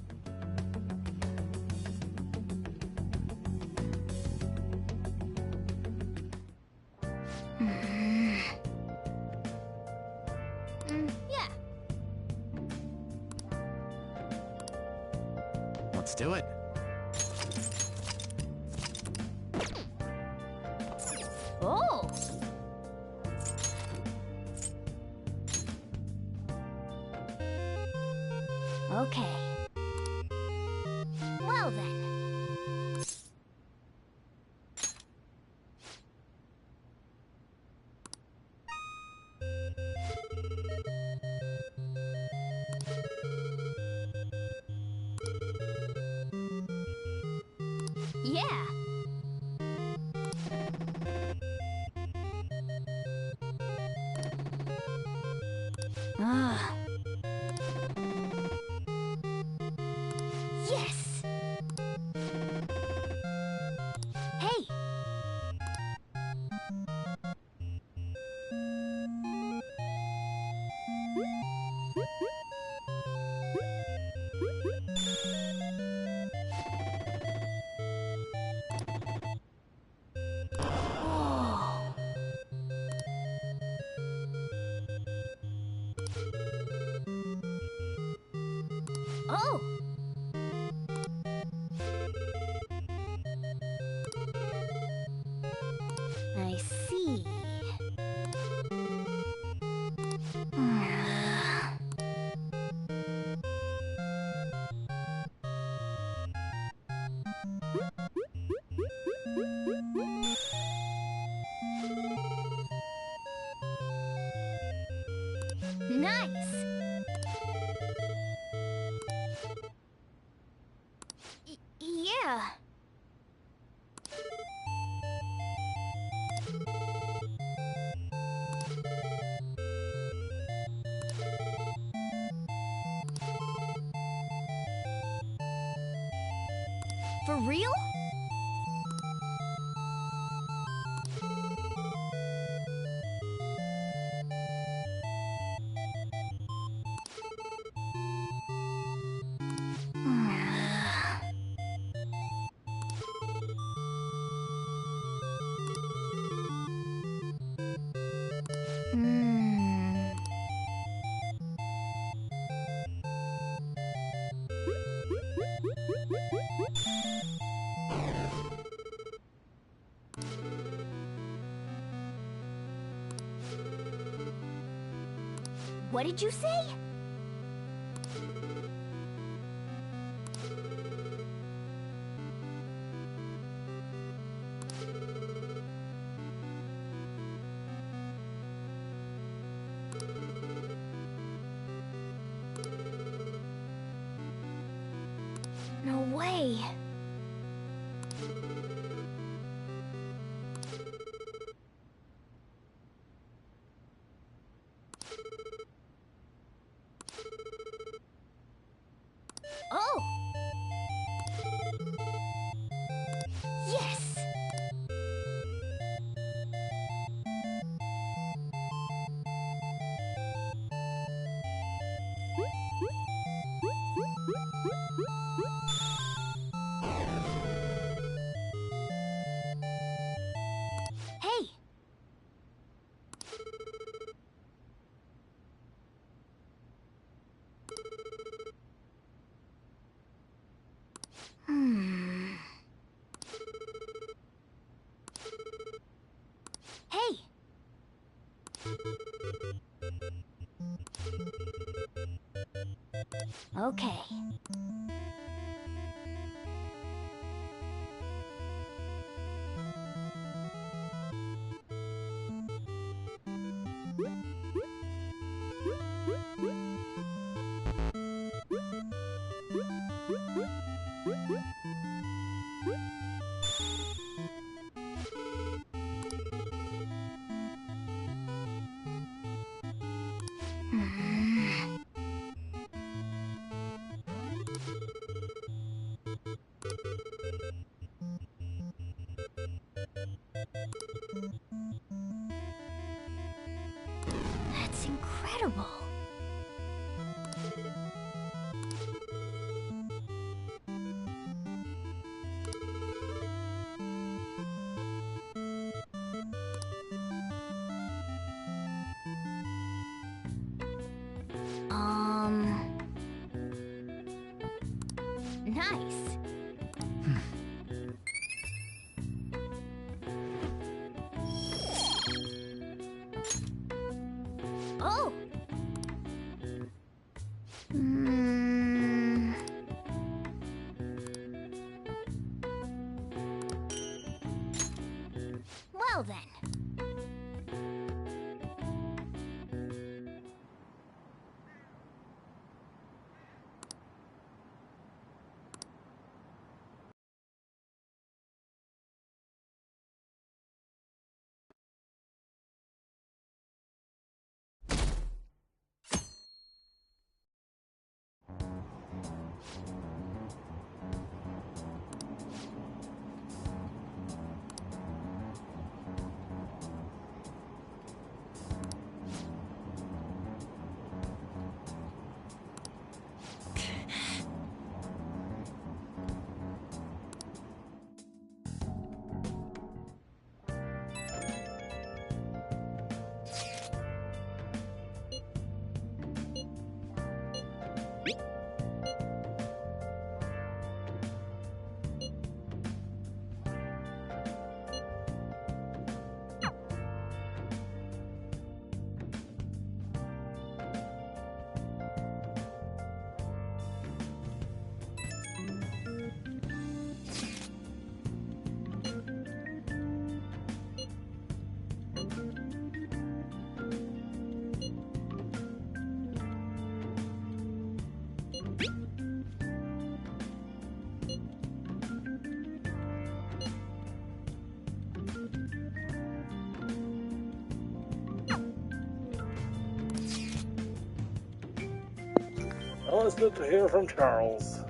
Yeah. Let's do it. Oh! Okay. Well then. Yeah. Ah. Yes! Hey! Oh. Oh! I see. Nice! Yeah. For real? Hmm. What did you say? No way. Oh! Yes! Hey! Hmm. Hey! Okay. That's incredible. Nice. Oh! Hmm. Well then. Always good to hear from Charles.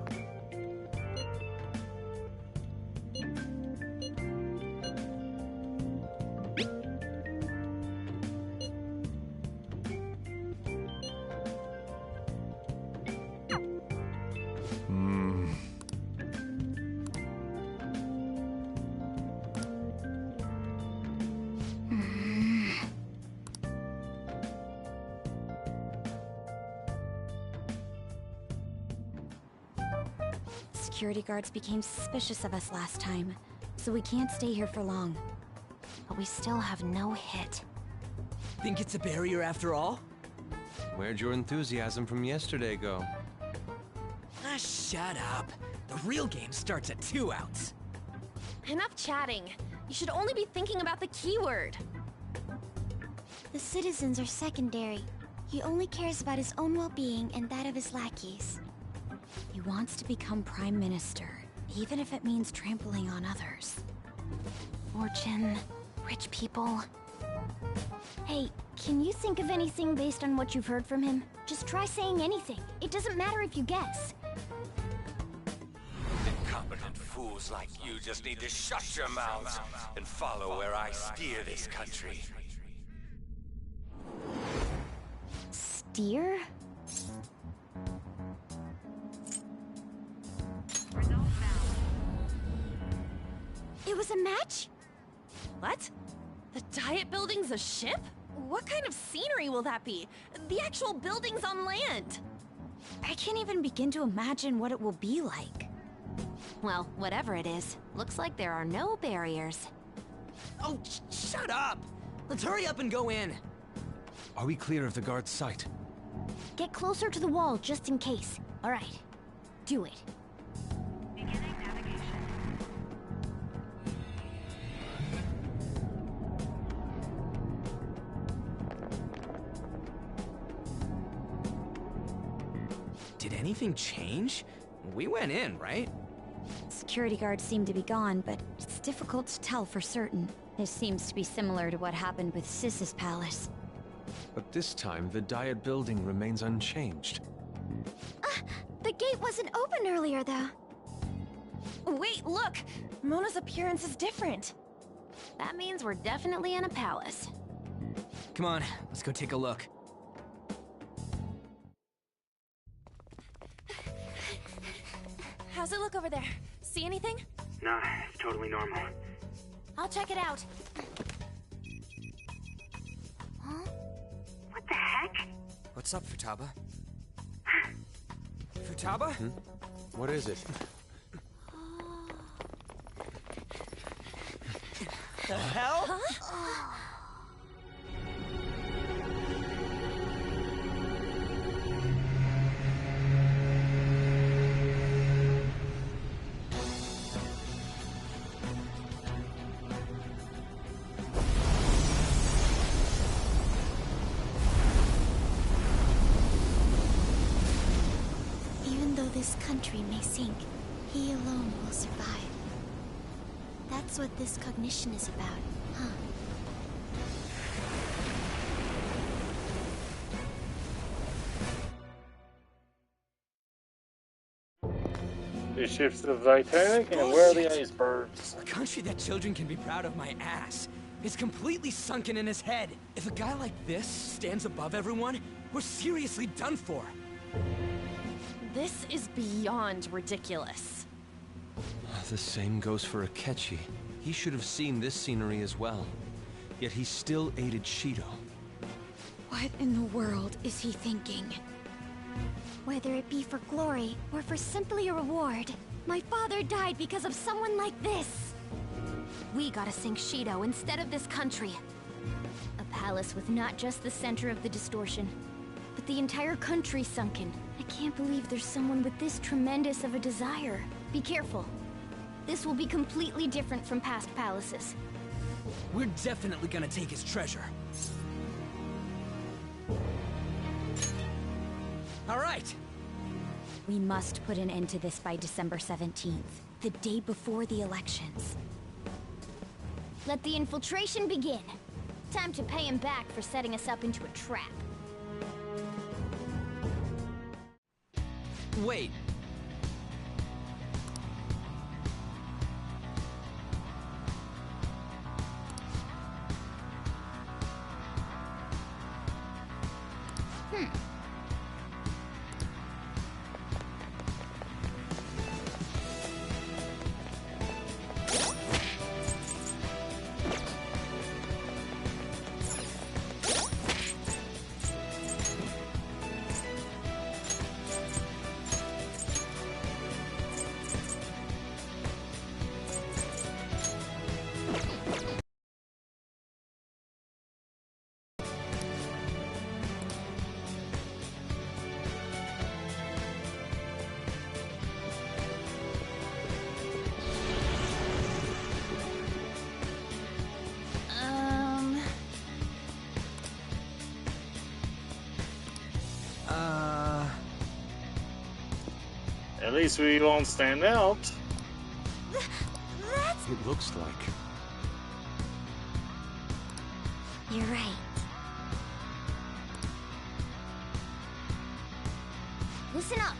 Security guards became suspicious of us last time, so we can't stay here for long. But we still have no hit. Think it's a barrier after all? Where'd your enthusiasm from yesterday go? Ah, shut up. The real game starts at 2 outs. Enough chatting. You should only be thinking about the keyword. The citizens are secondary. He only cares about his own well-being and that of his lackeys. He wants to become Prime Minister, even if it means trampling on others. Fortune, rich people. Hey, can you think of anything based on what you've heard from him? Just try saying anything. It doesn't matter if you guess. Incompetent fools like you just need to shut your mouths and follow where I steer this country. Steer? It was a match? What? The Diet Building's a ship? What kind of scenery will that be? The actual building's on land. I can't even begin to imagine what it will be like. Well, whatever it is, looks like there are no barriers. Oh, shut up! Let's hurry up and go in. Are we clear of the guard's sight? Get closer to the wall just in case. All right, do it. Did anything change? We went in, right? Security guards seem to be gone, but it's difficult to tell for certain. This seems to be similar to what happened with Sis's palace. But this time, the Diet Building remains unchanged. The gate wasn't open earlier, though. Wait, look! Mona's appearance is different. That means we're definitely in a palace. Come on, let's go take a look. How's it look over there? See anything? Nah, it's totally normal. I'll check it out. Huh? What the heck? What's up, Futaba? Futaba? What is it? The hell? Huh? Even though this country may sink, he alone will survive. That's what this cognition is about, huh? The ships to the Titanic, and where are the icebergs? A country that children can be proud of my ass is completely sunken in his head. If a guy like this stands above everyone, we're seriously done for. This is beyond ridiculous. The same goes for Akechi. He should have seen this scenery as well. Yet he still aided Shido. What in the world is he thinking? Whether it be for glory or for simply a reward, my father died because of someone like this. We gotta sink Shido instead of this country. A palace with not just the center of the distortion, but the entire country sunken. I can't believe there's someone with this tremendous of a desire. Be careful. This will be completely different from past palaces. We're definitely gonna take his treasure. All right. We must put an end to this by December 17th, the day before the elections. Let the infiltration begin. Time to pay him back for setting us up into a trap. wait. At least we won't stand out. It looks like. You're right. Listen up.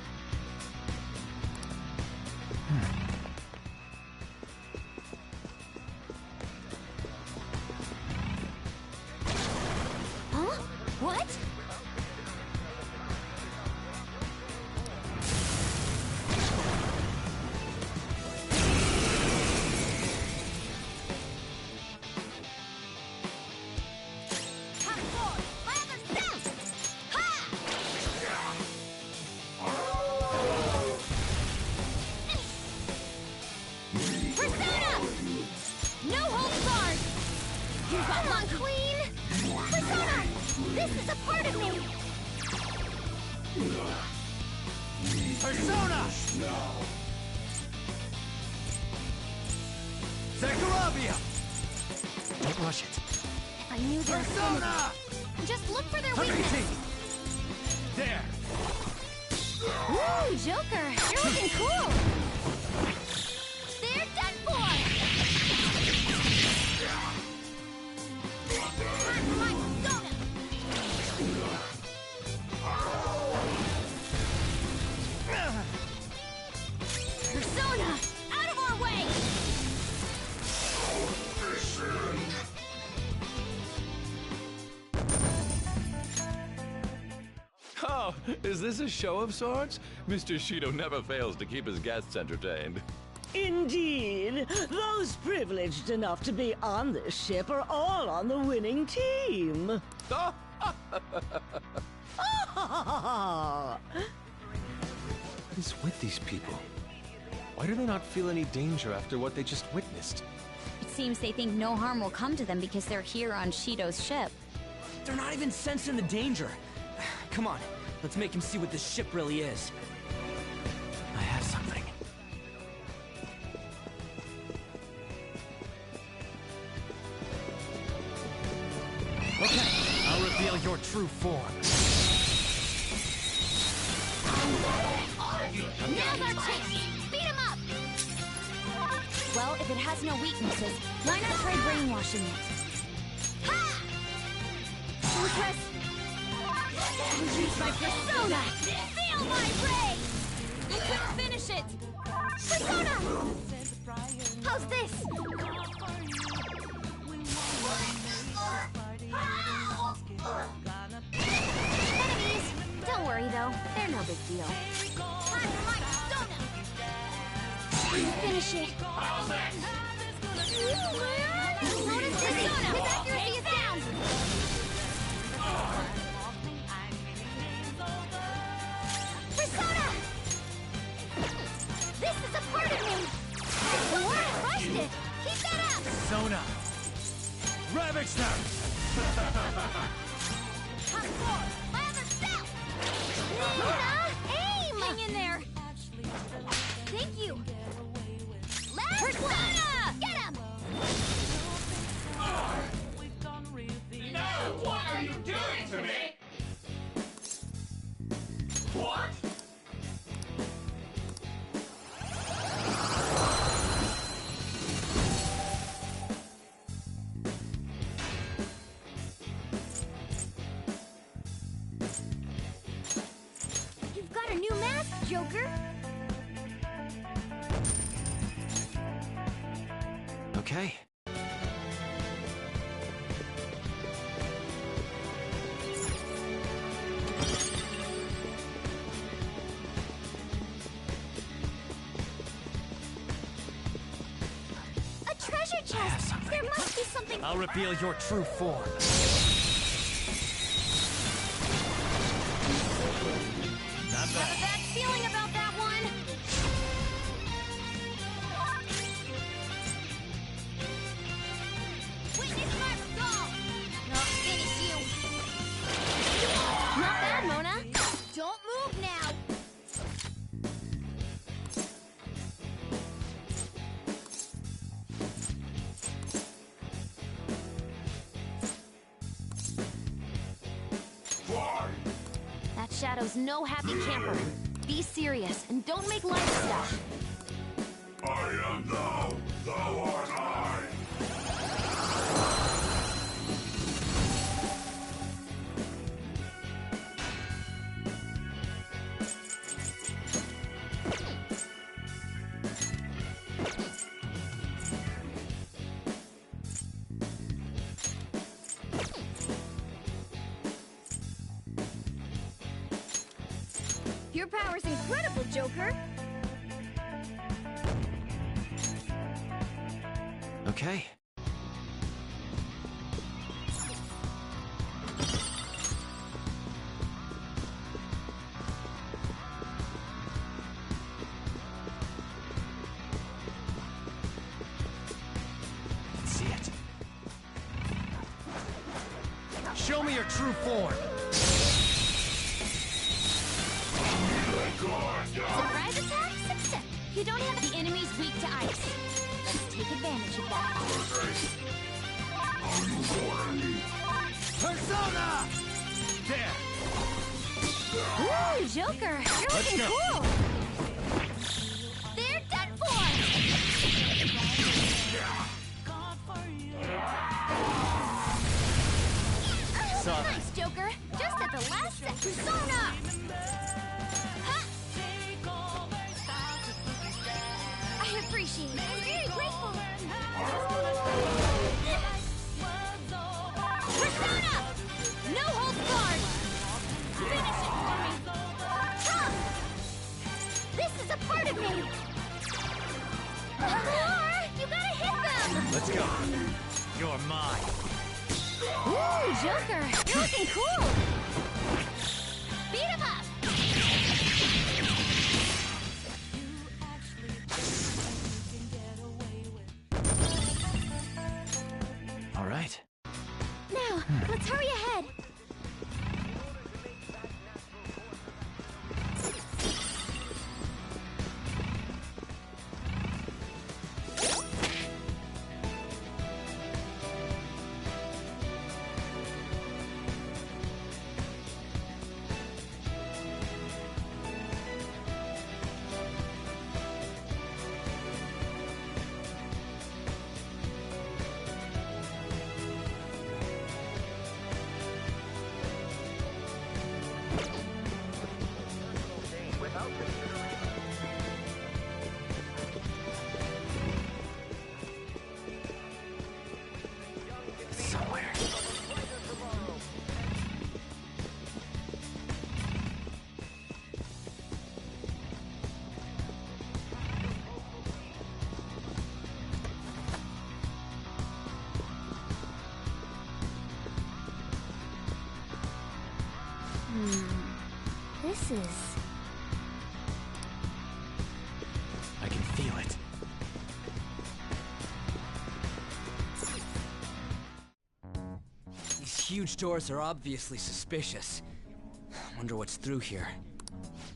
Huh? What? Persona! Zechariah! Don't rush it. I knew there was Persona! Just look for their weakness. There! Ooh, Joker! You're looking cool! They're done for! My soda! Persona! Out of our way! Oh, is this a show of sorts? Mr. Shido never fails to keep his guests entertained. Indeed. Those privileged enough to be on this ship are all on the winning team. What is with these people? Why do they not feel any danger after what they just witnessed? It seems they think no harm will come to them because they're here on Shido's ship. They're not even sensing the danger. Come on, let's make him see what this ship really is. I have something. Okay, I'll reveal your true form. Now's our chance! Beat him up! Well, if it has no weaknesses, why not try brainwashing it? Ha! Impress! Use my persona! Feel my ray! I couldn't finish it! Persona! How's this? Enemies! Don't worry though, they're no big deal. Finish it! Notice Persona! His accuracy is down! Persona! This is a part of me! You weren't rushed it! Keep that up! Persona! Ravage them! My other self! Luna! Aim! Hang in there! Thank you! Persona! Get him! No! What are you doing to me? What? You've got a new mask, Joker. Okay. A treasure chest! There must be something... I'll reveal your true form. Not Have a bad feeling about that one. Witness my resolve. I'll finish you. Not bad, Mona. Don't move now. That Shadow's no happy camper. Be serious and don't make light of stuff. I am thou, thou art I. Your power's incredible, Joker. Okay. Let's see it. Show me your true form. Surprise attack? Success. You don't have the enemy's weak to ice. Let's take advantage of that. Persona! There! Ooh, Joker, you're Let's looking go. cool. They're done for. Saw that. Nice, Joker. Just at the last second. Persona! Huh? I appreciate it. I'm very grateful. Persona! No holds barred. Finish it for me. Come! This is a part of me. Or you gotta hit them. Let's go. You're mine. Ooh, Joker, you're looking cool. Beat him up. All right. Now, let's hurry ahead. Somewhere. This is... I can feel it. These huge doors are obviously suspicious. Wonder what's through here.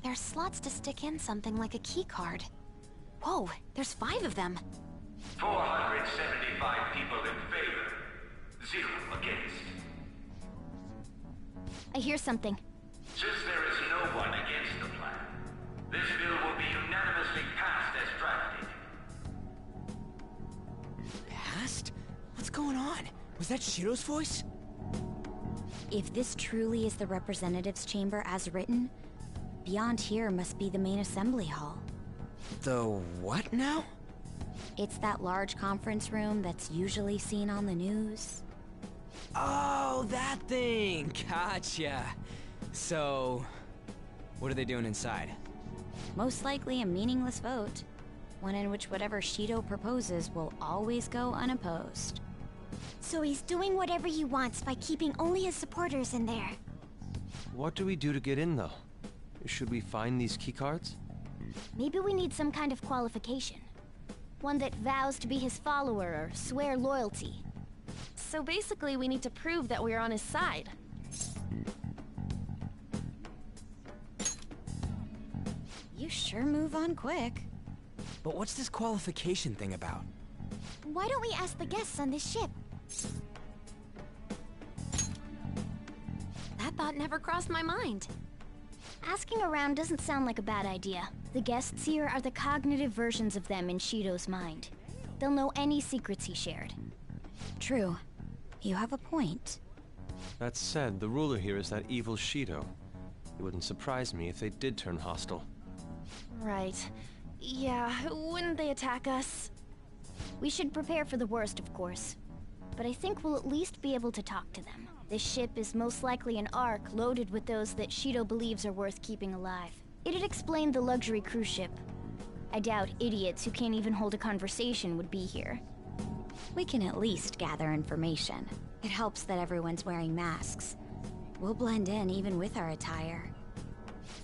There's slots to stick in something like a key card. Whoa, there's 5 of them. 475 people in favor. 0 against. I hear something. Since there is no one against the plan, this bill will be unanimously passed as drafted. Passed? What's going on? Was that Shiro's voice? If this truly is the representatives' chamber as written, Beyond here must be the main assembly hall. The what now? It's that large conference room that's usually seen on the news. Oh, that thing! Gotcha. So, what are they doing inside? Most likely a meaningless vote. One in which whatever Shido proposes will always go unopposed. So he's doing whatever he wants by keeping only his supporters in there. What do we do to get in, though? Should we find these keycards? Maybe we need some kind of qualification. One that vows to be his follower or swear loyalty. So basically, we need to prove that we're on his side. You sure move on quick. But what's this qualification thing about? Why don't we ask the guests on this ship? That thought never crossed my mind. Asking around doesn't sound like a bad idea. The guests here are the cognitive versions of them in Shido's mind. They'll know any secrets he shared. True. You have a point. That said, the ruler here is that evil Shido. It wouldn't surprise me if they did turn hostile. Right. Yeah, wouldn't they attack us? We should prepare for the worst, of course. But I think we'll at least be able to talk to them. This ship is most likely an Ark loaded with those that Shido believes are worth keeping alive. It'd explain the luxury cruise ship. I doubt idiots who can't even hold a conversation would be here. We can at least gather information. It helps that everyone's wearing masks. We'll blend in even with our attire.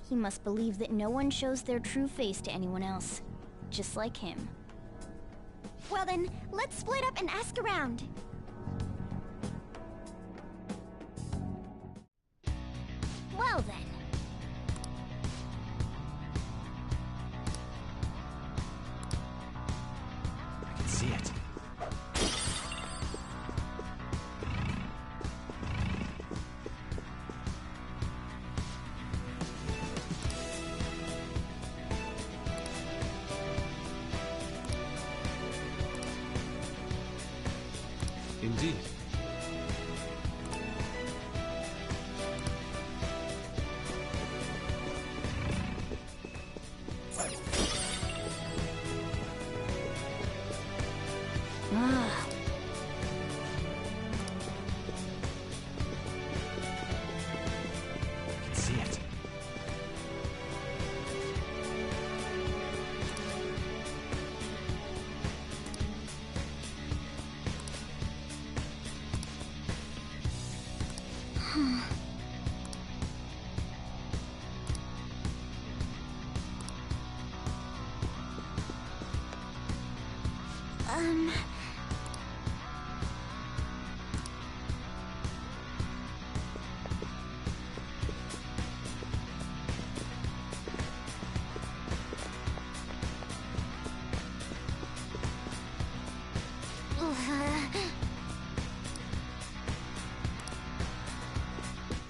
He must believe that no one shows their true face to anyone else. Just like him. Well then, let's split up and ask around. Well then. I can see it. Indeed. I can see it.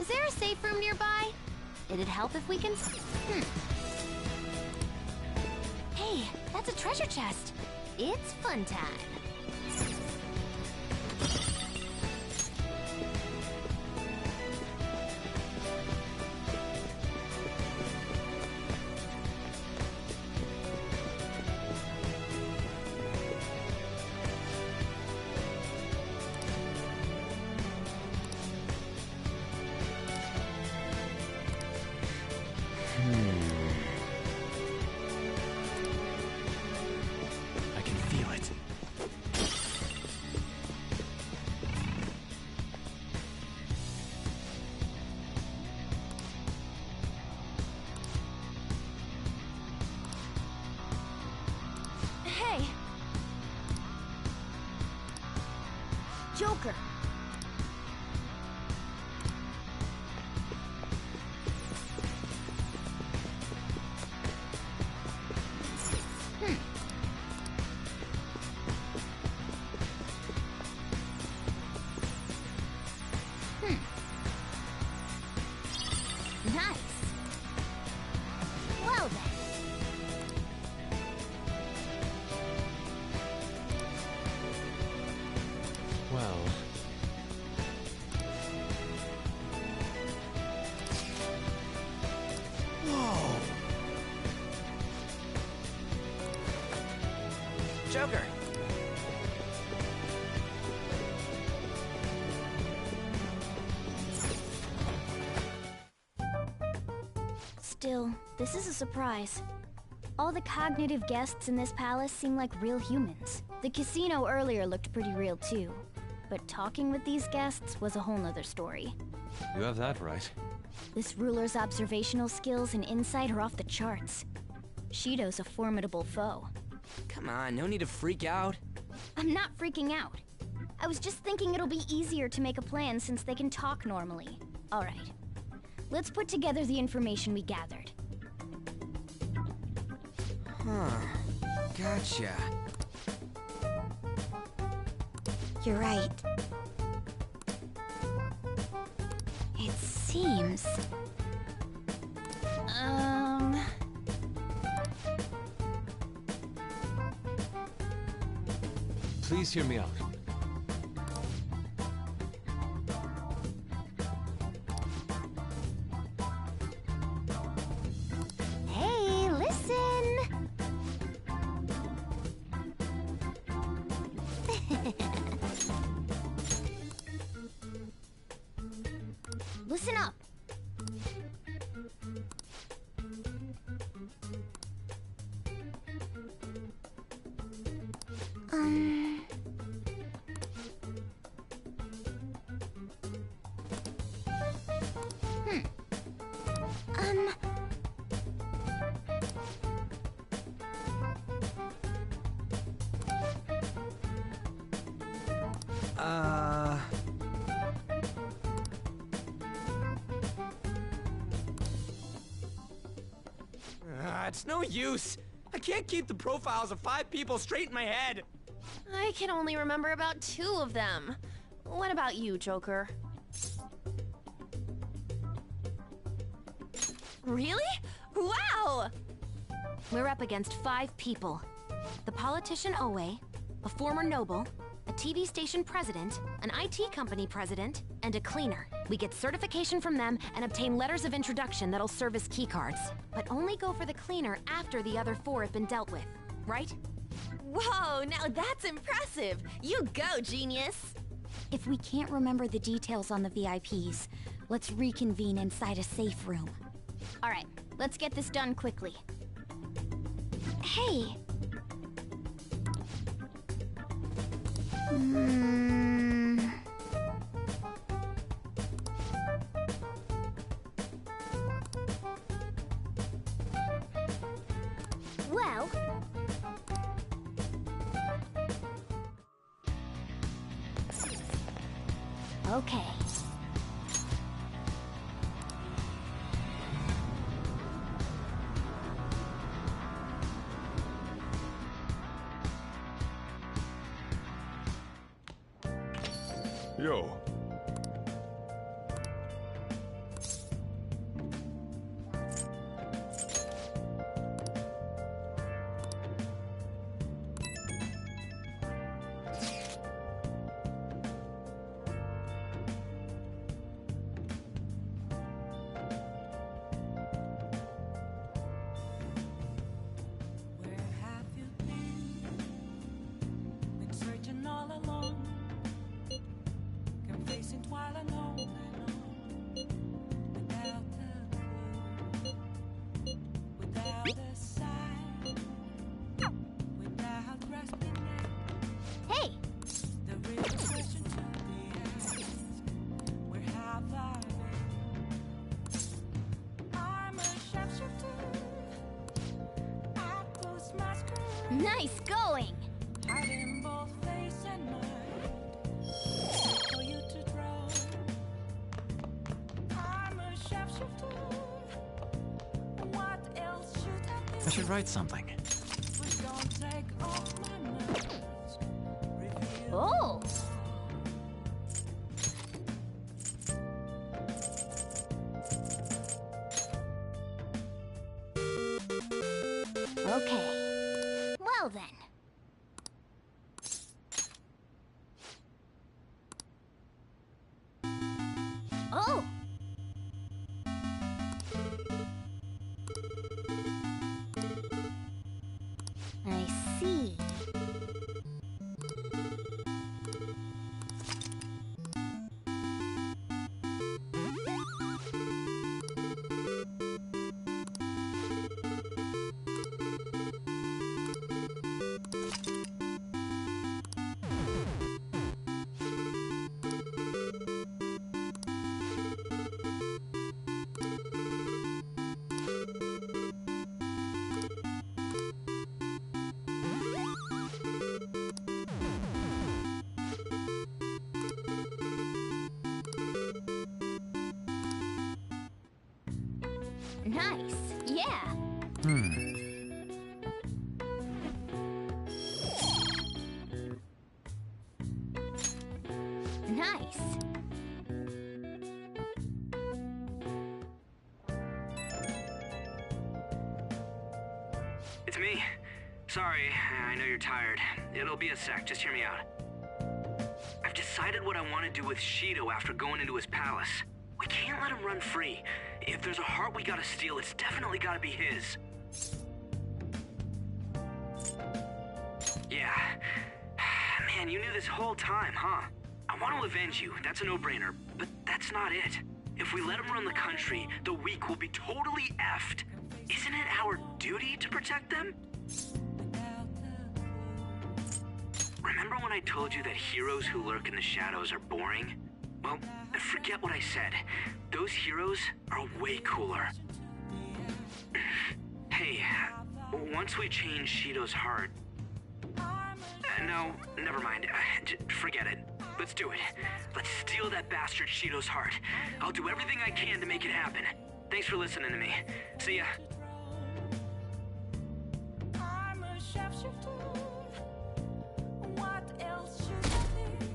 Is there a safe room nearby? It'd help if we can... Hey, that's a treasure chest. It's fun time. I can feel it. Hey! Joker! Nice. Well then. Well... Whoa! Joker! Still, this is a surprise. All the cognitive guests in this palace seem like real humans. The casino earlier looked pretty real too. But talking with these guests was a whole nother story. You have that right. This ruler's observational skills and insight are off the charts. Shido's a formidable foe. Come on, no need to freak out. I'm not freaking out. I was just thinking it'll be easier to make a plan since they can talk normally. Alright. Let's put together the information we gathered. Huh. Gotcha. You're right. It seems... Please hear me out. Hey, listen! Listen up! It's no use. I can't keep the profiles of 5 people straight in my head. I can only remember about 2 of them. What about you, Joker? Really? Wow! We're up against 5 people. The politician Owe, a former noble, a TV station president, an IT company president, and a cleaner. We get certification from them and obtain letters of introduction that'll serve as keycards. But only go for the cleaner after the other 4 have been dealt with, right? Whoa, now that's impressive! You go, genius! If we can't remember the details on the VIPs, let's reconvene inside a safe room. Alright, let's get this done quickly. Hey! Well... Okay. Yo. Hey! Nice going! I should write something. Oh! Okay. Well then. Oh! I see. Nice, yeah. Nice. It's me. Sorry, I know you're tired. It'll be a sec, just hear me out. I've decided what I want to do with Shido after going into his palace. We can't let him run free. If there's a heart we gotta steal, it's definitely gotta be his. Yeah. Man, you knew this whole time, huh? I want to avenge you, that's a no-brainer, but that's not it. If we let him run the country, the weak will be totally effed. Isn't it our duty to protect them? Remember when I told you that heroes who lurk in the shadows are boring? Well, forget what I said. Those heroes are way cooler. Hey, once we change Shido's heart... no, never mind. Forget it. Let's do it. Let's steal that bastard Shido's heart. I'll do everything I can to make it happen. Thanks for listening to me. See ya. I'm a shapeshifter. What else should I be?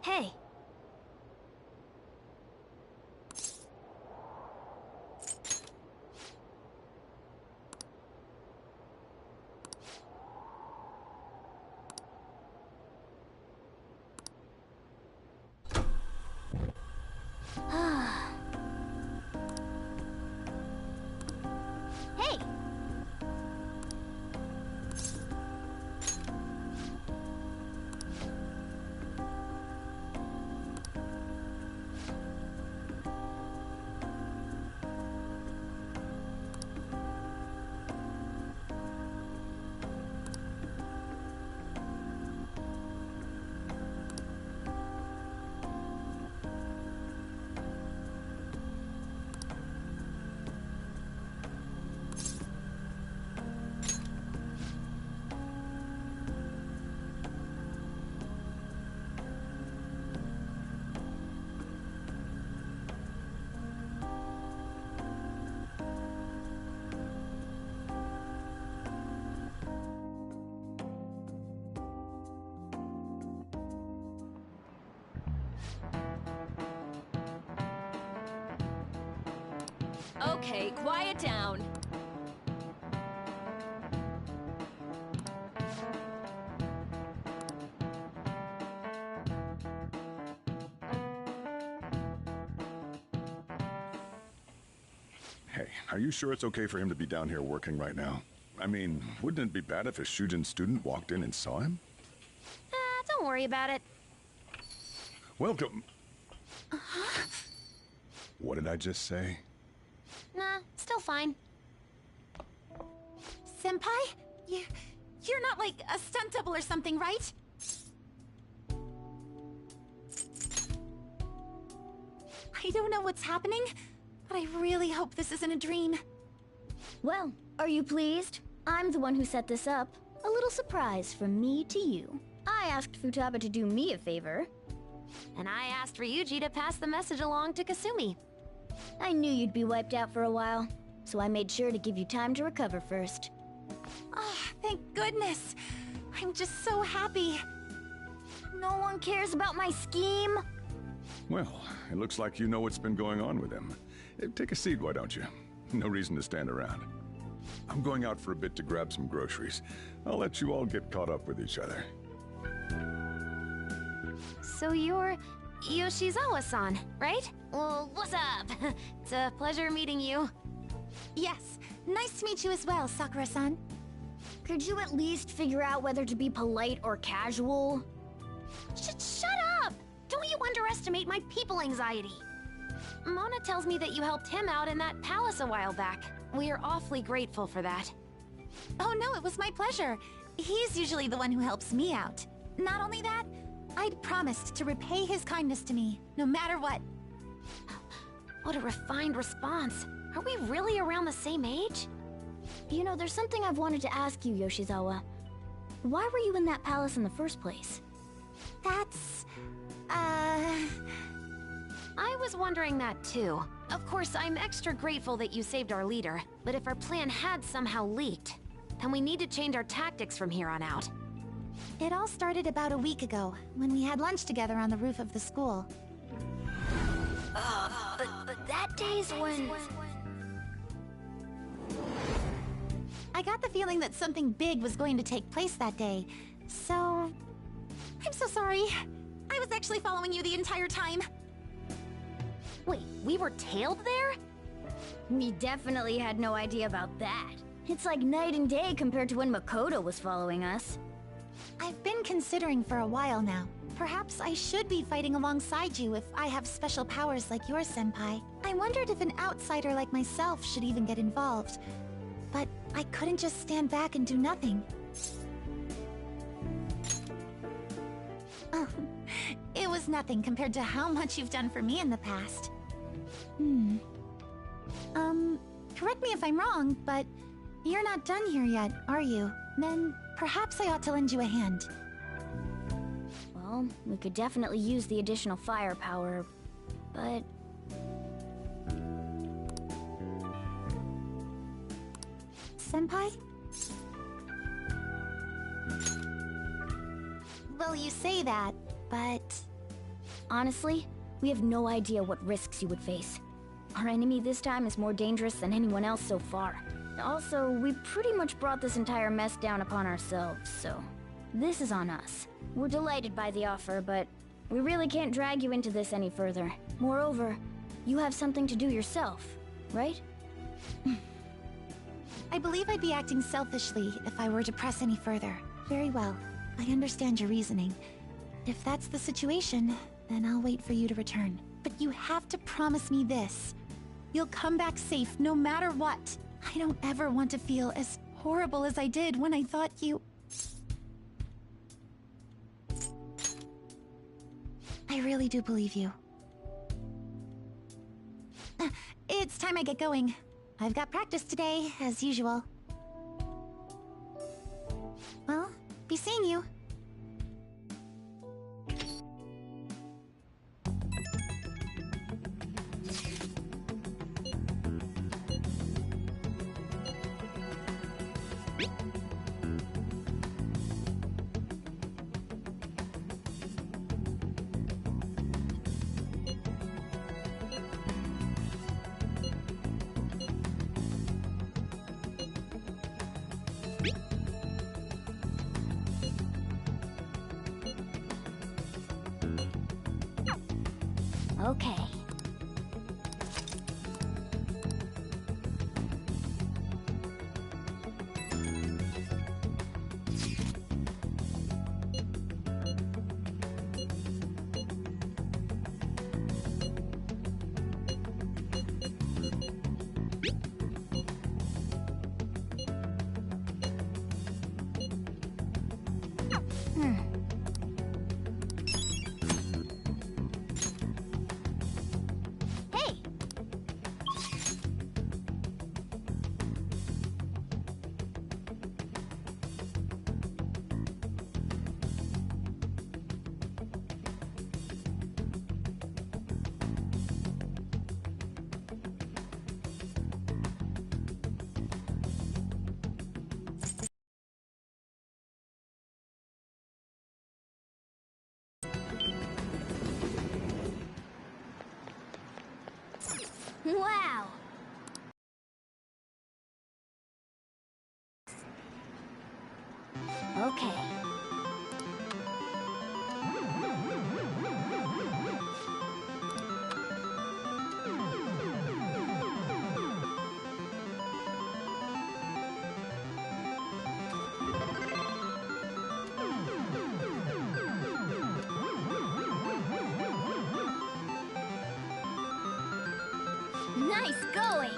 Hey. Hey. Okay, quiet down. Hey, are you sure it's okay for him to be down here working right now? I mean, wouldn't it be bad if a Shujin student walked in and saw him? Don't worry about it. Welcome. What did I just say? Nah, still fine. Senpai? You're not like a stunt double or something, right? I don't know what's happening, but I really hope this isn't a dream. Well, are you pleased? I'm the one who set this up. A little surprise from me to you. I asked Futaba to do me a favor. And I asked Ryuji to pass the message along to Kasumi. I knew you'd be wiped out for a while, so I made sure to give you time to recover first. Oh, thank goodness. I'm just so happy. No one cares about my scheme. Well, it looks like you know what's been going on with him. Take a seat, why don't you? No reason to stand around. I'm going out for a bit to grab some groceries. I'll let you all get caught up with each other. So you're Yoshizawa-san, right? Well, what's up? It's a pleasure meeting you. Yes, nice to meet you as well, Sakura-san. Could you at least figure out whether to be polite or casual? Shut up! Don't you underestimate my people anxiety. Mona tells me that you helped him out in that palace a while back. We're awfully grateful for that. Oh no, it was my pleasure. He's usually the one who helps me out. Not only that, I'd promised to repay his kindness to me, no matter what. What a refined response. Are we really around the same age? You know, there's something I've wanted to ask you, Yoshizawa. Why were you in that palace in the first place? That's... I was wondering that too. Of course, I'm extra grateful that you saved our leader, but if our plan had somehow leaked, then we need to change our tactics from here on out. It all started about a week ago, when we had lunch together on the roof of the school. But that day's when... I got the feeling that something big was going to take place that day, so... I'm so sorry. I was actually following you the entire time. Wait, we were tailed there? We definitely had no idea about that. It's like night and day compared to when Makoto was following us. I've been considering for a while now. Perhaps I should be fighting alongside you if I have special powers like yours, Senpai. I wondered if an outsider like myself should even get involved. But I couldn't just stand back and do nothing. Oh, it was nothing compared to how much you've done for me in the past. Correct me if I'm wrong, but you're not done here yet, are you? Then perhaps I ought to lend you a hand. Well, we could definitely use the additional firepower, but... Senpai? Well, you say that, but... Honestly, we have no idea what risks you would face. Our enemy this time is more dangerous than anyone else so far. Also, we pretty much brought this entire mess down upon ourselves, so... This is on us. We're delighted by the offer, but we really can't drag you into this any further. Moreover, you have something to do yourself, right? I believe I'd be acting selfishly if I were to press any further. Very well. I understand your reasoning. If that's the situation, then I'll wait for you to return. But you have to promise me this. You'll come back safe no matter what. I don't ever want to feel as horrible as I did when I thought you... I really do believe you. It's time I get going. I've got practice today, as usual. Well, be seeing you. Okay. Wow! Okay. Nice going!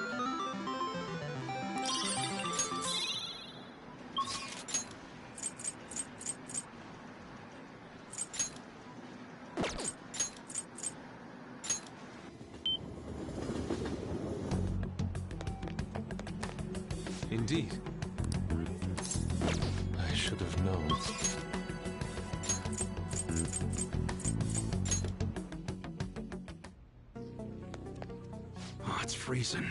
Indeed. I should have known. Oh, it's freezing.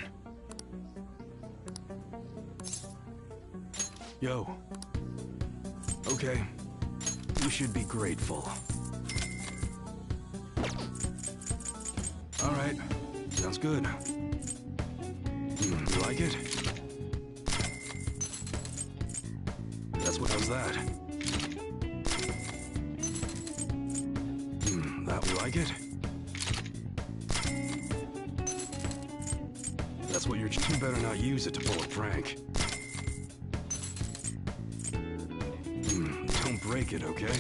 Yo. Okay. You should be grateful. Alright. Sounds good. You like it? That's what does that. That you like it? That's what you're. You better not use it to pull a prank. Don't break it, okay?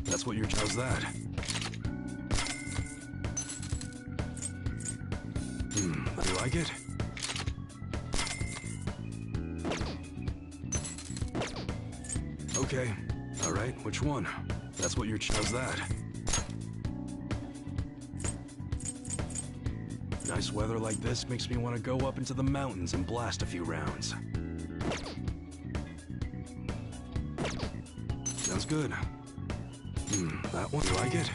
That's what you're. How's that? You like it? Okay. All right. Which one? That's what you're. How's that? Nice weather like this makes me want to go up into the mountains and blast a few rounds. Sounds good. That one. You like it?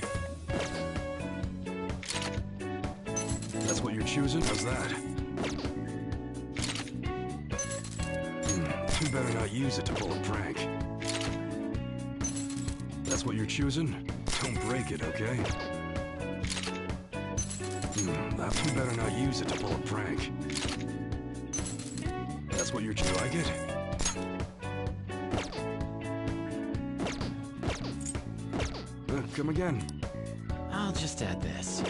That's what you're choosing? How's that? You better not use it to pull a prank. That's what you're choosing? Don't break it, okay? That you better not use it to pull a prank. That's what you're. You like it? Come again. I'll just add this.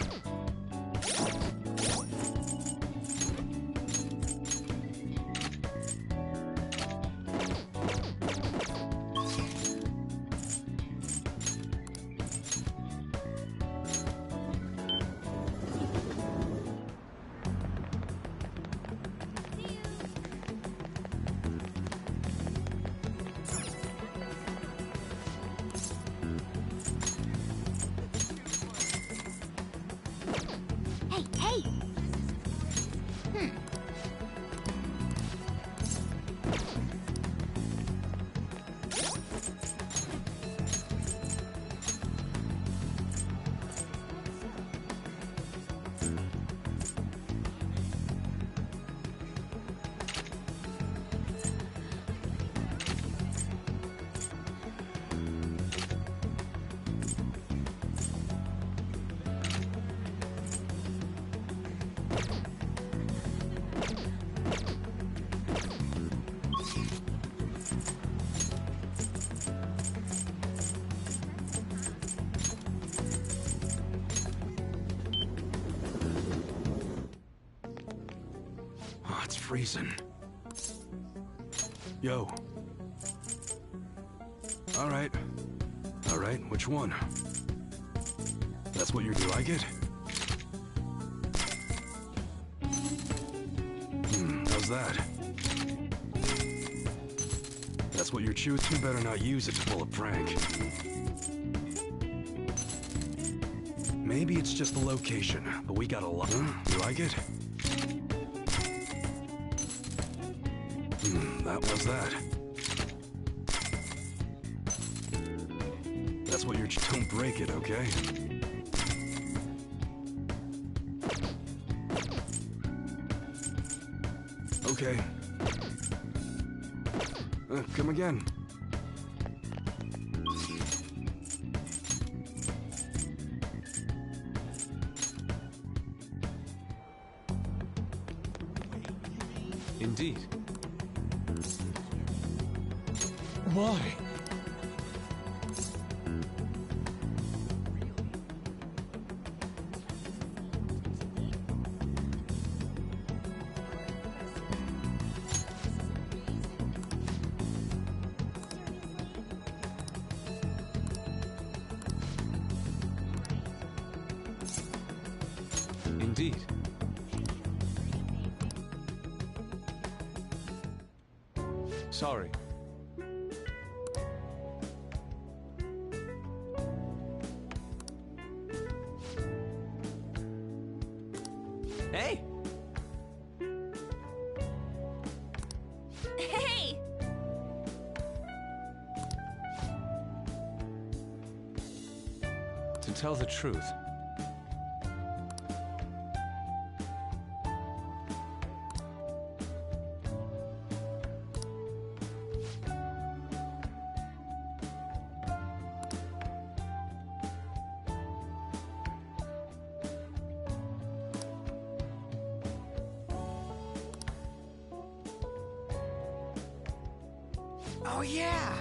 Freezing. Yo. All right. All right, which one? That's what you're. You like it? How's that? That's what you're choosing. You better not use it to pull a prank. Maybe it's just the location, but we got a lot. You like it? That was that. That's what you're. Don't break it, okay? Okay. Come again. Indeed. Why? Indeed. Sorry. Hey! Hey! To tell the truth, Oh, yeah!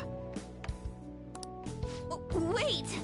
Wait!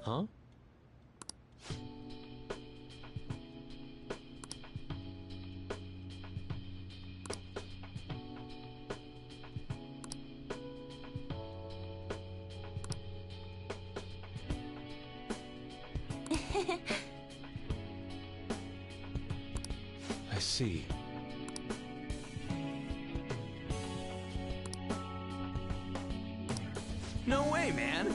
huh? I see. No way, man!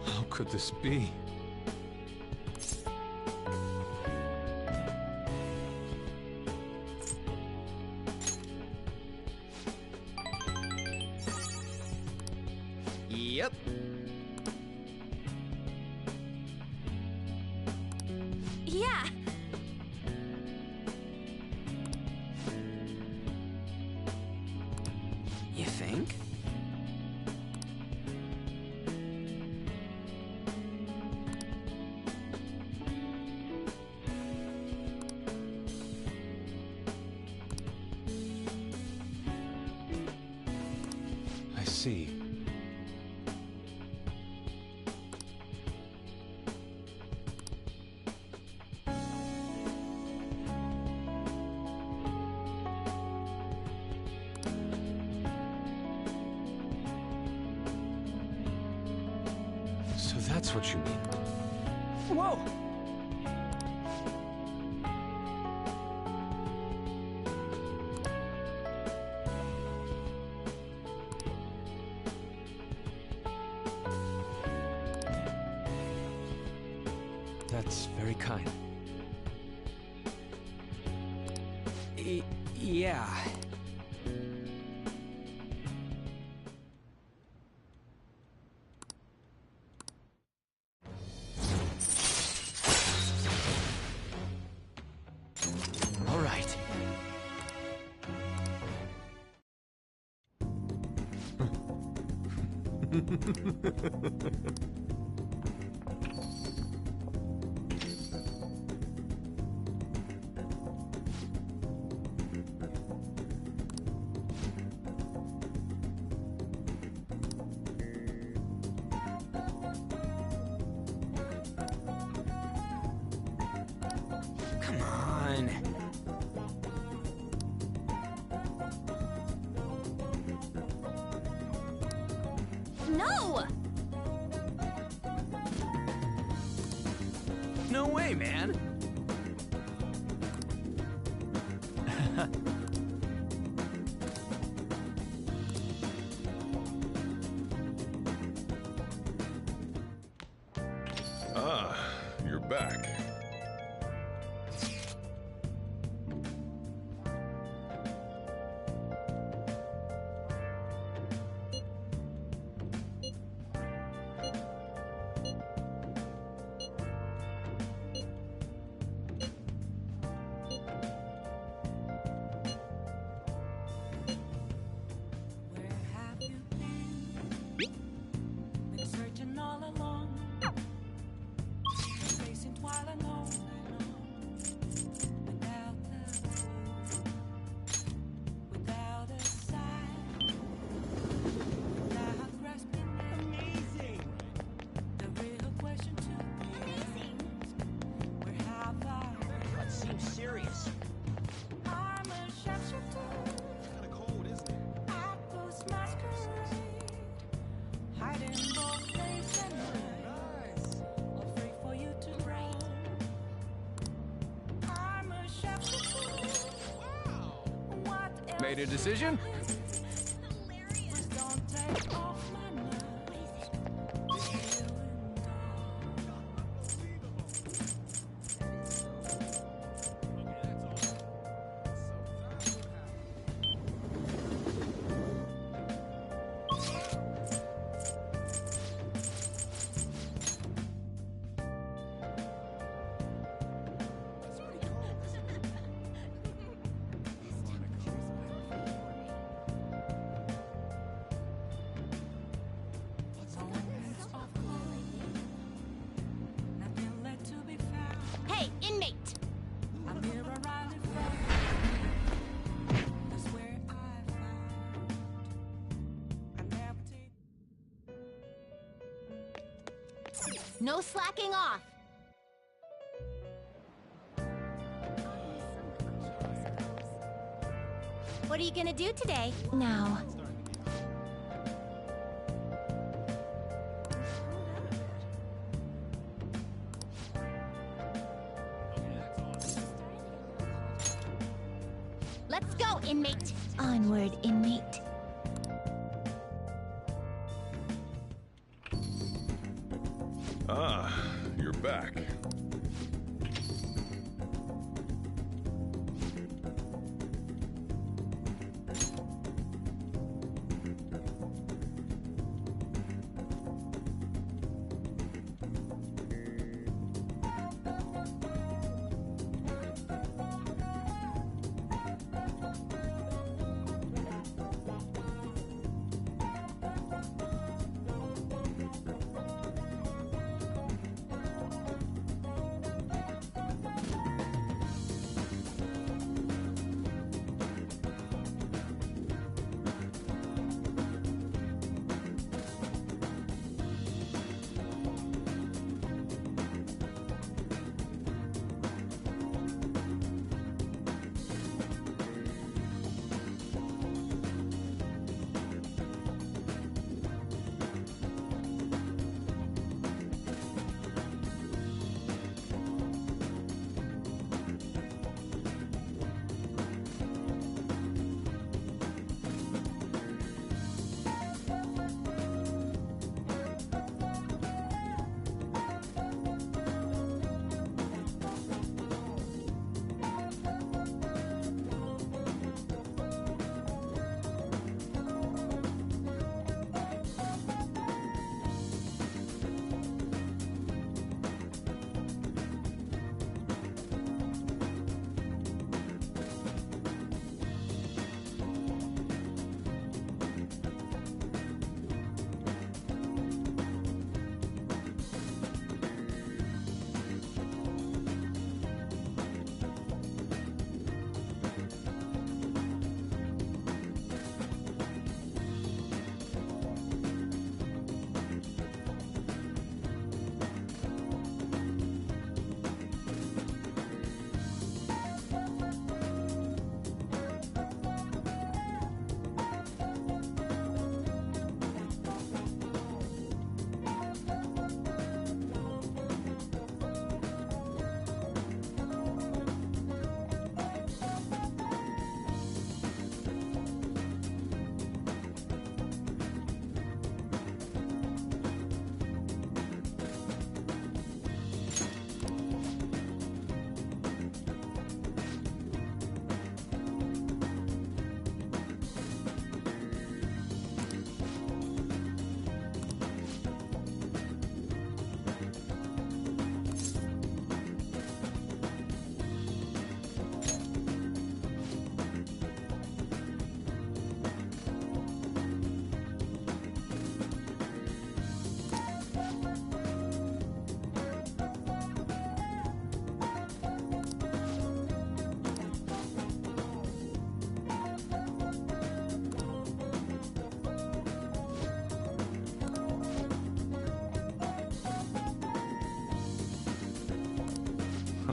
How could this be? Yep. Yeah! You think? I see. So that's what you mean. Whoa! That's very kind. Yeah. All right. Come on. No! No way, man. back. Been searching all along, facing twilight alone, without a clue, without a sign, without grasping amazing. The real question to me is, where have I been? That seems serious. I'm a sharpshooter. Kinda cold, isn't it? I post masquerade, hiding both face and eyes, afraid for you to know. I'm a sharpshooter. What else? Made a decision? Just don't take off my nerves. Nothing left to be found. Hey, inmate! I'm here around in front. That's where I found. I never take. No slacking off! What are you gonna do today? Now, Let's go, inmate! onward, inmate. Ah, you're back.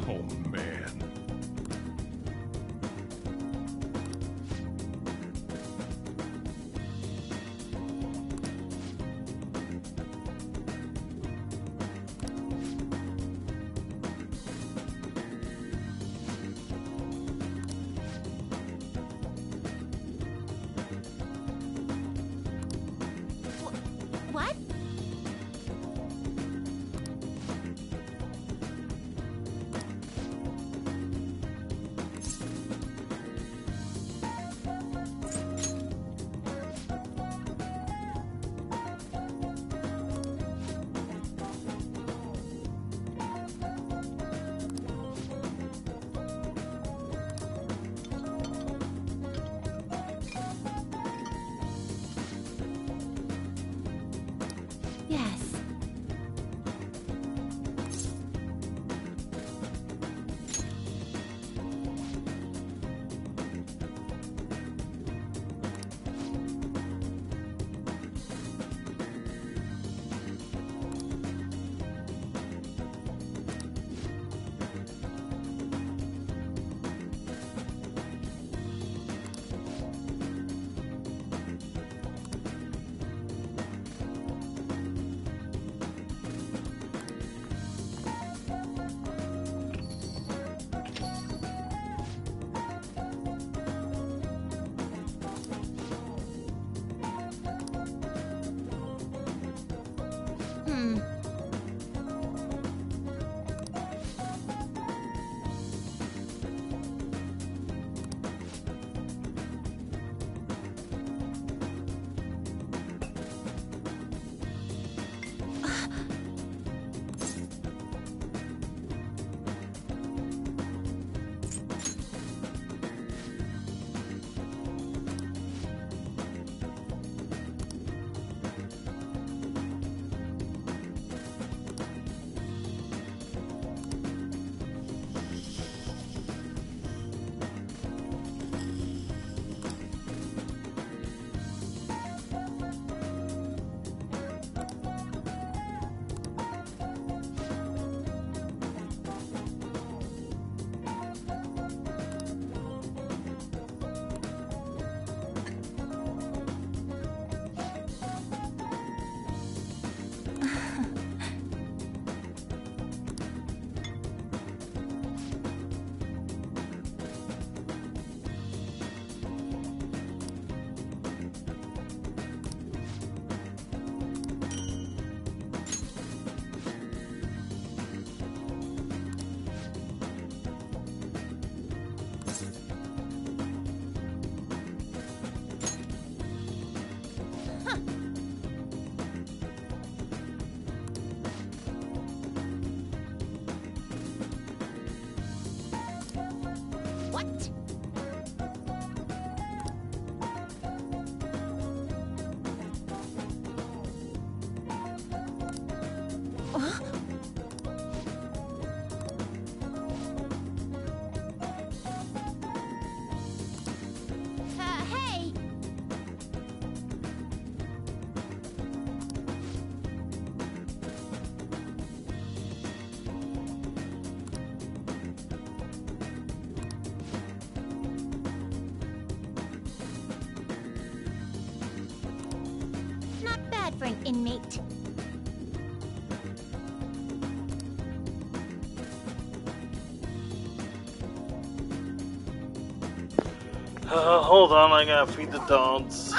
Oh, man. What? Yes. Hmm. What? Huh? Hey! Not bad for an inmate. Hold on, I gotta feed the dogs.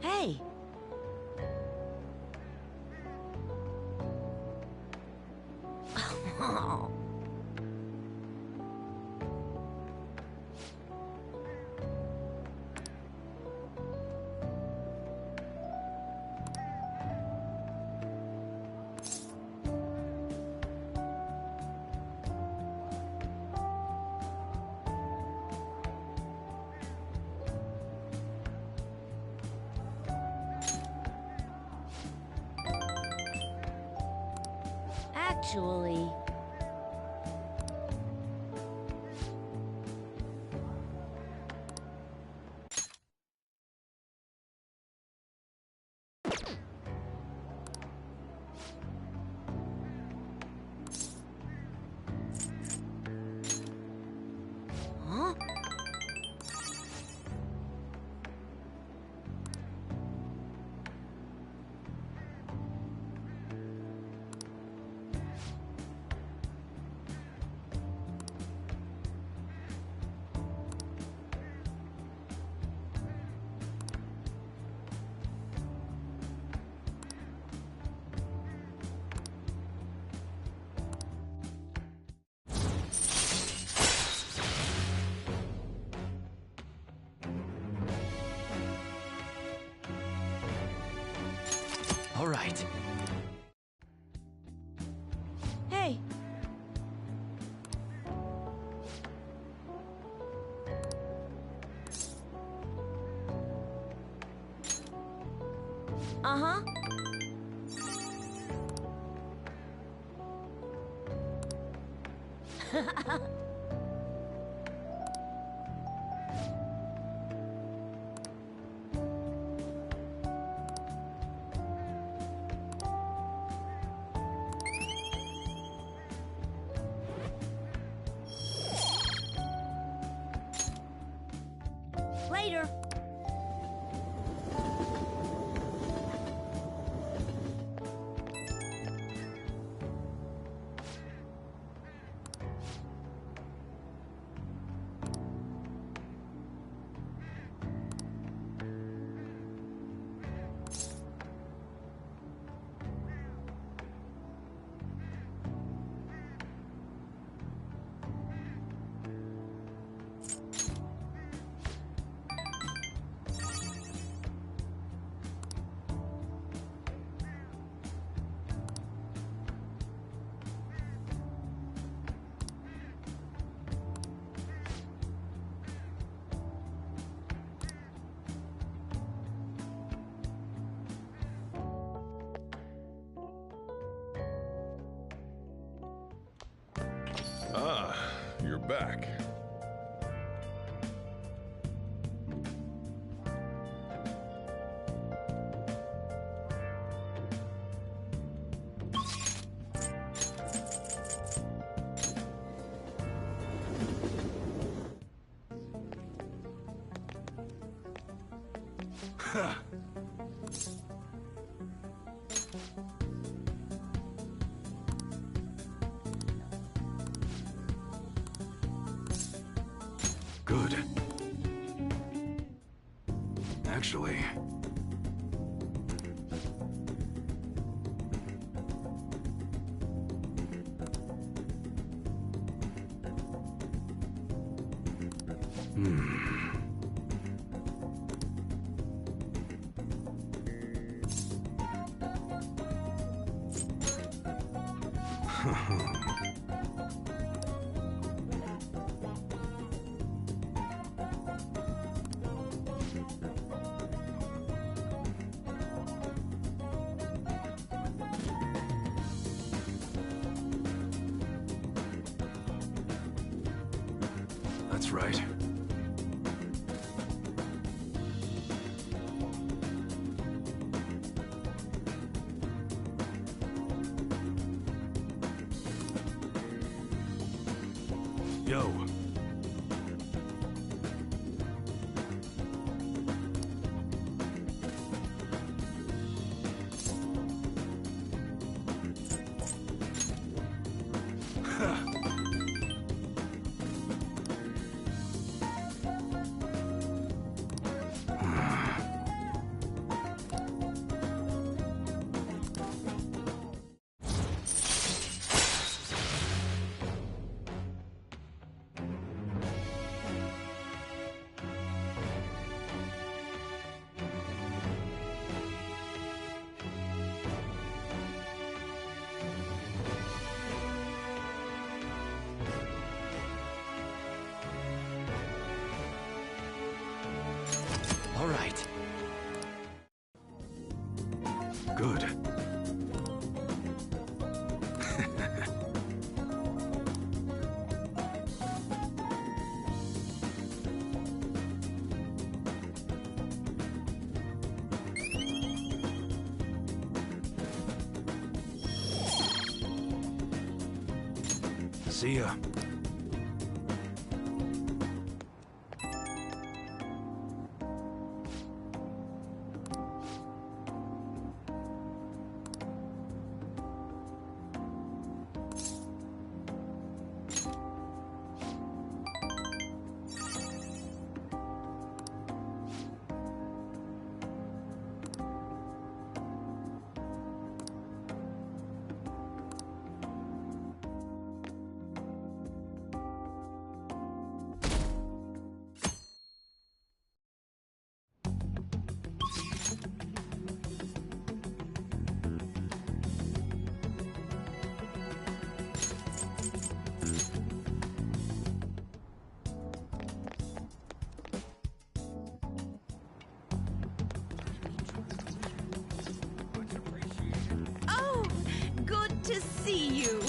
Hey! Actually... Huh? All right. Hey! Uh-huh. Later. Ah, you're back. Good. Actually... That's right. Yo. All right. Good. See ya. Oh, good to see you.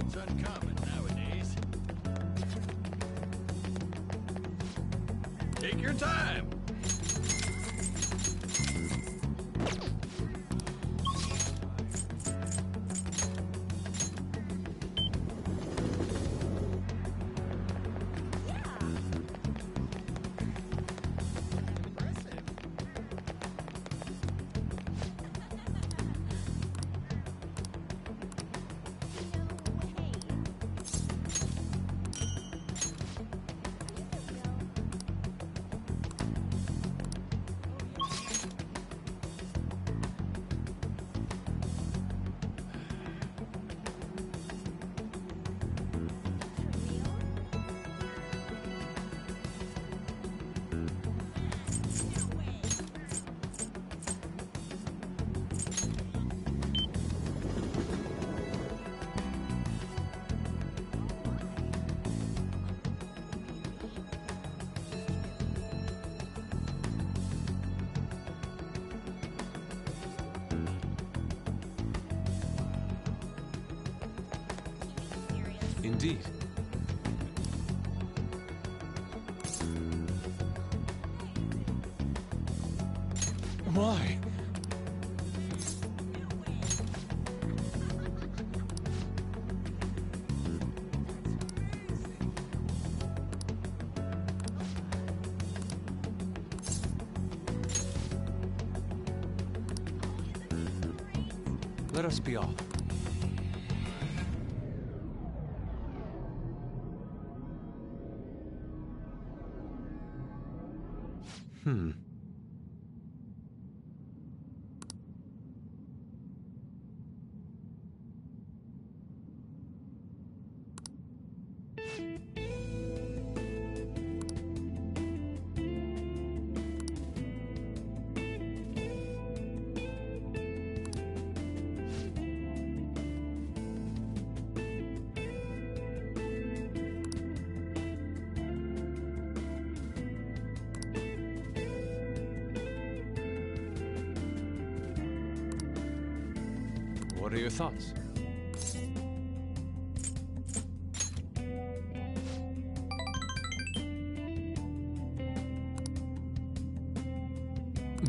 It's uncommon nowadays. Take your time. Indeed. Why? Let us be off. Hmm. What are your thoughts?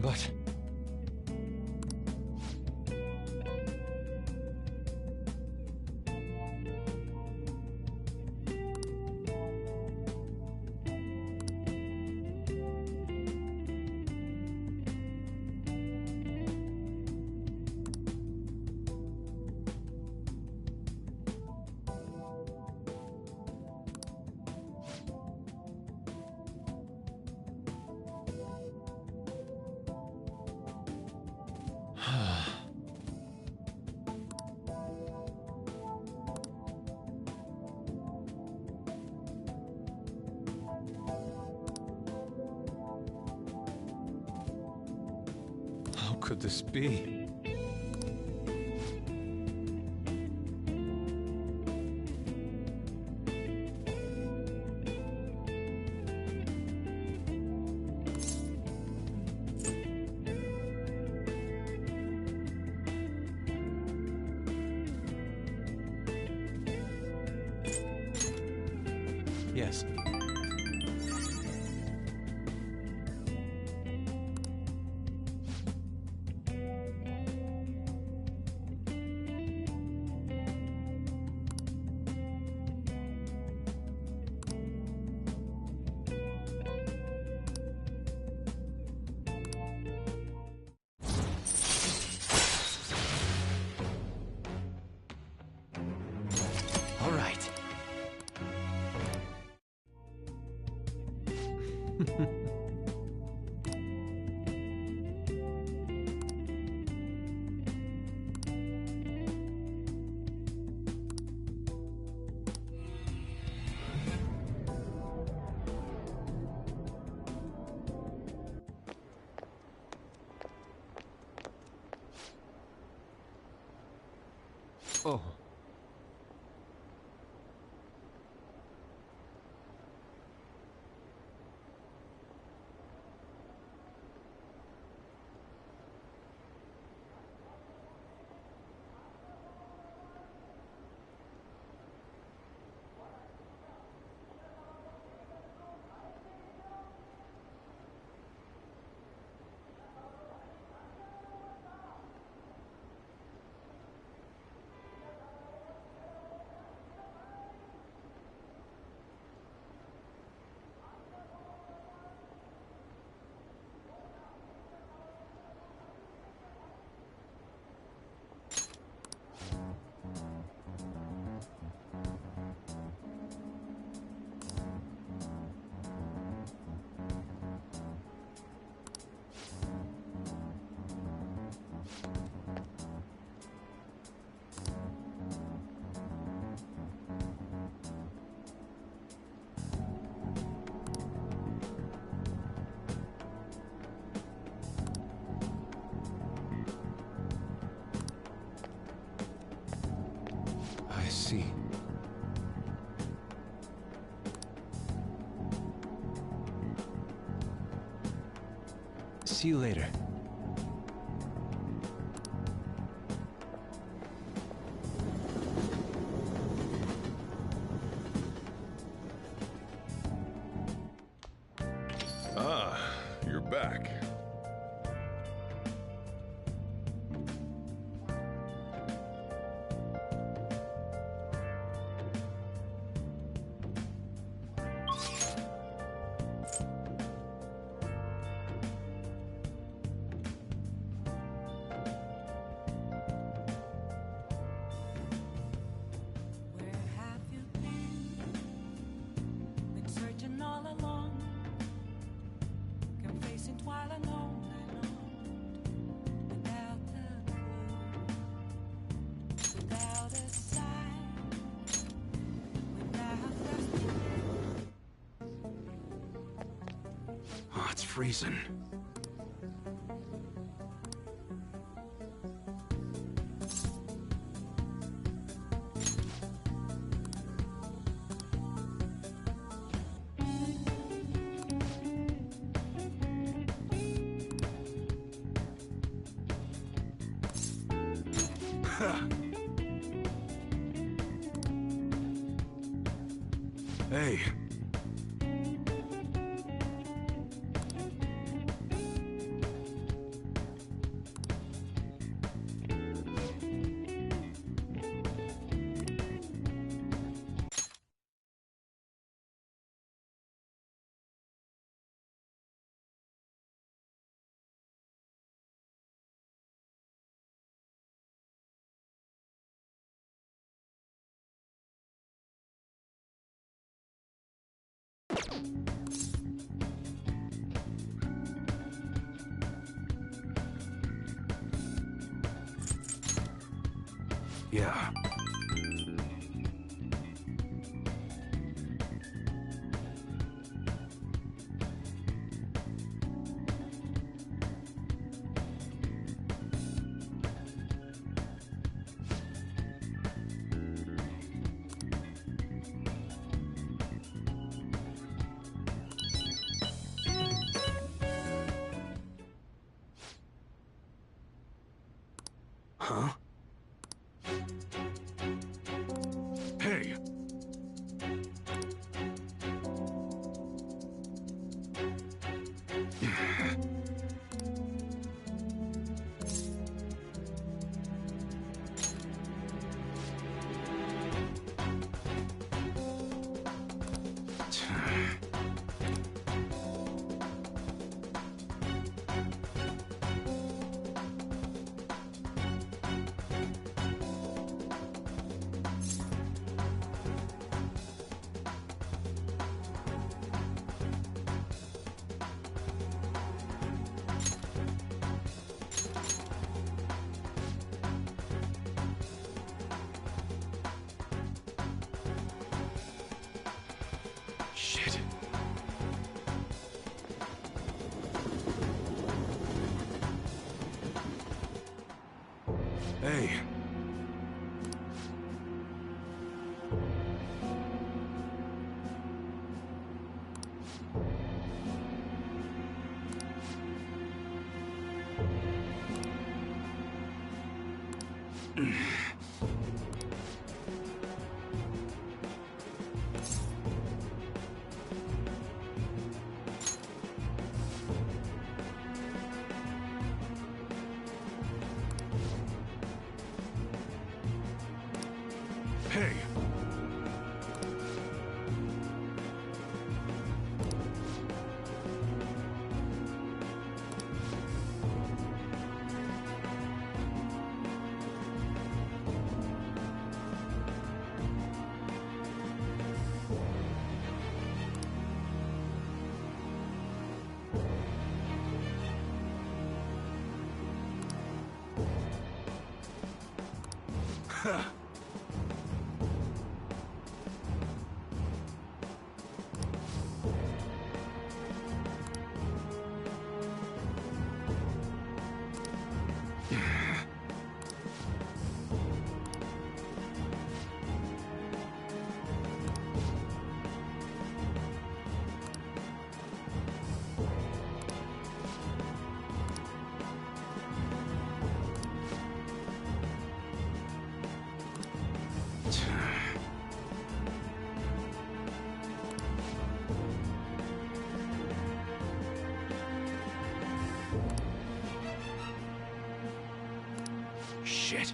But... could this be? Yes. All right. Oh. I see. See you later. Ah, you're back. Where have you been? Been searching all along, confessing while alone and on, without a clue, without a sign, without resting. Oh, it's freezing. Hey. Yeah. Huh? Hey! Shit. Hey. Hey. Huh. Shit.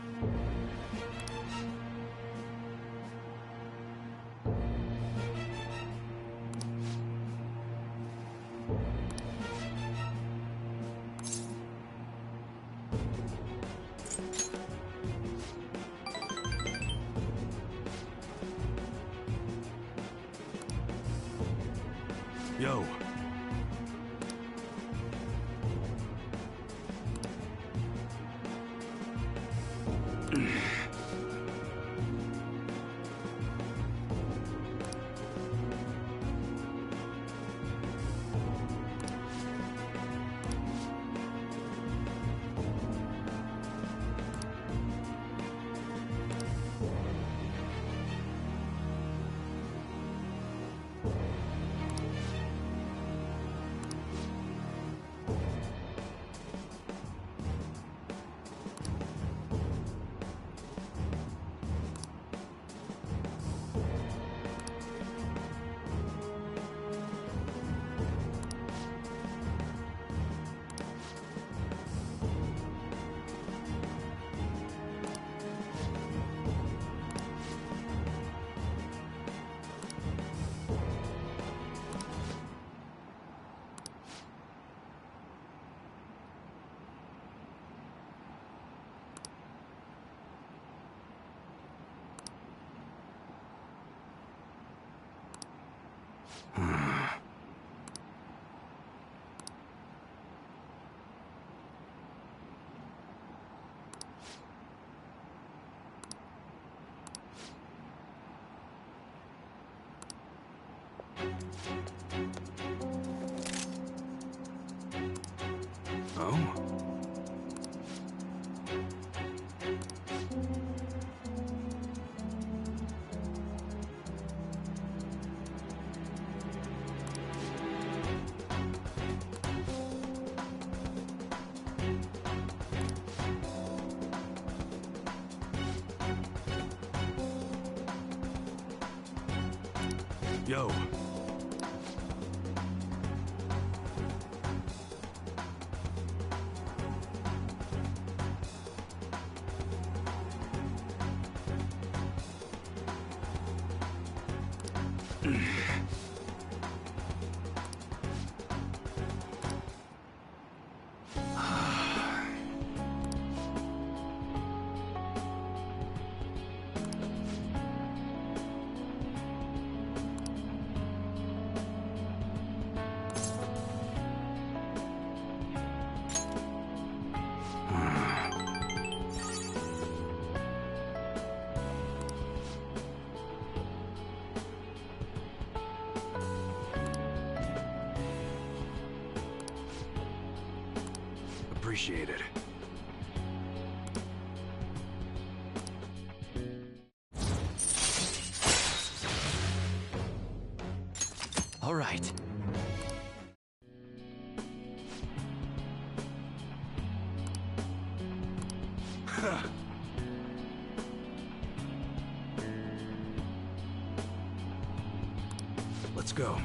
Yo. Oh? Yo. Appreciate it. All right. Let's go.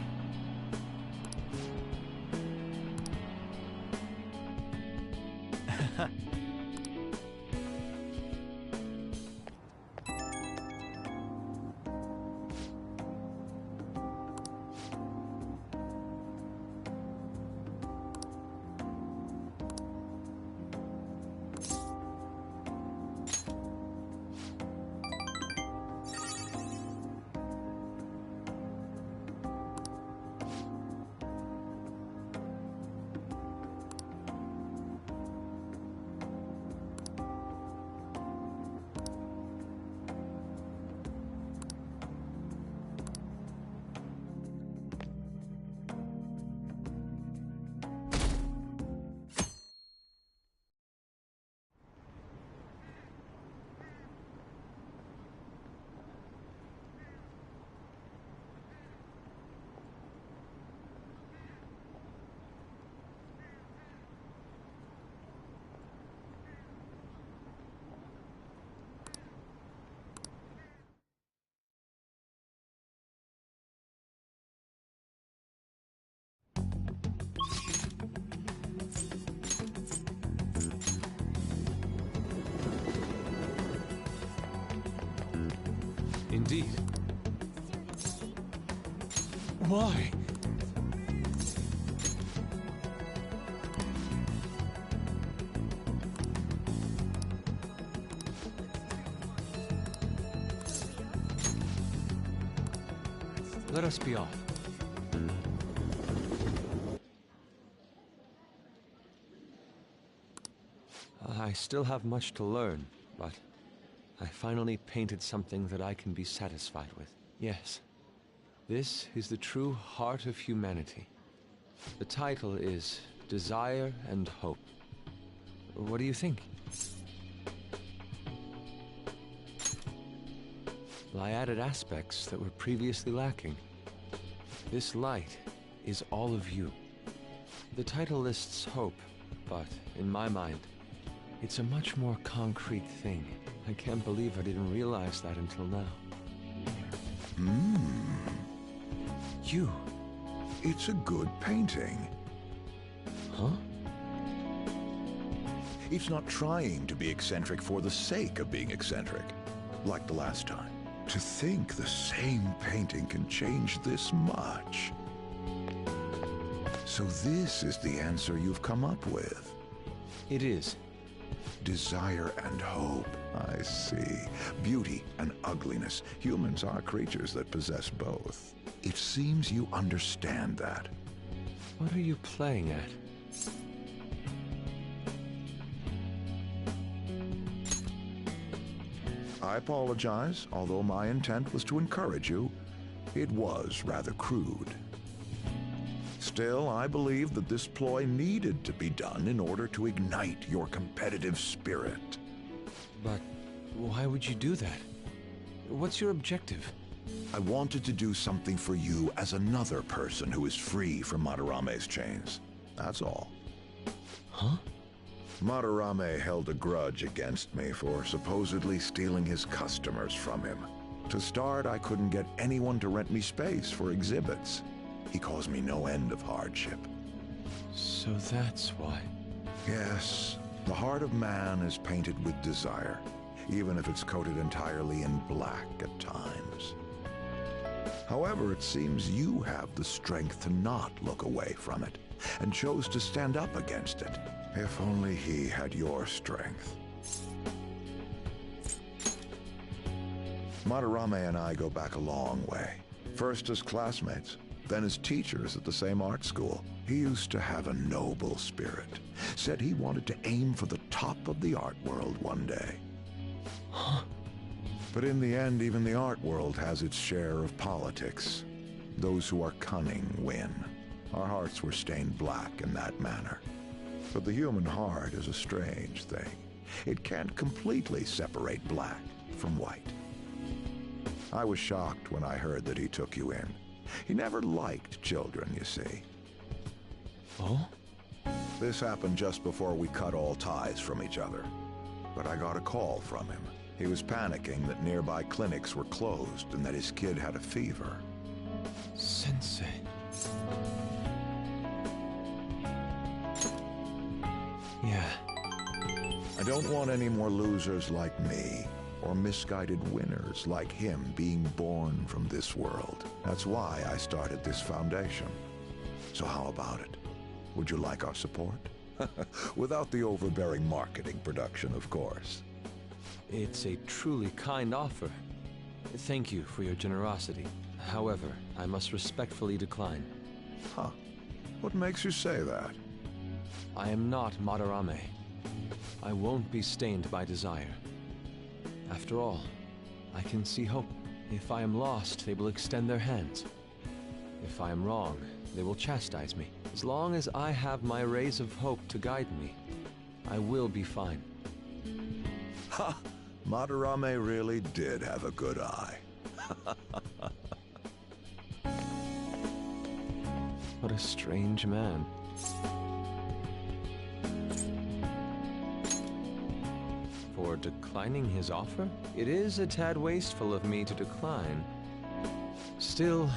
Indeed. Why? Let us be off. I still have much to learn, but I finally painted something that I can be satisfied with. Yes, this is the true heart of humanity. The title is Desire and Hope. What do you think? I added aspects that were previously lacking. This light is all of you. The title lists hope, but in my mind, it's a much more concrete thing. I can't believe I didn't realize that until now. You. It's a good painting. Huh? It's not trying to be eccentric for the sake of being eccentric, like the last time. To think the same painting can change this much. So this is the answer you've come up with. It is. Desire and hope. I see. Beauty and ugliness. Humans are creatures that possess both. It seems you understand that. What are you playing at? I apologize, although my intent was to encourage you. It was rather crude. Still, I believe that this ploy needed to be done in order to ignite your competitive spirit. But why would you do that? What's your objective? I wanted to do something for you as another person who is free from Madarame's chains. That's all. Huh? Madarame held a grudge against me for supposedly stealing his customers from him. To start, I couldn't get anyone to rent me space for exhibits. He caused me no end of hardship. So that's why. Yes, the heart of man is painted with desire, even if it's coated entirely in black at times. However, it seems you have the strength to not look away from it, and chose to stand up against it. If only he had your strength. Madarame and I go back a long way. First as classmates, then as teachers at the same art school. He used to have a noble spirit. Said he wanted to aim for the top of the art world one day. But in the end, even the art world has its share of politics. Those who are cunning win. Our hearts were stained black in that manner. But the human heart is a strange thing. It can't completely separate black from white. I was shocked when I heard that he took you in. He never liked children, you see. Oh? This happened just before we cut all ties from each other. But I got a call from him. He was panicking that nearby clinics were closed and that his kid had a fever. Sensei. Yeah. I don't want any more losers like me, or misguided winners like him being born from this world. That's why I started this foundation. So how about it? Would you like our support? Without the overbearing marketing production, of course. It's a truly kind offer. Thank you for your generosity. However, I must respectfully decline. Huh. What makes you say that? I am not Madarame. I won't be stained by desire. After all, I can see hope. If I am lost, they will extend their hands. If I am wrong, they will chastise me. As long as I have my rays of hope to guide me, I will be fine. Ha! Madarame really did have a good eye. What a strange man. For declining his offer? It is a tad wasteful of me to decline. Still,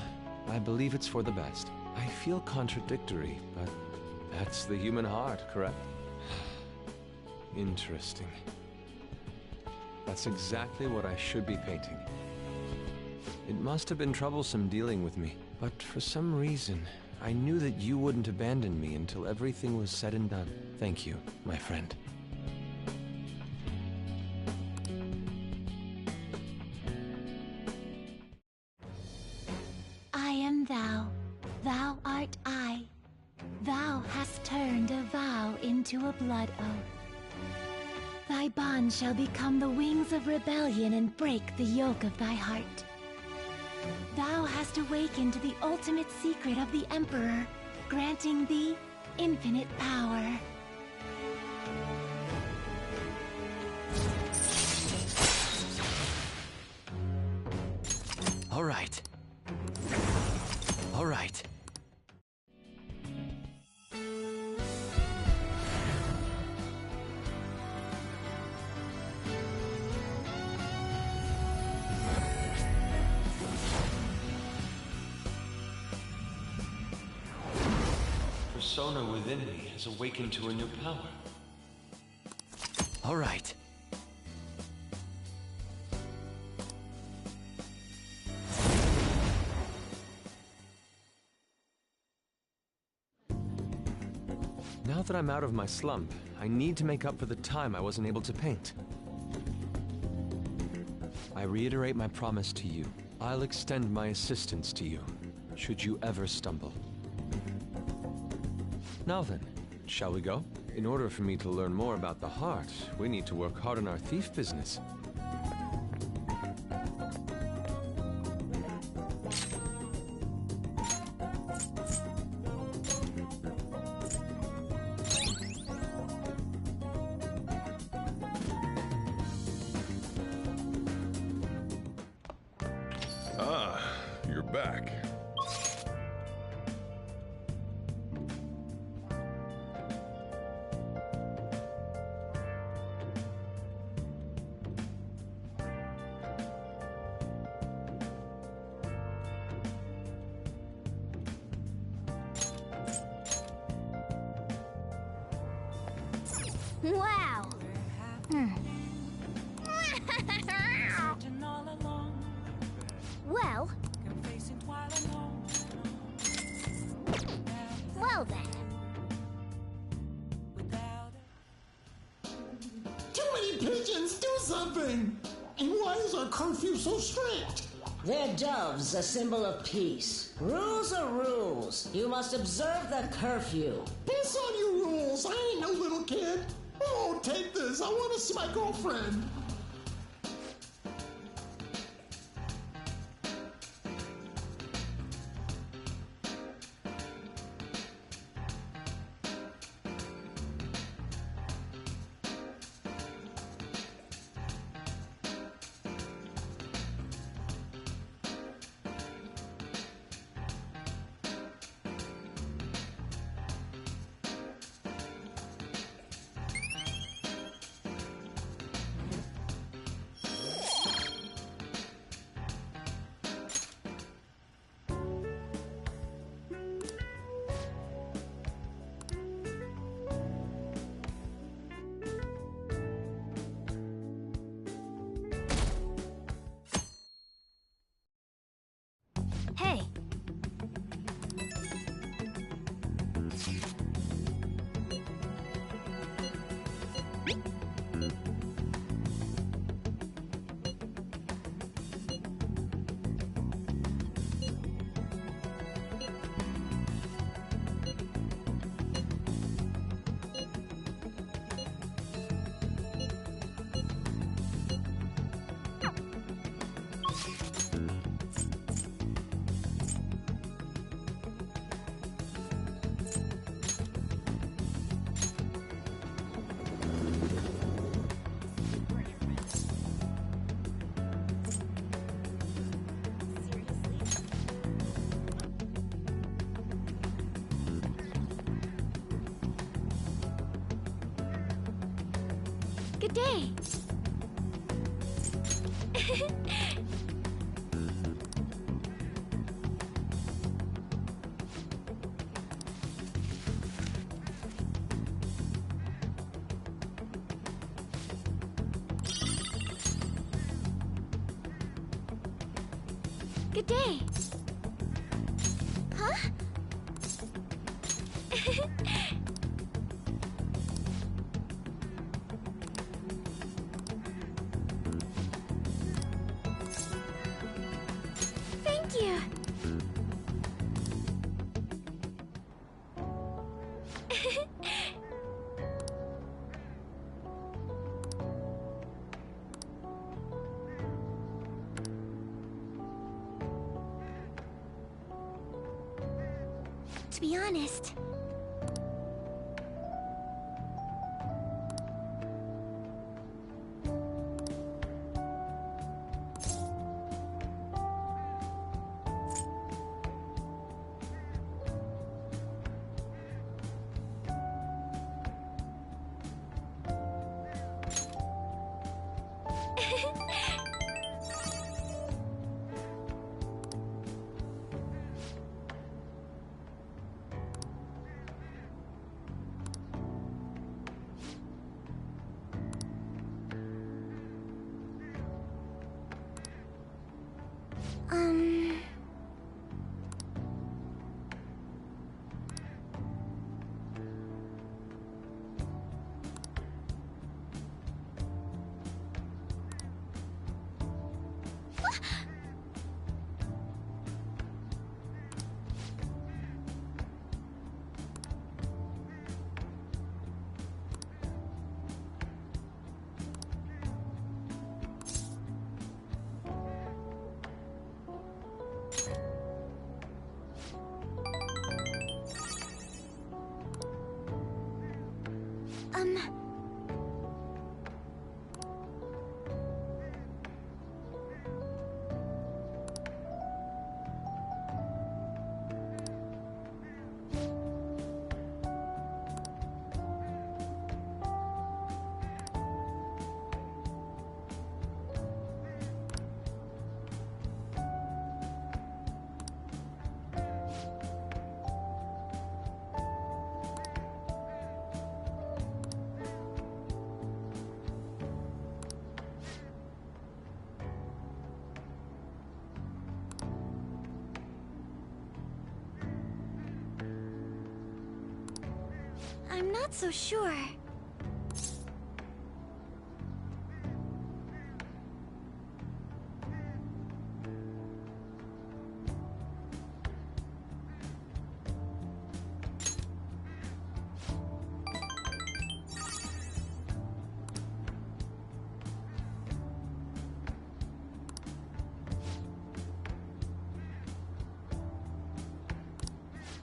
I believe it's for the best. I feel contradictory, but that's the human heart, correct? Interesting. That's exactly what I should be painting. It must have been troublesome dealing with me, but for some reason, I knew that you wouldn't abandon me until everything was said and done. Thank you, my friend. I am thou, thou art I. Thou hast turned a vow into a blood oath. Thy bond shall become the wings of rebellion and break the yoke of thy heart. Thou hast awakened to the ultimate secret of the Emperor, granting thee infinite power. All right. All right. Persona within me has awakened to a new power. All right. Now that I'm out of my slump, I need to make up for the time I wasn't able to paint. I reiterate my promise to you. I'll extend my assistance to you, should you ever stumble. Now then, shall we go? In order for me to learn more about the heart, we need to work hard on our thief business. Ah, you're back. Wow. Well. Well then. Too many pigeons, do something! And why is our curfew so strict? They're doves, a symbol of peace. Rules are rules. You must observe the curfew. Piss on your rules, I ain't no little kid. Oh, take this, I want to see my girlfriend. Hey. Good day. Good day. Huh? Thank you. To be honest, I'm not so sure.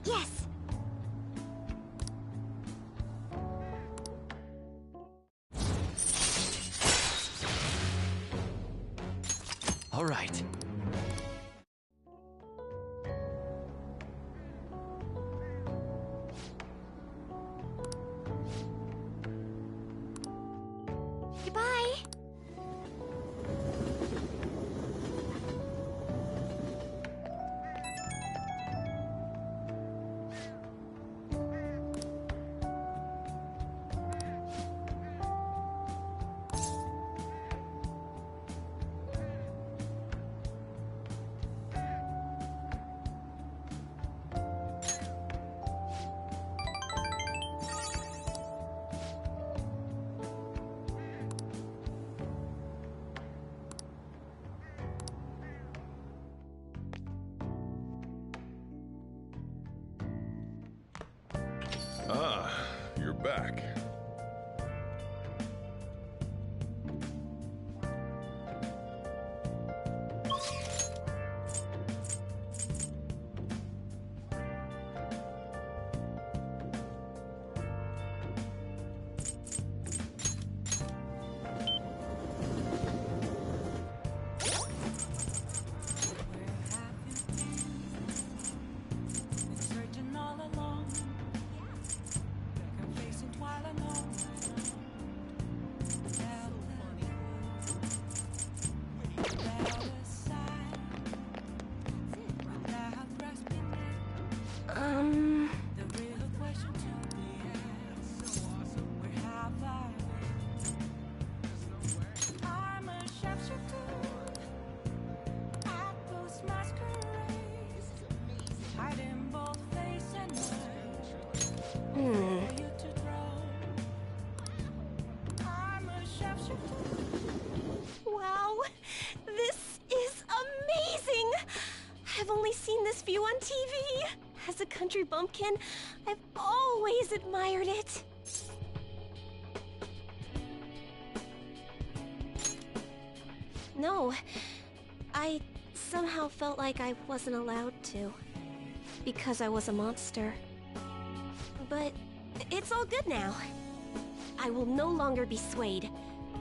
Yes! All right. Goodbye! Ah, you're back. Searching all along, confessing while alone. Without a sign, without grasping it. The real question to be asked: where have I been? I'm a sharpshooter. I post masquerades, hiding both face and mind. For you to draw. I'm a sharpshooter. Wow, this is amazing! I've only seen this view on TV. As a country bumpkin, I've always admired it. No, I somehow felt like I wasn't allowed to. Because I was a monster. But it's all good now. I will no longer be swayed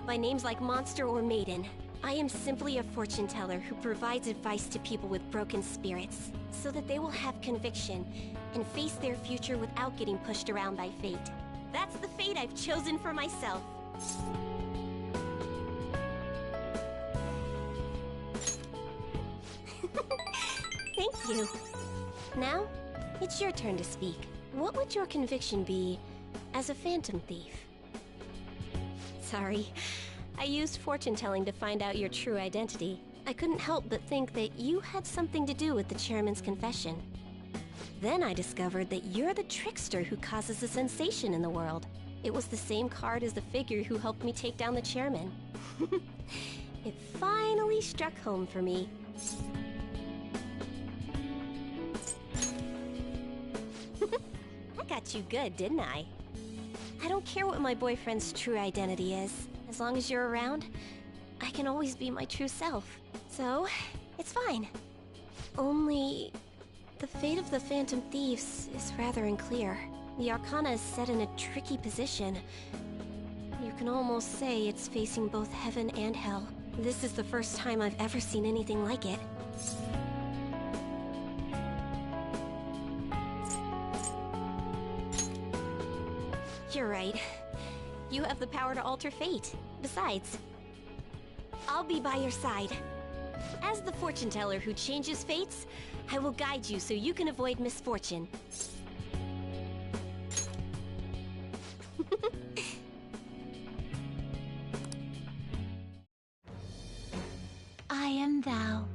by names like monster or maiden. I am simply a fortune teller who provides advice to people with broken spirits, so that they will have conviction and face their future without getting pushed around by fate. That's the fate I've chosen for myself. Thank you. Now, it's your turn to speak. What would your conviction be as a phantom thief? Sorry, I used fortune telling to find out your true identity. I couldn't help but think that you had something to do with the chairman's confession. Then I discovered that you're the trickster who causes a sensation in the world. It was the same card as the figure who helped me take down the chairman. It finally struck home for me. I got you good, didn't I? I don't care what my boyfriend's true identity is. As long as you're around, I can always be my true self. So, it's fine. Only, the fate of the Phantom Thieves is rather unclear. The Arcana is set in a tricky position. You can almost say it's facing both heaven and hell. This is the first time I've ever seen anything like it. You're right. You have the power to alter fate. Besides, I'll be by your side. As the fortune teller who changes fates, I will guide you so you can avoid misfortune. I am thou,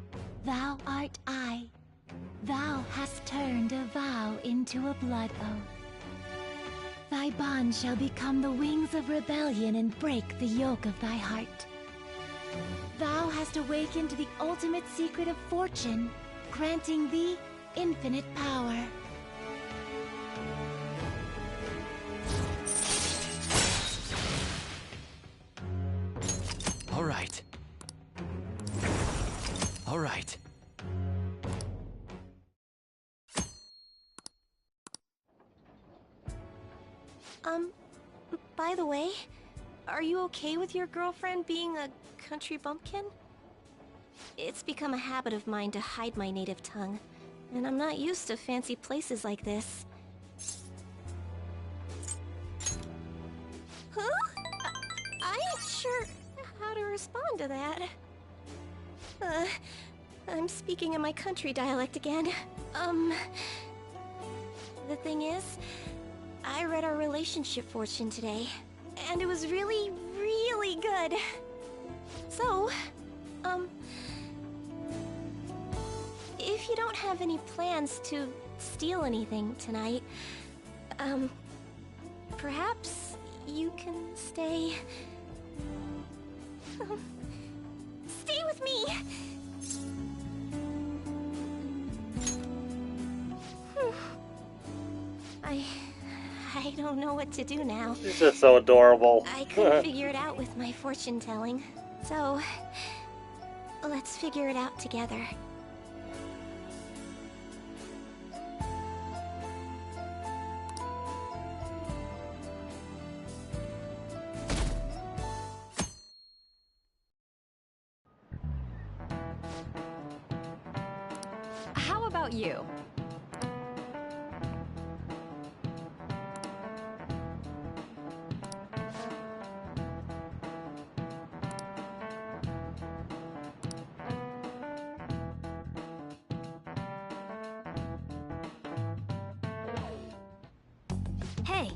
thou art I. Thou hast turned a vow into a blood oath. Thy Thy bond shall become the wings of rebellion and break the yoke of thy heart. Thou hast awakened the ultimate secret of fortune, granting thee infinite power. All right. All right. By the way, are you okay with your girlfriend being a country bumpkin? It's become a habit of mine to hide my native tongue, and I'm not used to fancy places like this. Huh? I ain't sure how to respond to that. I'm speaking in my country dialect again. The thing is, I read our relationship fortune today, and it was really, really good. So, if you don't have any plans to steal anything tonight, perhaps you can stay... stay with me! I don't know what to do now. She's just so adorable. I couldn't figure it out with my fortune telling, so let's figure it out together. How about you? Hey.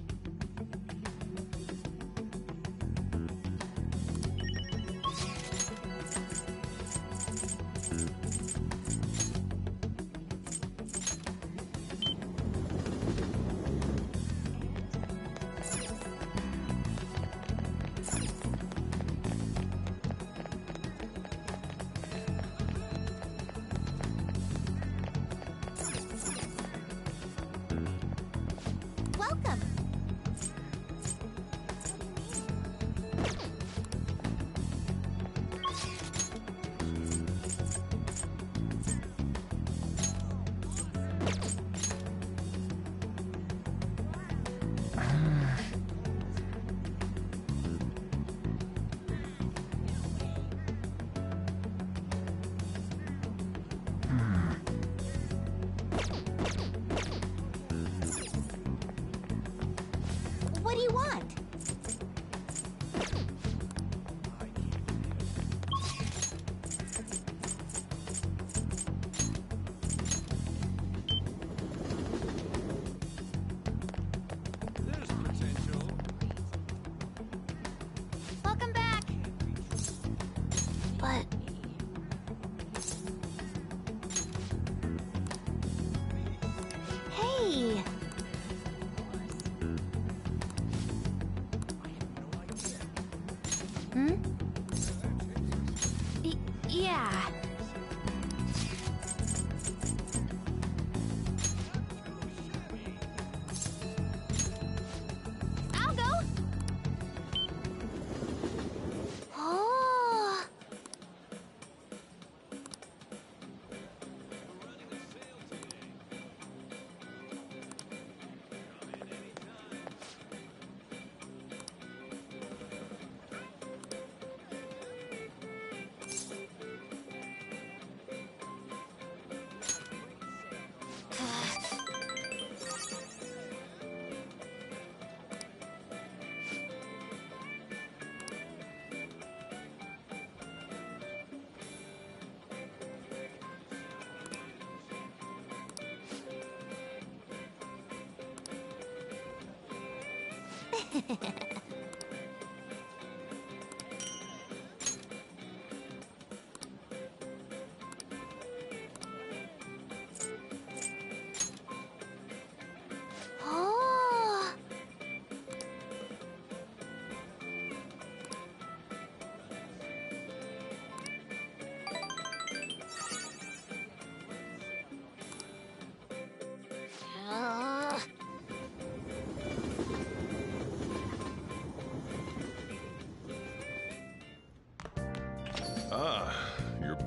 Welcome. What do you want? There's potential. Welcome back. But... Hey! Hmm? Yeah. I'll go. Oh.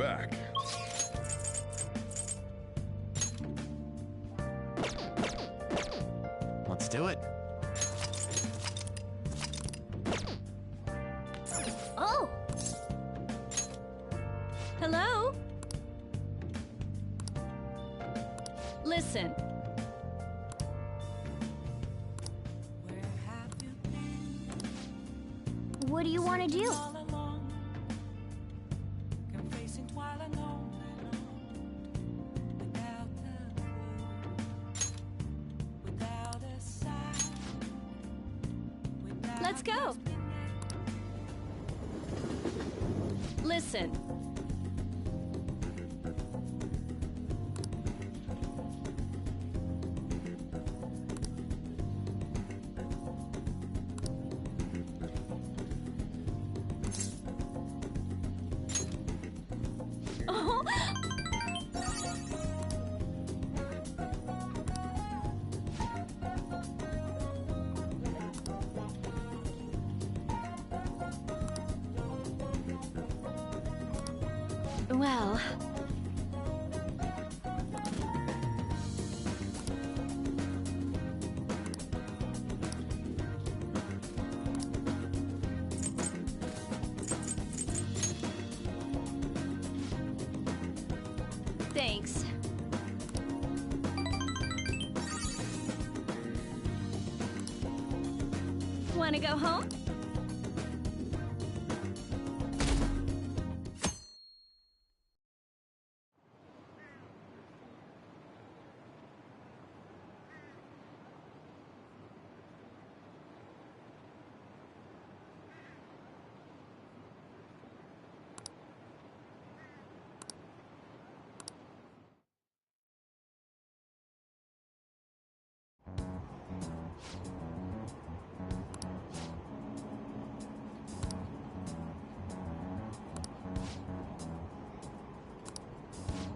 back. Let's do it. Oh! Hello? Listen. What do you want to do? Let's go. Listen. Oh. Well... Thanks. Wanna go home?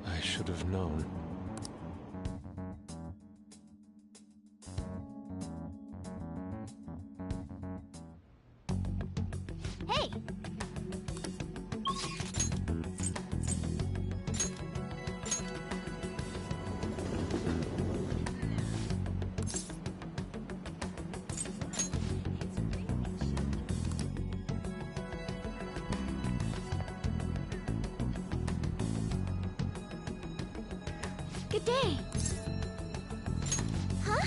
I should have known. Hey! Good day. Huh?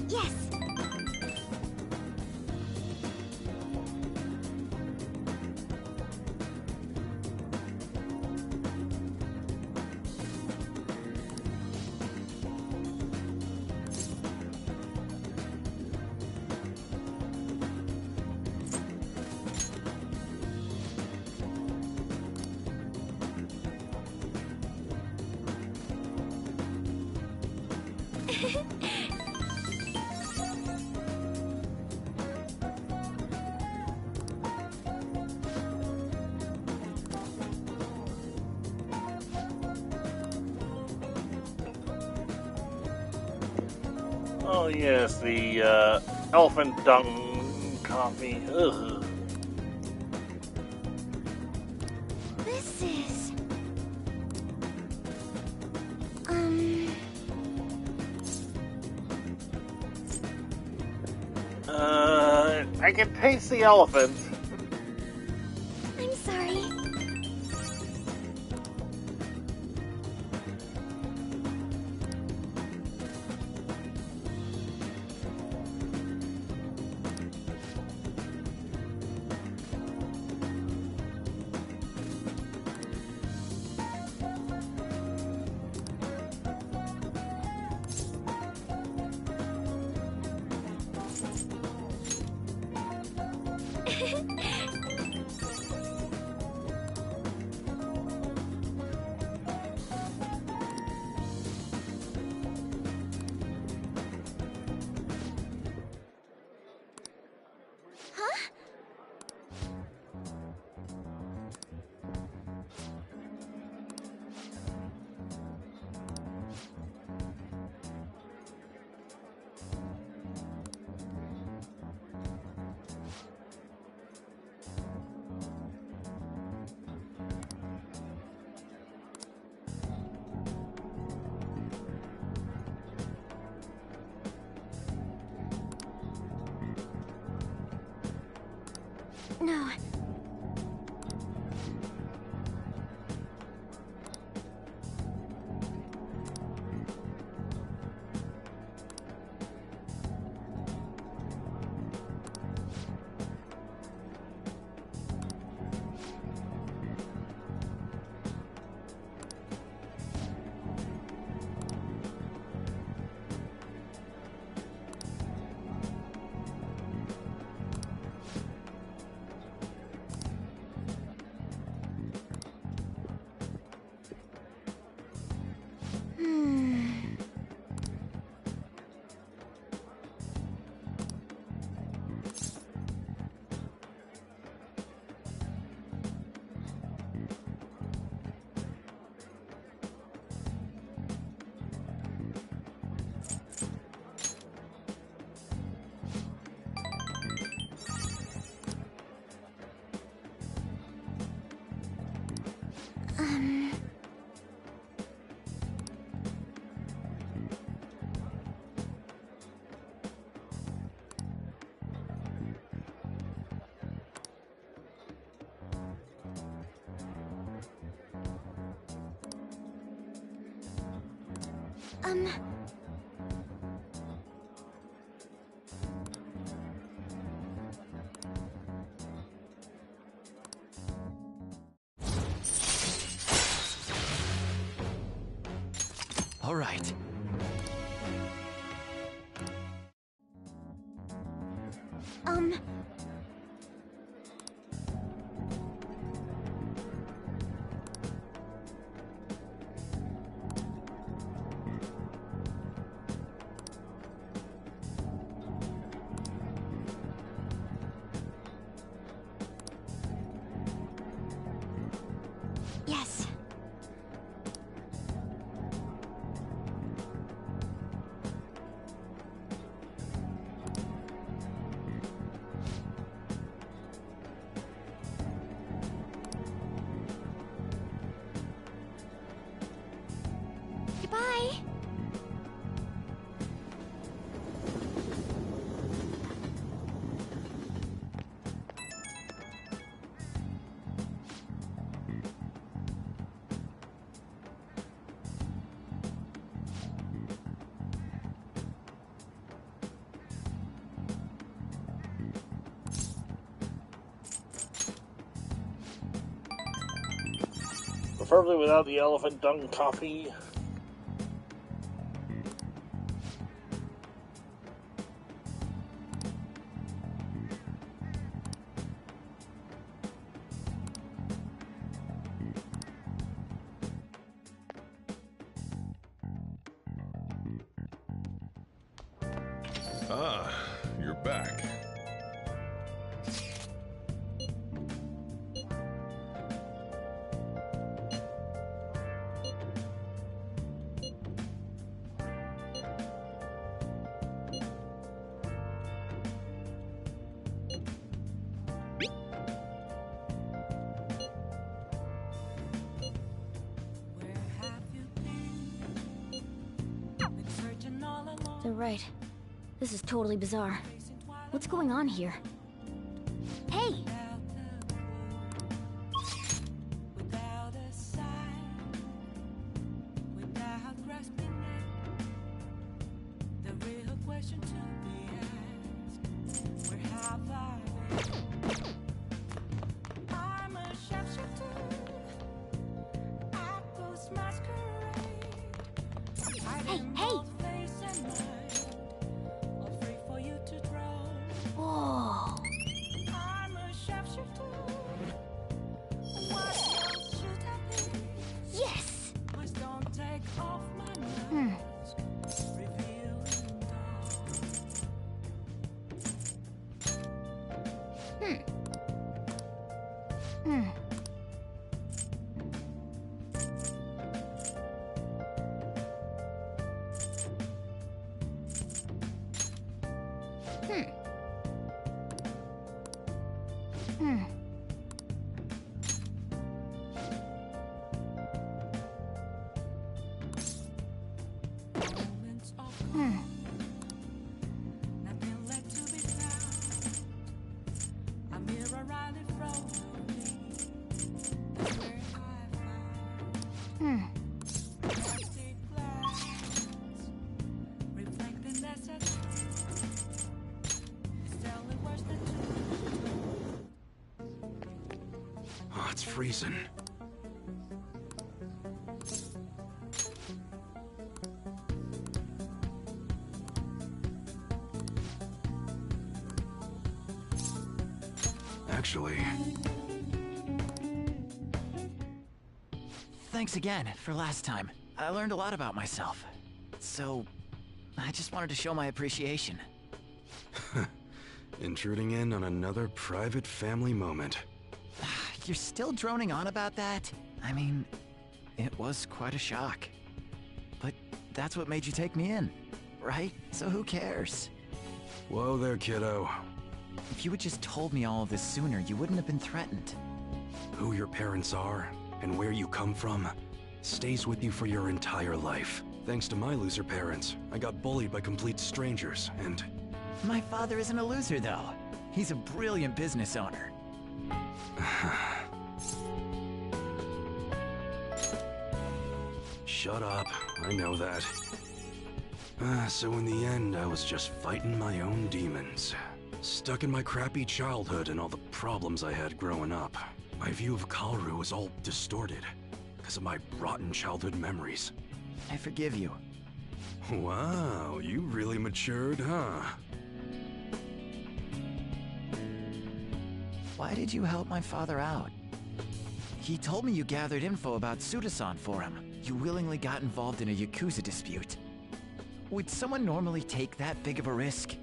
Yes! Oh yes, the elephant dung coffee. Ugh. This is... I can taste the elephant. No. All right. Yes. Goodbye. Preferably without the elephant dung coffee. Ah, you're back. They're right. This is totally bizarre. What's going on here? Hey! Hey, hey! Whoa! freezing. Actually... Thanks again for last time. I learned a lot about myself. So, I just wanted to show my appreciation. Intruding in on another private family moment. You're still droning on about that? I mean, it was quite a shock. But that's what made you take me in, right? So who cares? Whoa there, kiddo. If you had just told me all of this sooner, you wouldn't have been threatened. Who your parents are, and where you come from, stays with you for your entire life. Thanks to my loser parents, I got bullied by complete strangers, and... My father isn't a loser, though. He's a brilliant business owner. Shut up, I know that. So in the end, I was just fighting my own demons. Stuck in my crappy childhood and all the problems I had growing up. My view of Kaoru was all distorted because of my rotten childhood memories. I forgive you. Wow, you really matured, huh? Why did you help my father out? He told me you gathered info about Suda-san for him. You willingly got involved in a Yakuza dispute. Would someone normally take that big of a risk?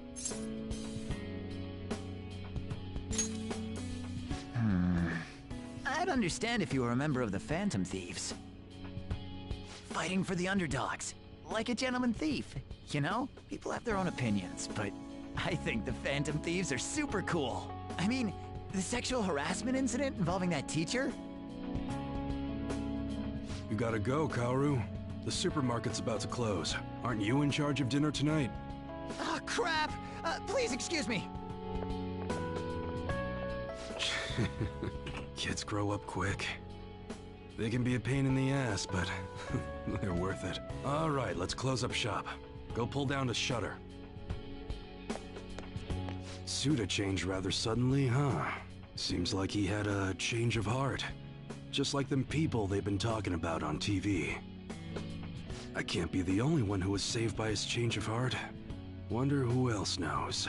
I'd understand if you were a member of the Phantom Thieves. Fighting for the underdogs, like a gentleman thief. You know, people have their own opinions, but I think the Phantom Thieves are super cool. I mean, the sexual harassment incident involving that teacher? You gotta go, Kaoru. The supermarket's about to close. Aren't you in charge of dinner tonight? Oh, crap! Please excuse me! Kids grow up quick. They can be a pain in the ass, but they're worth it. Alright, let's close up shop. Go pull down the shutter. Suda changed rather suddenly, huh? Seems like he had a change of heart. Just like them people they've been talking about on TV. I can't be the only one who was saved by his change of heart. Wonder who else knows.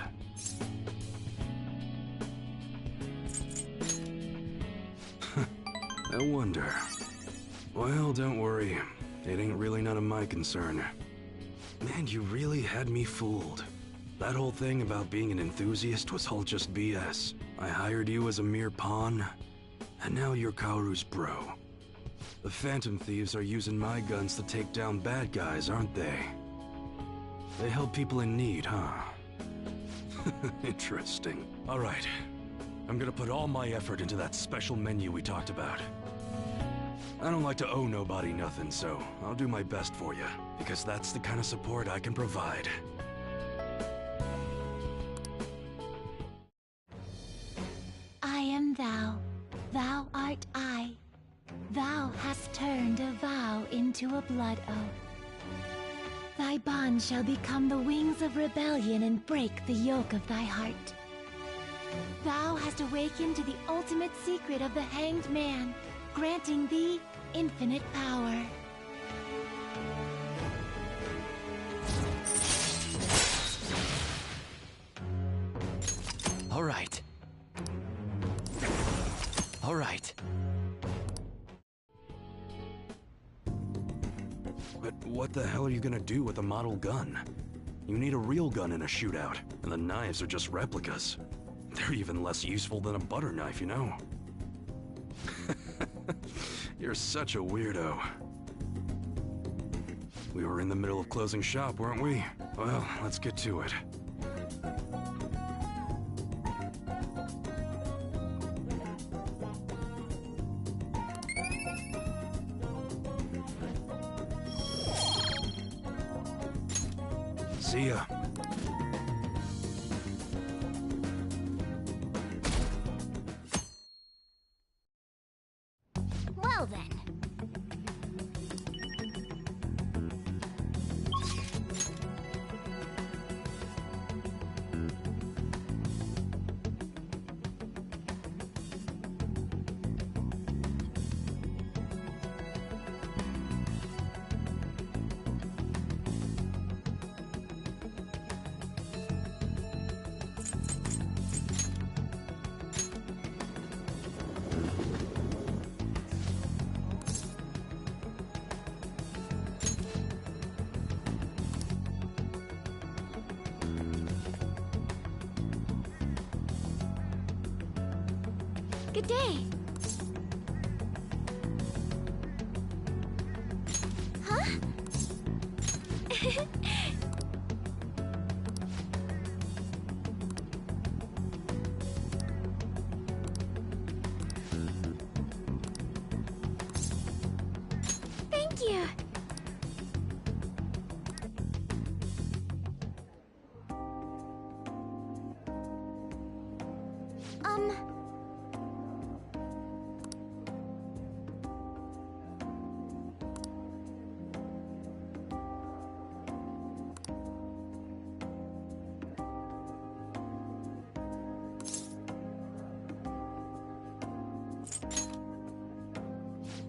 I wonder. Well, don't worry. It ain't really none of my concern. Man, you really had me fooled. That whole thing about being an enthusiast was all just BS. I hired you as a mere pawn, and now you're Kaoru's bro. The Phantom Thieves are using my guns to take down bad guys, aren't they? They help people in need, huh? Interesting. Alright. I'm gonna put all my effort into that special menu we talked about. I don't like to owe nobody nothing, so I'll do my best for you, because that's the kind of support I can provide. I am thou, thou art I. Thou hast turned a vow into a blood oath. Thy bond shall become the wings of rebellion and break the yoke of thy heart. Thou hast awakened to the ultimate secret of the Hanged Man, granting thee infinite power. All right. All right. But what the hell are you gonna do with a model gun? You need a real gun in a shootout, and the knives are just replicas. They're even less useful than a butter knife, you know? You're such a weirdo. We were in the middle of closing shop, weren't we? Well, let's get to it. See ya. Well then. Good day. Huh? Thank you.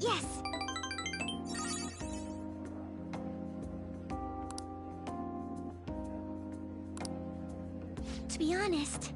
Yes. To be honest,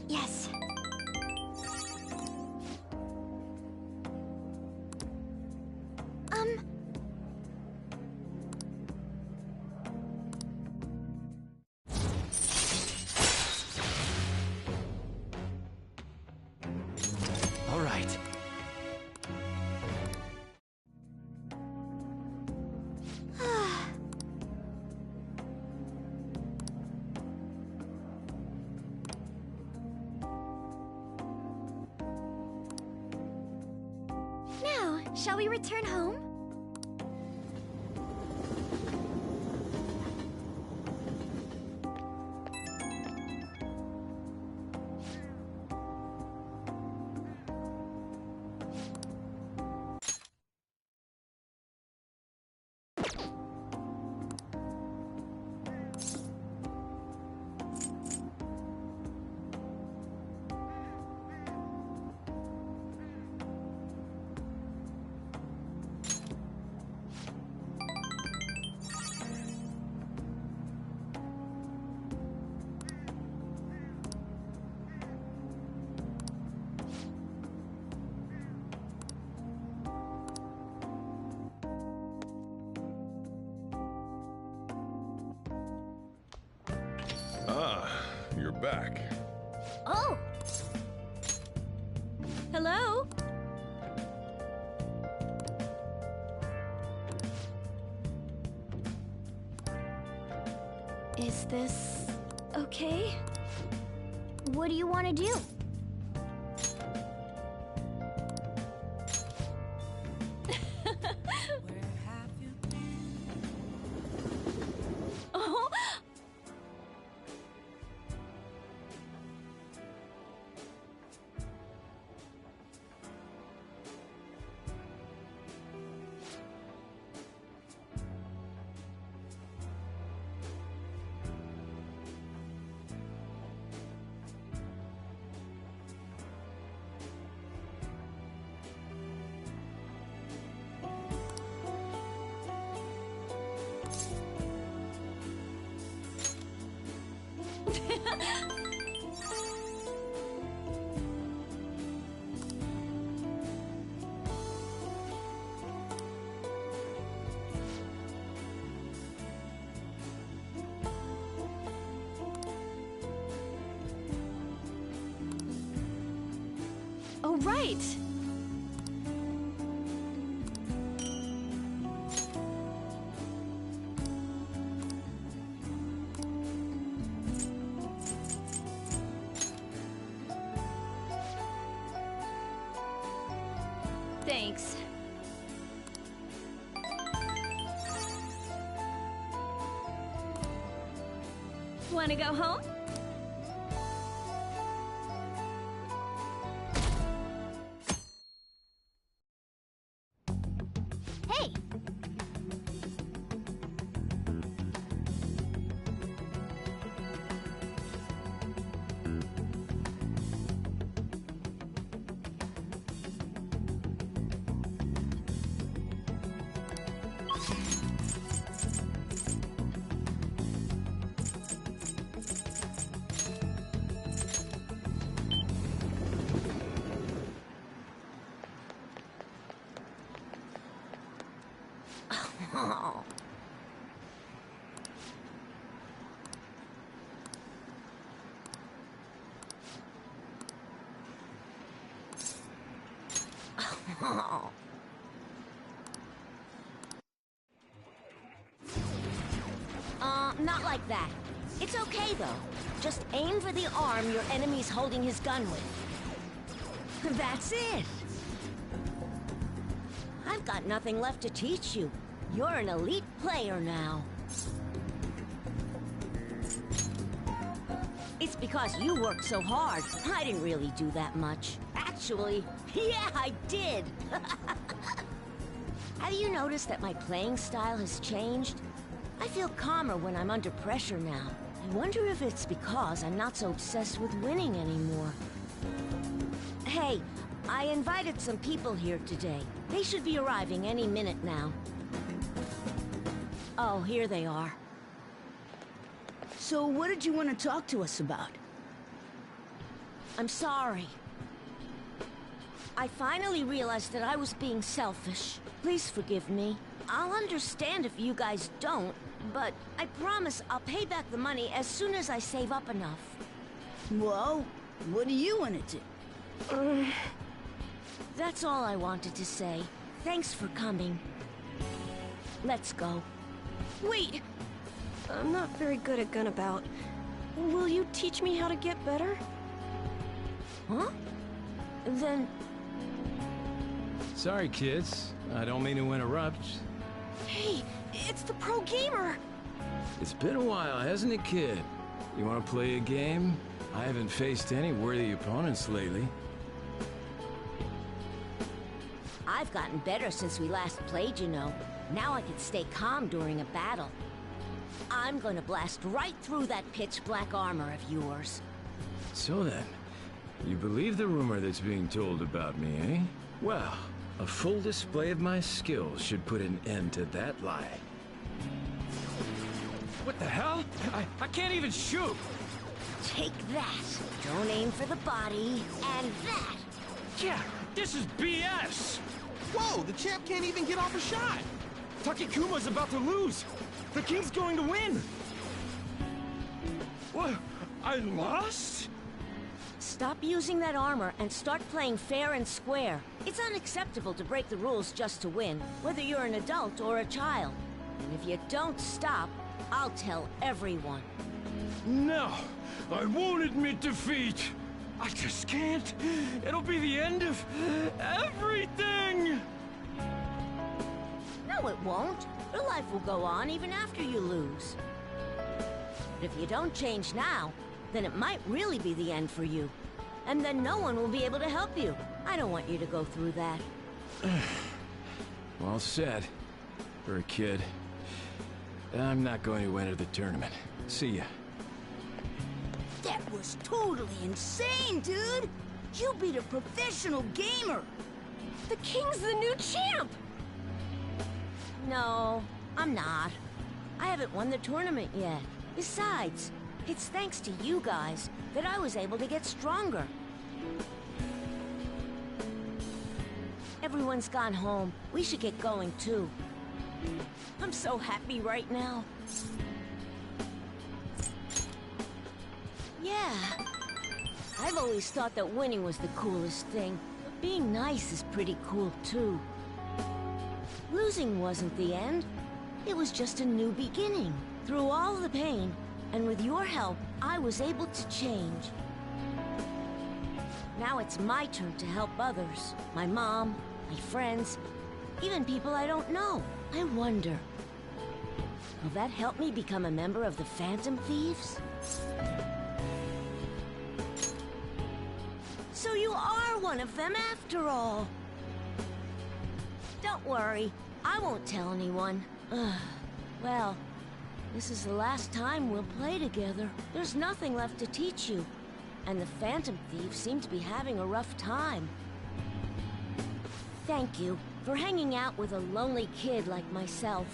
yes. All right. Now, shall we return home? Ah, you're back. Oh! Hello? Is this okay? What do you want to do? Oh! right! Thanks. Wanna go home? Hey! Oh. Oh. Not like that. It's okay, though. Just aim for the arm your enemy's holding his gun with. That's it! I've got nothing left to teach you. You're an elite player now. It's because you worked so hard. I didn't really do that much. Actually, yeah, I did. Have you noticed that my playing style has changed? I feel calmer when I'm under pressure now. I wonder if it's because I'm not so obsessed with winning anymore. Hey, I invited some people here today. They should be arriving any minute now. Oh, here they are. So what did you want to talk to us about? I'm sorry. I finally realized that I was being selfish. Please forgive me. I'll understand if you guys don't, but I promise I'll pay back the money as soon as I save up enough. Well, what do you want to do? That's all I wanted to say. Thanks for coming. Let's go. Wait! I'm not very good at Gunabout. Will you teach me how to get better? Huh? Then... Sorry, kids. I don't mean to interrupt. Hey, it's the pro gamer! It's been a while, hasn't it, kid? You want to play a game? I haven't faced any worthy opponents lately. I've gotten better since we last played, you know. Now I can stay calm during a battle. I'm gonna blast right through that pitch-black armor of yours. So then, you believe the rumor that's being told about me, eh? Well, a full display of my skills should put an end to that lie. What the hell? I can't even shoot! Take that! Don't aim for the body, and that! Yeah, this is BS! Whoa, the champ can't even get off a shot! Takekuma's about to lose! The king's going to win! What? I lost? Stop using that armor and start playing fair and square. It's unacceptable to break the rules just to win, whether you're an adult or a child. And if you don't stop, I'll tell everyone. No, I won't admit defeat! I just can't. It'll be the end of everything! No, it won't. Your life will go on even after you lose. But if you don't change now, then it might really be the end for you. And then no one will be able to help you. I don't want you to go through that. Well said. For a kid. I'm not going to enter the tournament. See ya. That was totally insane, dude! You beat a professional gamer! The king's the new champ! No, I'm not. I haven't won the tournament yet. Besides, it's thanks to you guys that I was able to get stronger. Everyone's gone home. We should get going, too. I'm so happy right now. Yeah. I've always thought that winning was the coolest thing. Being nice is pretty cool, too. Losing wasn't the end. It was just a new beginning. Through all the pain, and with your help, I was able to change. Now it's my turn to help others. My mom, my friends, even people I don't know. I wonder, will that help me become a member of the Phantom Thieves? So you are one of them after all. Don't worry, I won't tell anyone. Well, this is the last time we'll play together. There's nothing left to teach you, and the Phantom Thieves seem to be having a rough time. Thank you for hanging out with a lonely kid like myself.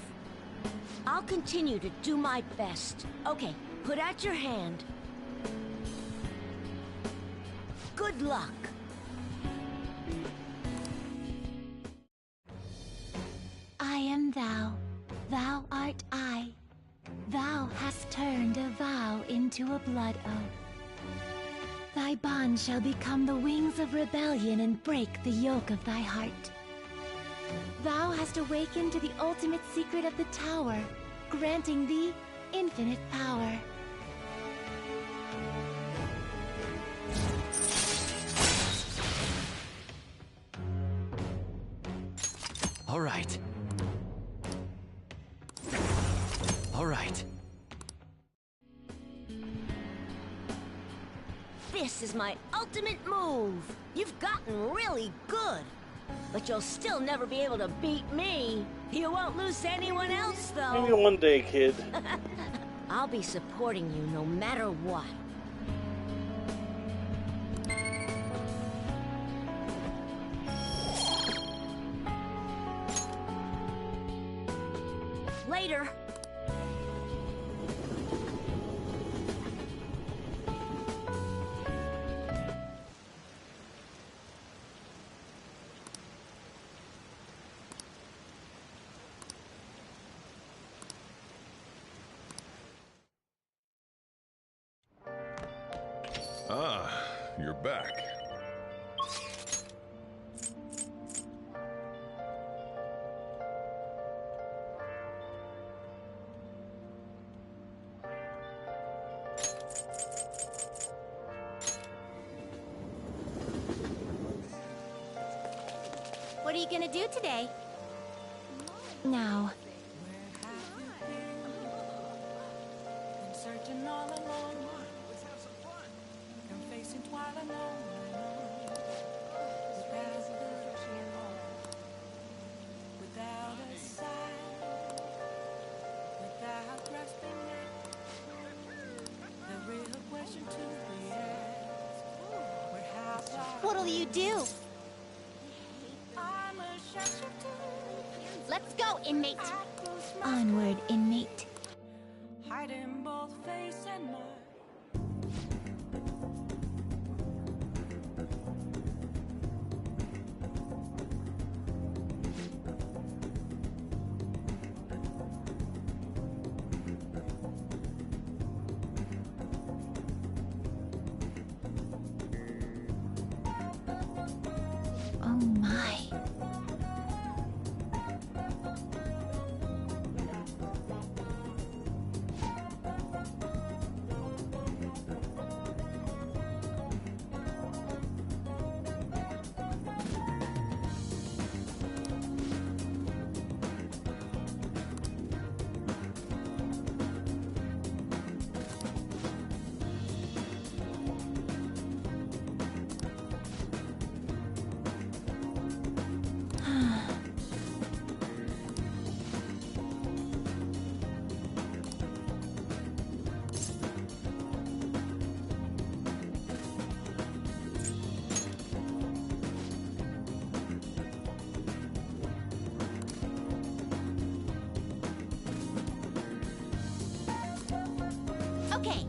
I'll continue to do my best. Okay, put out your hand. Good luck. I am thou, thou art I. Thou hast turned a vow into a blood oath. Thy bond shall become the wings of rebellion and break the yoke of thy heart. Thou hast awakened to the ultimate secret of the tower, granting thee infinite power. All right. All right. This is my ultimate move. You've gotten really good. But you'll still never be able to beat me. You won't lose to anyone else, though. Maybe one day, kid. I'll be supporting you no matter what. Later. Ah, you're back. What are you gonna do today? Now. Been searching all alone. Let's have some fun. And facing twilight alone. Without a sign, without grasping it, the real question to be asked. Where have I? What'll you do? I'm a shadow Let's go, inmate. Onward, inmate. hiding both face and mind. Oh my. Okay.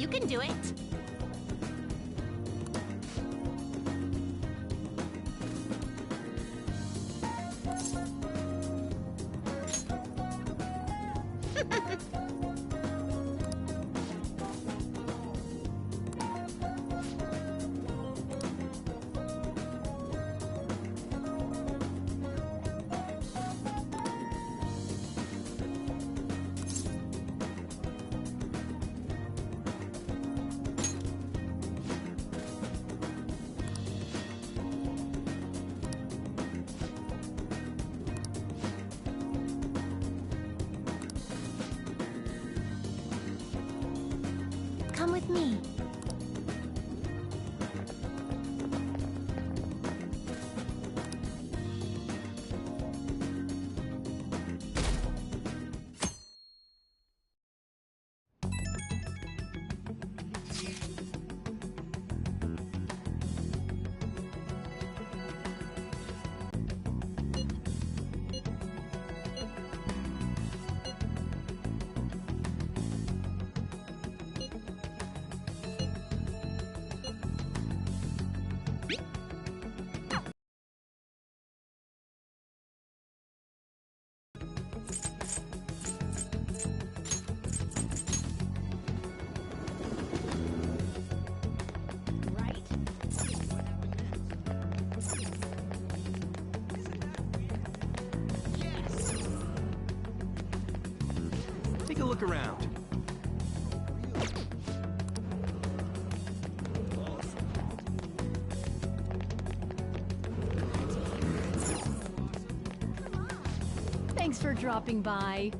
can do it. Come with me. Take a look around. Thanks for dropping by.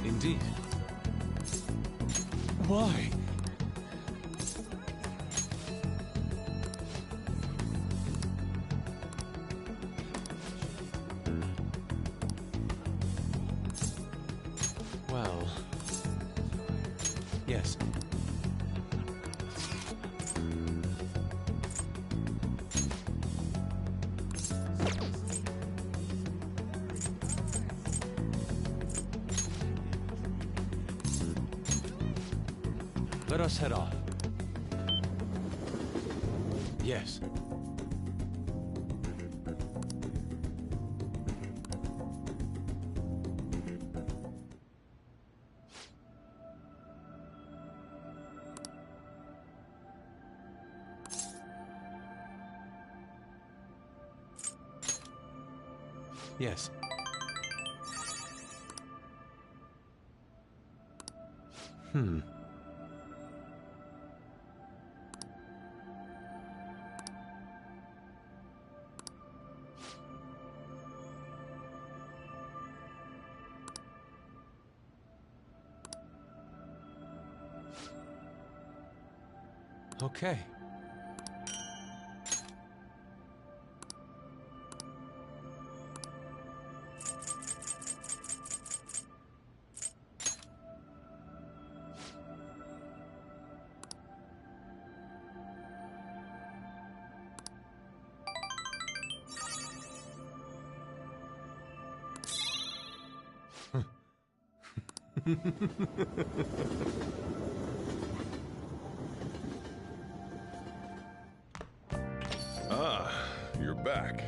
Indeed. Why? Well... Yes. Let us head off. Yes. Yes. Hmm. Okay. Ah, you're back.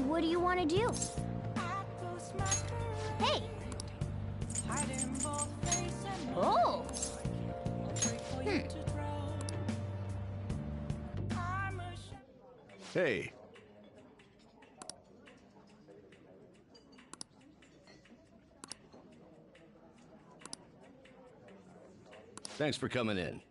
What do you want to do? Hey! Oh! Hey. Thanks for coming in.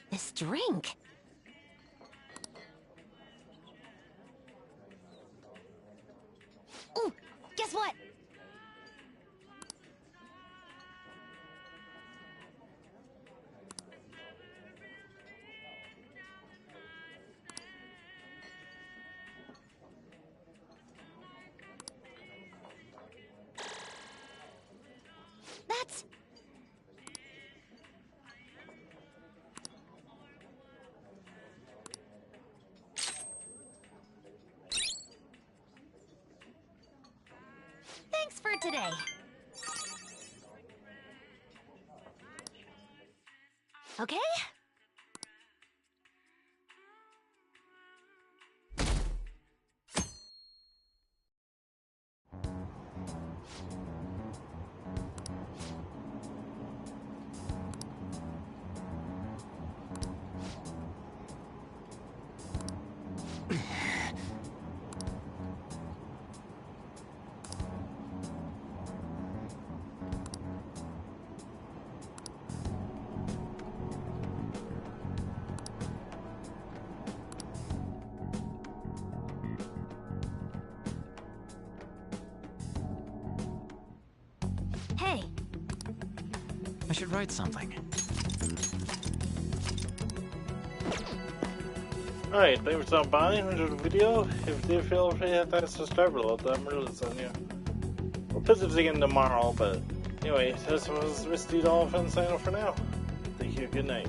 This drink. Ooh, guess what? That's... Thanks for today. Okay? Hey. I should write something. Alright, thanks for stopping by and enjoyed the video. If you did, feel free to hit that subscribe button. I'm really on you. We'll pick this again tomorrow, but anyway, this was Mistydolphin signing off for now. Thank you, good night.